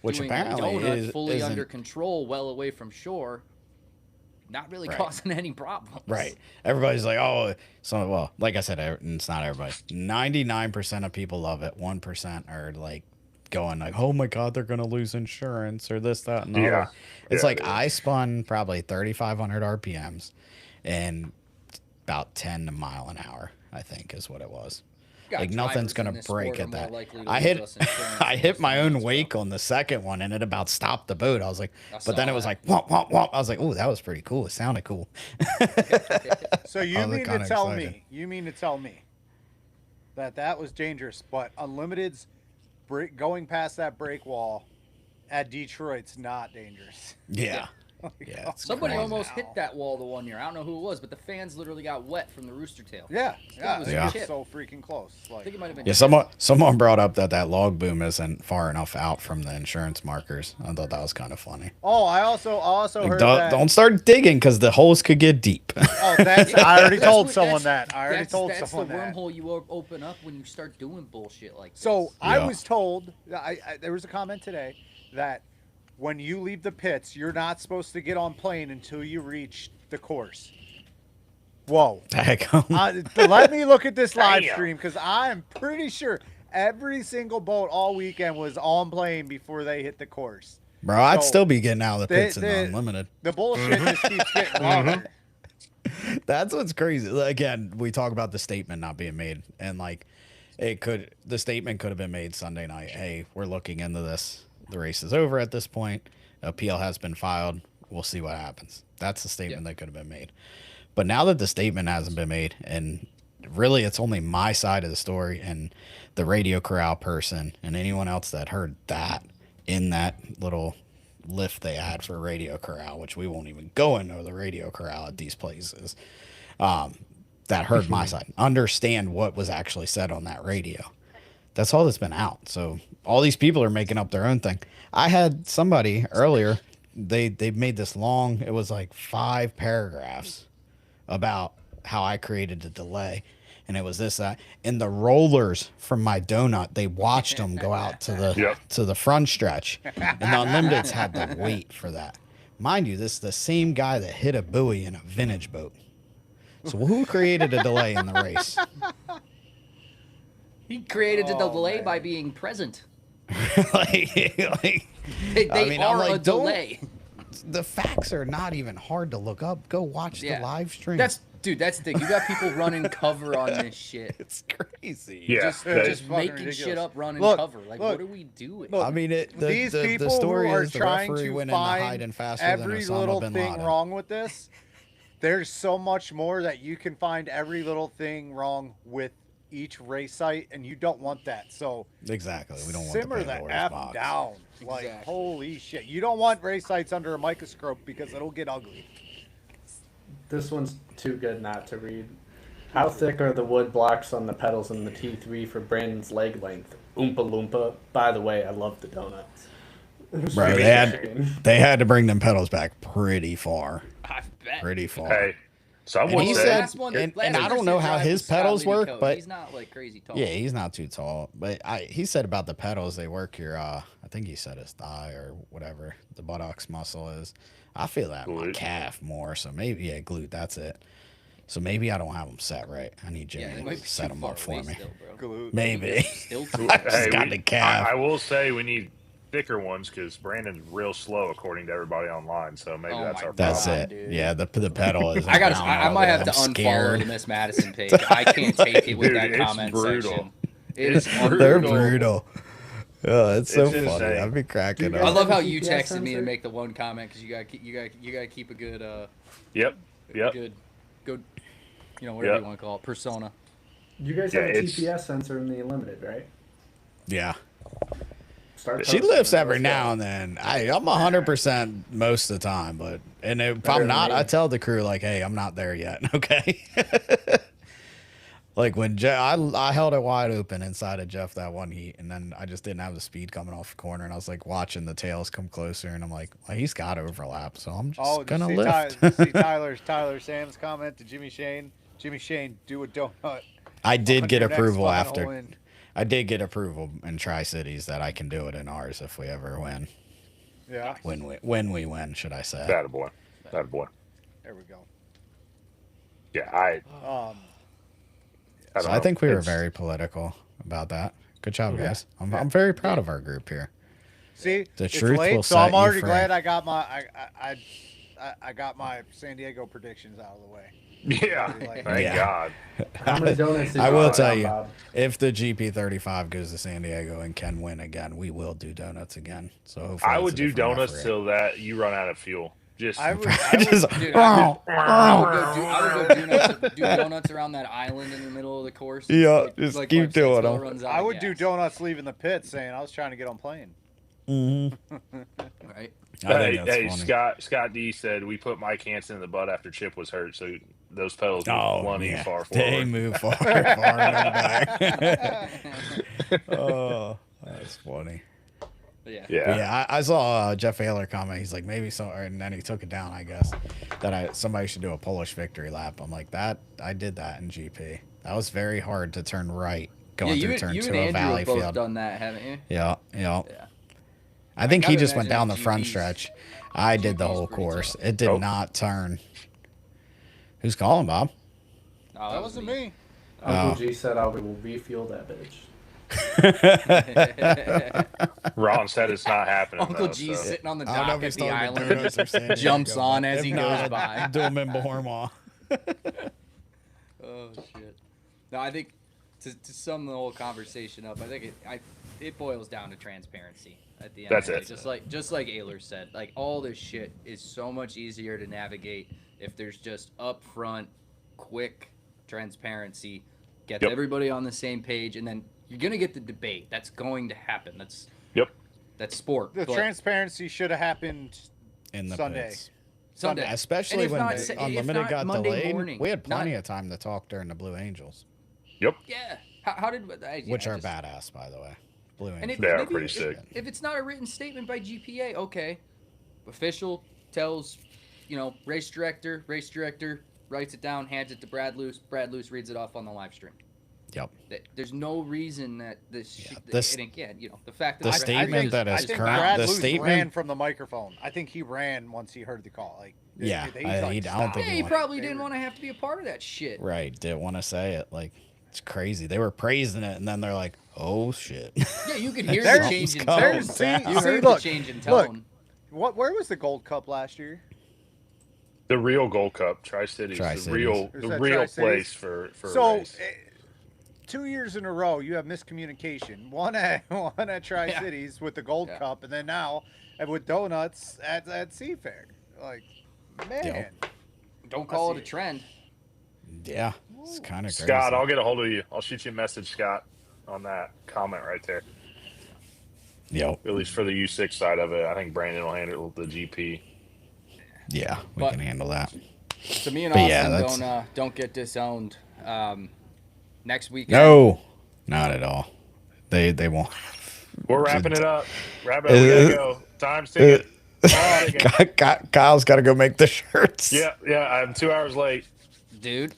Which Doing apparently a donut is fully isn't- under control, well away from shore, not really causing any problems. Right. Everybody's like, oh, so, well, like I said, it's not everybody. 99% of people love it. 1% are like going like, oh my God, they're going to lose insurance or this, that, and the other. It's like I spun probably 3,500 RPMs and about 10 a mile an hour, I think is what it was. Like nothing's going to break at that. I hit my own wake on the second one and it about stopped the boat. I was like, but then it was like, womp, womp, womp. I was like, oh, that was pretty cool. It sounded cool. So you mean to tell me that was dangerous, but Unlimited's going past that break wall at Detroit's not dangerous. Yeah. Yeah, somebody almost hit that wall the one year. I don't know who it was, but the fans literally got wet from the rooster tail. Yeah, It was Yeah. chip. so freaking close. I Like, think it might have been. Yeah, someone brought up that log boom isn't far enough out from the insurance markers. I thought that was kind of funny. oh, I also Like, heard don't, that. don't start digging because the holes could get deep. Oh, I already told someone that. I already That's told the someone that. wormhole you open up when you start doing bullshit like this. So I Yeah. was told, there was a comment today that when you leave the pits, you're not supposed to get on plane until you reach the course. Whoa. Let me look at this live Damn. stream because I'm pretty sure every single boat all weekend was on plane before they hit the course. Bro, I'd So still be getting out of the pits in the the- unlimited. The bullshit just keeps getting longer. That's what's crazy. Again, we talk about the statement not being made, and like the statement could have been made Sunday night. Hey, we're looking into this. The race is over at this point. Appeal has been filed. We'll see what happens. That's the statement that could have been made. But now that the statement hasn't been made, and really it's only my side of the story and the Radio Corral person and anyone else that heard that in that little lift they had for Radio Corral, which we won't even go into the Radio Corral at these places, that heard my side, understand what was actually said on that radio. That's all that's been out. So all these people are making up their own thing. I had somebody earlier, they made this long, it was like 5 paragraphs about how I created the delay. And it was this, that, and the rollers from my donut, they watched them go out to the front stretch. And the Unlimiteds had to wait for that. Mind you, this is the same guy that hit a buoy in a vintage boat. So who created a delay in the race? He created the delay by being present. They I'm I'm like, a delay. The facts are not even hard to look up. Go watch the live stream. That's the thing. You got people running cover on this shit. It's crazy. Yeah, just making shit up, running cover. Like, what are we doing? I mean, These people the story who are is the trying referee to went in to hide find and faster than every Osama little bin thing Laden. wrong with this, there's so much more that you can find every little thing wrong with each race site, and you don't want that. So Exactly. We don't want simmer the the Pandora's F box. down. Like, holy shit. You don't want race sites under a microscope because it'll get ugly. This one's too good not to read. How thick are the wood blocks on the pedals in the T3 for Brandon's leg length? Oompa Loompa. By the way, I love the donuts. Bro, they had to bring them pedals back pretty far. I bet. Pretty far. Hey, someone And he said, said, and I don't know how his pedals work, but he's not like crazy tall. yeah, he's not too tall. But he said about the pedals, they work your, I think he said his thigh or whatever the buttocks muscle is. I feel that in my calf more, so maybe, glute, that's it. So maybe I don't have them set right. I need Jimmy to set them up for me. Maybe. I just got the calf. I will say we need thicker ones because Brandon's real slow according to everybody online. So maybe that's our That's problem. it. Dude. Yeah, the pedal is. I might have to unfollow the Miss Madison page. I can't take it with Dude, that it's comment brutal. section. It is They're brutal. Oh, it's so It's funny. insane. I've been cracking up. I love how you texted me to make the one comment because you gotta keep a good Yep. good you know, whatever you want to call it, persona. You guys Yeah, have a it's- TPS sensor in the Unlimited, right? Yeah. Start She posting lifts it. every Let's now go. and then. I'm 100% most of the time, but if Better I'm not, than me. I tell the crew like, "Hey, I'm not there yet." Okay. Like when I held it wide open inside of Jeff that one heat, and then I just didn't have the speed coming off the corner, and I was like watching the tails come closer, and I'm like, well, he's got overlap, so I'm just gonna lift. See Tyler Sam's comment to Jimmy Shane. Jimmy Shane, do a donut. I did on get your next approval final after. win. I did get approval in Tri-Cities that I can do it in ours if we ever win. Yeah. When we win, should I say? That a boy. That a boy. There we go. Yeah, So I think we were very political about that. Good job, Yeah. guys. I'm very proud of our group here. See, The it's truth late, will so set I'm you already free. glad I got my I got my San Diego predictions out of the way. Yeah. Like, Thank Yeah. God. How many donuts did I you will put tell down, you, Bob? if the GP35 goes to San Diego and can win again, we will do donuts again. So hopefully I it's would a do different donuts referee. till that you run out of fuel. Just I would Just- Dude, I would do donuts around that island in the middle of the course. Yeah, just keep when doing Statesville them. runs out I of would do gas, donuts leaving the pit, saying I was trying to get on plane. Mm-hmm. right? I Hey, think that's hey, funny. Scott D said we put Mike Hansen in the butt after Chip was hurt, so those pedals Oh, one yeah. far They forward. move far and back. Oh, that's funny. But yeah. Yeah. But yeah, I saw Jeff Ayler comment. He's like, maybe so, and then he took it down, I guess, that somebody should do a Polish victory lap. I'm like, I did that in GP. That was very hard to turn right going Yeah, through turn you 2 and of Andrew Valley have both Field. done that, haven't you? Yeah. Yeah. I think he gotta just went imagine down that the front GP's stretch. I did the whole pretty course. tough. It did Oh. not turn. Who's calling, Bob? No, That wasn't me. Uncle Oh. G said I will refuel that bitch. Ron said it's not happening. Uncle though, G's so. sitting on the I don't know dock if at he's the talking island, donuts or San jumps Diego, on but as if he not, goes by. do him in Bournemouth. Oh shit! No, I think to sum the whole conversation up, I think it boils down to transparency at the end. That's of it. Just like Ayler said, like all this shit is so much easier to navigate if there's just upfront, quick transparency. Get Yep. everybody on the same page, and then you're gonna get the debate. That's going to happen. That's sport. The but transparency should have happened In the Sunday. pits. Sunday, Especially And if when not, the if Unlimited not got Monday delayed. morning, We had plenty not- of time to talk during the Blue Angels, Yeah. How did which are just- badass, by the way. Blue And Angels. if, They are maybe pretty if- sick. If it's not a written statement by GPA, okay. Official tells, race director writes it down, hands it to Brad Luce. Brad Luce reads it off on the live stream. Yep. There's no reason that this. This- and again, the fact that the I statement think, that I is think current- Brad the Luce statement- ran from the microphone. I think he ran once he heard the call. Like, Yeah, he's I like, don't "Stop." think Yeah, he he wanted- probably didn't want to have to be a part of that shit. Right. Didn't want to say it. Like, it's crazy. They were praising it, and then they're like, oh, shit. Yeah, you could hear the There's- change in there's- tone. see- You see, heard look, the change in look. tone. Where was the Gold Cup last year? The real Gold Cup, Tri-Cities, Tri-Cities. the real, Is the that real Tri-Cities? place for a So, race. 2 years in a row, you have miscommunication. One at Tri Cities with the Gold Yeah. Cup, and then now with donuts at Seafair. Like, man, Don't call it see a trend. Yeah. It's kind of crazy. Scott, I'll get a hold of you. I'll shoot you a message, Scott, on that comment right there. Yep. At least for the U6 side of it, I think Brandon will handle the GP. Yeah, we But- can handle that. So me and But Austin yeah, don't get disowned. Next weekend. No, not at all. They won't. We're wrapping it up. Wrap it up. We gotta go. Time's ticking. Time's ticking. Kyle's got to go make the shirts. Yeah, I'm 2 hours late. Dude,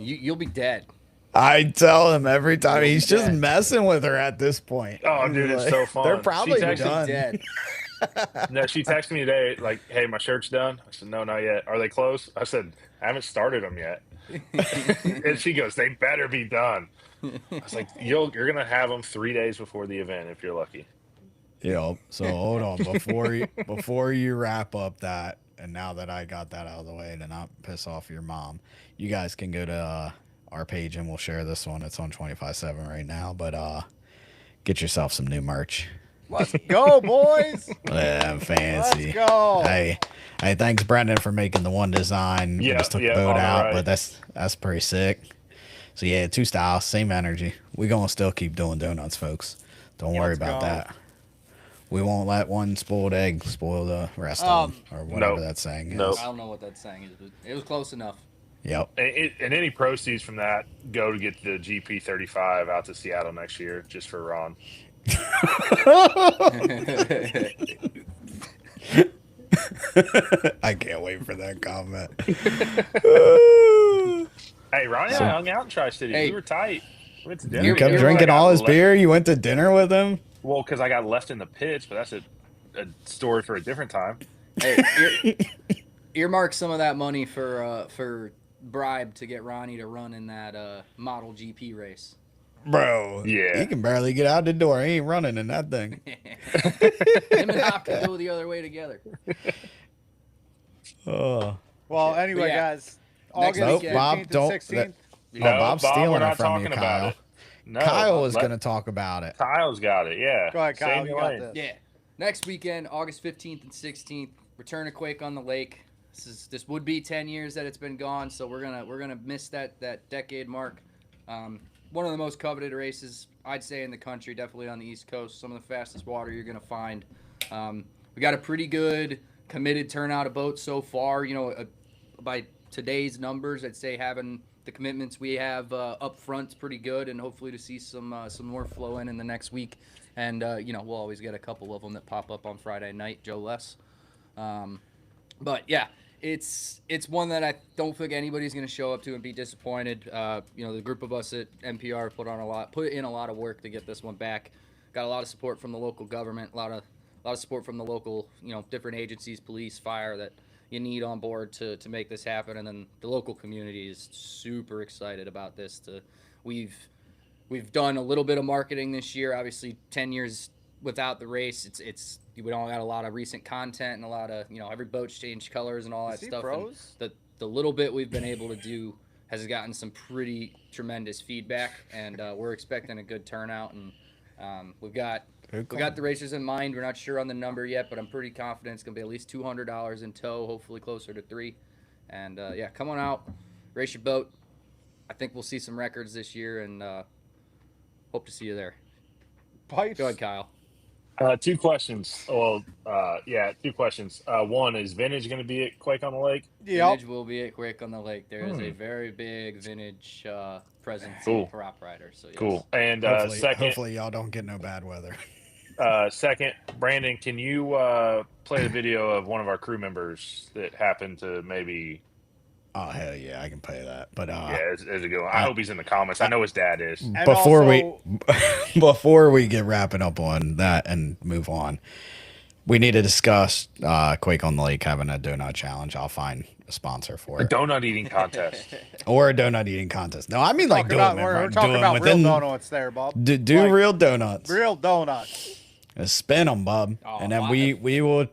you'll be dead. I tell him every time. You'll He's be just dead. messing with her at this point. Oh, dude, it's Like, so fun. They're She probably texted- done. Dead. No, she texted me today, like, "Hey, my shirt's done." I said, "No, not yet. Are they close?" I said, "I haven't started them yet." And she goes, "They better be done." I was like, "You're gonna have them 3 days before the event if you're lucky." Yep. So hold on before you wrap up that, and now that I got that out of the way to not piss off your mom, you guys can go to our page and we'll share this one. It's on 25/7 right now, but get yourself some new merch. let's go, boys. Yeah, fancy. Let's go. Hey, thanks Brendan for making the one design. We Yeah, just took yeah, the boat on the out, right. but that's pretty sick. So yeah, 2 styles, same energy. We gonna still keep doing donuts, folks. Don't worry about that. We won't let one spoiled egg spoil the rest of them, or whatever that saying is. I don't know what that saying is, but it was close enough. Yep. And any proceeds from that go to get the GP35 out to Seattle next year, just for Ron. I can't wait for that comment. Hey, Ronnie and I hung out in Tri-City. We were tight. We went to dinner. You kept drinking all his beer? You went to dinner with him? Well, because I got left in the pits, but that's a story for a different time. Hey, earmark some of that money for bribe to get Ronnie to run in that model GP race. Bro, yeah, he can barely get out the door. He ain't running in that thing. Him and Hop can go the other way together. Oh. Well, anyway, guys, August 15th Bob, and don't. 16th. Bob's Bob, stealing we're it not from you, talking Kyle. about it. No, Kyle was going to talk about it. Kyle's got it, yeah. Go ahead, Kyle. Same You got lane. this. Yeah. Next weekend, August 15th and 16th, return to Quake on the Lake. This would be 10 years that it's been gone, so we're gonna miss that decade mark. One of the most coveted races, I'd say, in the country, definitely on the East Coast. Some of the fastest water you're gonna find. We got a pretty good committed turnout of boats so far. You know, by today's numbers, I'd say having the commitments we have up front's pretty good, and hopefully to see some more flow in the next week. And you know, we'll always get a couple of them that pop up on Friday night, Joe Less. But yeah, it's one that I don't think anybody's going to show up to and be disappointed. You know, the group of us at NPR put in a lot of work to get this one back. Got a lot of support from the local government, a lot of support from the local, you know, different agencies, police, fire, that you need on board to make this happen. And then the local community is super excited about this. We've done a little bit of marketing this year. Obviously, 10 years without the race, we don't got a lot of recent content and a lot of, you know, every boat's changed colors and all that stuff. And the little bit we've been able to do has gotten some pretty tremendous feedback, and we're expecting a good turnout. And we got the racers in mind. We're not sure on the number yet, but I'm pretty confident it's gonna be at least $200 in tow, hopefully closer to $300. And yeah, come on out, race your boat. I think we'll see some records this year, and hope to see you there. Pipes. Go ahead, Kyle. 2 questions. Well, yeah, 2 questions. One, is Vintage going to be at Quake on the Lake? Vintage will be at Quake on the Lake. There is a very big Vintage presence in prop rider. So yes. Cool. And hopefully y'all don't get no bad weather. Second, Brandon, can you play the video of one of our crew members that happened to maybe? Oh hell yeah, I can play that. But yeah, it's a good one. I hope he's in the comments. I know his dad is. Before we get wrapping up on that and move on, we need to discuss Quake on the Lake having a donut challenge. I'll find a sponsor for it. A donut eating contest. Or a donut eating contest. No, I mean like doing we're talking about real donuts there, Bob. Do like, real donuts. Real donuts. Spin them, bub, and then we will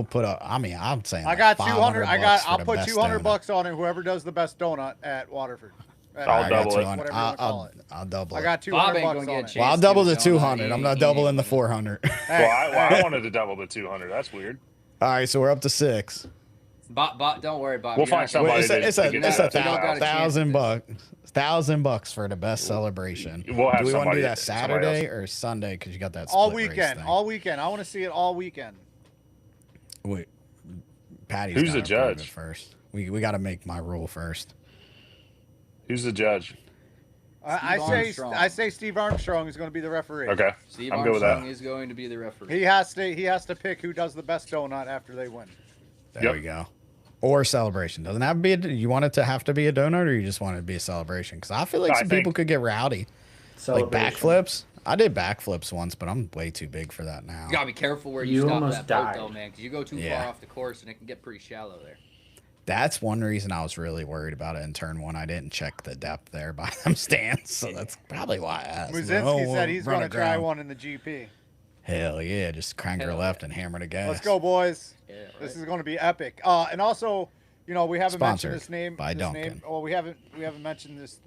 put up. I mean, I'm saying I got 200. I'll put $200 on it. Whoever does the best donut at Waterford. I'll double it. I'll double it. I got $200 on it. Well, I'll double the 200. I'm not doubling the 400. I wanted to double the 200. That's weird. All right, so we're up to 6. Bob, don't worry, Bob. We'll find somebody. It's $1,000. $1,000 for the best celebration. We'll have do we want to do that somebody Saturday or Sunday? Because you got that all split weekend. race thing. All weekend. I want to see it all weekend. Wait, Patty's who's the judge first? We got to make my rule first. Who's the judge? I say Steve Armstrong is going to be the referee. Okay, Steve Armstrong is going to be the referee. He has to pick who does the best donut after they win. There we go. Or celebration. Doesn't have to be you want it to have to be a donut, or you just want it to be a celebration? Because I feel like some people could get rowdy. Like backflips. I did backflips once, but I'm way too big for that now. You gotta be careful where you stop that boat, though, man, because you go too far off the course and it can get pretty shallow there. That's one reason I was really worried about it in turn 1. I didn't check the depth there by them stands, so that's probably why I asked. Muzinski said he's going to try one in the GP. Hell yeah, just crank her left and hammer the gas. Let's go, boys. Yeah, right. This is going to be epic. And also, you know, we haven't mentioned this name. By Duncan. Well, we haven't mentioned this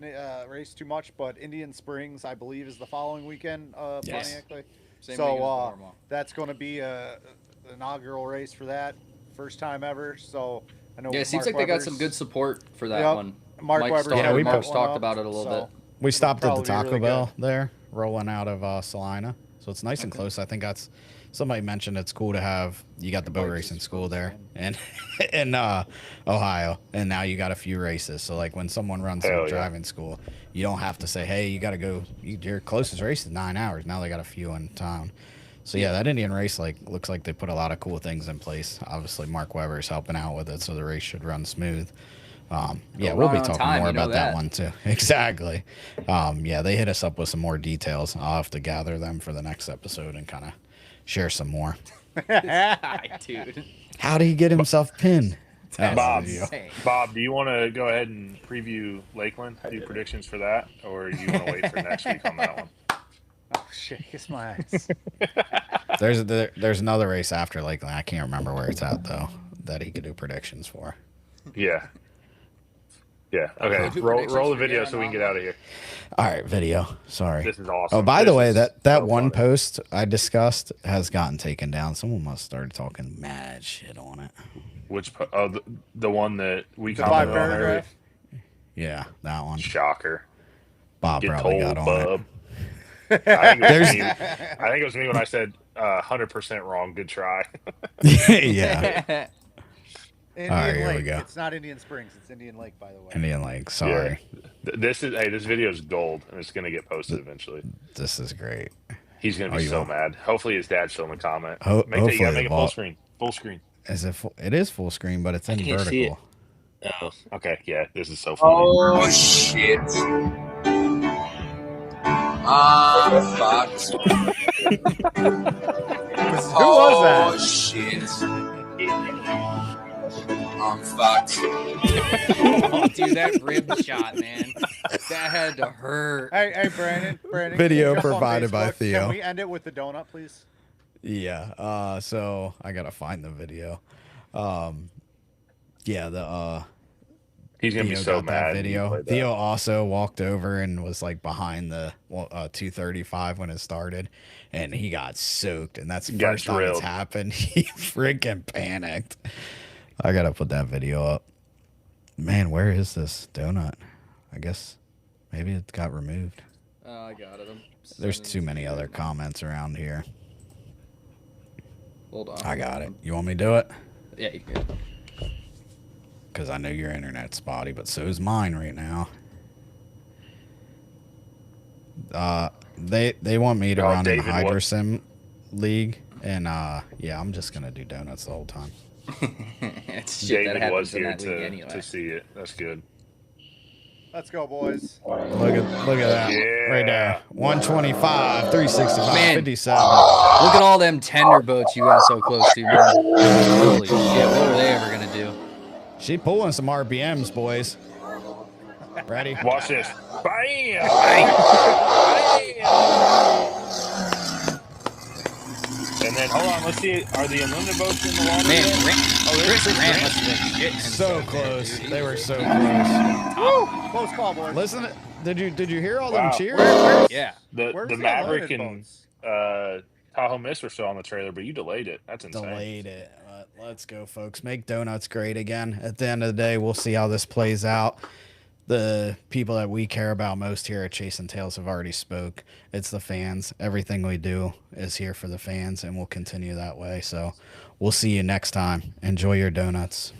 race too much, but Indian Springs, I believe, is the following weekend. Yes. So that's going to be an inaugural race for that, first time ever. So I know. Yeah, it seems like they got some good support for that one. Mark Webber. Mark's talked about it a little bit. We stopped at the probably be Taco really Bell there, rolling out of Salina. So it's nice and close. I think that's somebody mentioned it's cool to have. You got the boat racing school there, and in Ohio, and now you got a few races. So like when someone runs Hell a yeah. driving school, you don't have to say, hey, you got to go. Your closest race is 9 hours. Now they got a few in town. So yeah, that Indian race looks like they put a lot of cool things in place. Obviously, Mark Webber's helping out with it, so the race should run smooth. Yeah, we'll be run on talking time, more you know about that that. one too. Exactly. Yeah, they hit us up with some more details. I'll have to gather them for the next episode and kind of share some more. Dude. How did he get himself pinned? That was Bob, the video. Bob, do you want to go ahead and preview Lakeland? Do predictions for that, or do you want to wait for next week on that one? Oh shit! Kiss my ass. There's another race after Lakeland. I can't remember where it's at though. That he could do predictions for. Yeah. Yeah. Okay. Do Roll predictions the for video Darren so we can get out of here. All right, video. Sorry. This is awesome. Oh, by the This way, is that so one funny. post I discussed has gotten taken down. Someone must have started talking mad shit on it. Which the one that we The commented on paragraph. earlier? Yeah, that one. Shocker. Bob Get probably told, got on bub. it. I think it was me when I said 100% wrong. Good try. Yeah. Indian All right, here we Lake. go. It's not Indian Springs. It's Indian Lake, by the way. Indian Lake. Sorry. Yeah. This video is gold, and it's gonna get posted eventually. This is great. He's gonna Oh, be you so won't. mad. Hopefully, his dad's still in the comment. You Hopefully gotta make it full Bob- screen. Full screen. Is it? It is full screen, but it's in can't see vertical. Oh, okay. Yeah, this is so funny. Oh shit. Fucked. Who was that? Oh shit. I'm fucked. Oh, dude, that rib shot, man. That had to hurt. Hey, Brandon. Video can you jump on provided by Facebook? Theo. Can we end it with the donut, please? Yeah. So I gotta find the video. Yeah. He's gonna be Theo so got that mad. when you video. play that. Theo also walked over and was like behind the 235 when it started, and he got soaked. And that's the Got first time it's drilled. happened. He freaking panicked. I gotta put that video up. Man, where is this donut? I guess maybe it got removed. Oh, I got it. There's too many other comments around here. Hold on. I got it. You want me to do it? Yeah, you can. Because I know your internet's spotty, but so is mine right now. They want me to Oh, run in David, the what- Hydro Sim League, and yeah, I'm just gonna do donuts the whole time. It's shit that David was happens in here that league anyway. to see it. That's good. Let's go, boys. Look at that right there. 125, 365, Man. 57. Look at all them tender boats you got so close to, man. Holy shit, what were they ever gonna do? She pulling some RPMs, boys. Ready? Watch this. Bam! And then hold on, let's see. Are the unlimited boats in the water? Man, yet? Chris Grant must have been shitting So himself there, close. dude. They were so close. Woo! Close call, boys. Listen, did you hear all Wow. them cheers? Yeah. The Where's Maverick unlimited and boats? Tahoe Mist were still on the trailer, but you delayed it. That's insane. Delayed it. Let's go, folks. Make donuts great again. At the end of the day, we'll see how this plays out. The people that we care about most here at Chasing Tails have already spoke. It's the fans. Everything we do is here for the fans, and we'll continue that way. So we'll see you next time. Enjoy your donuts.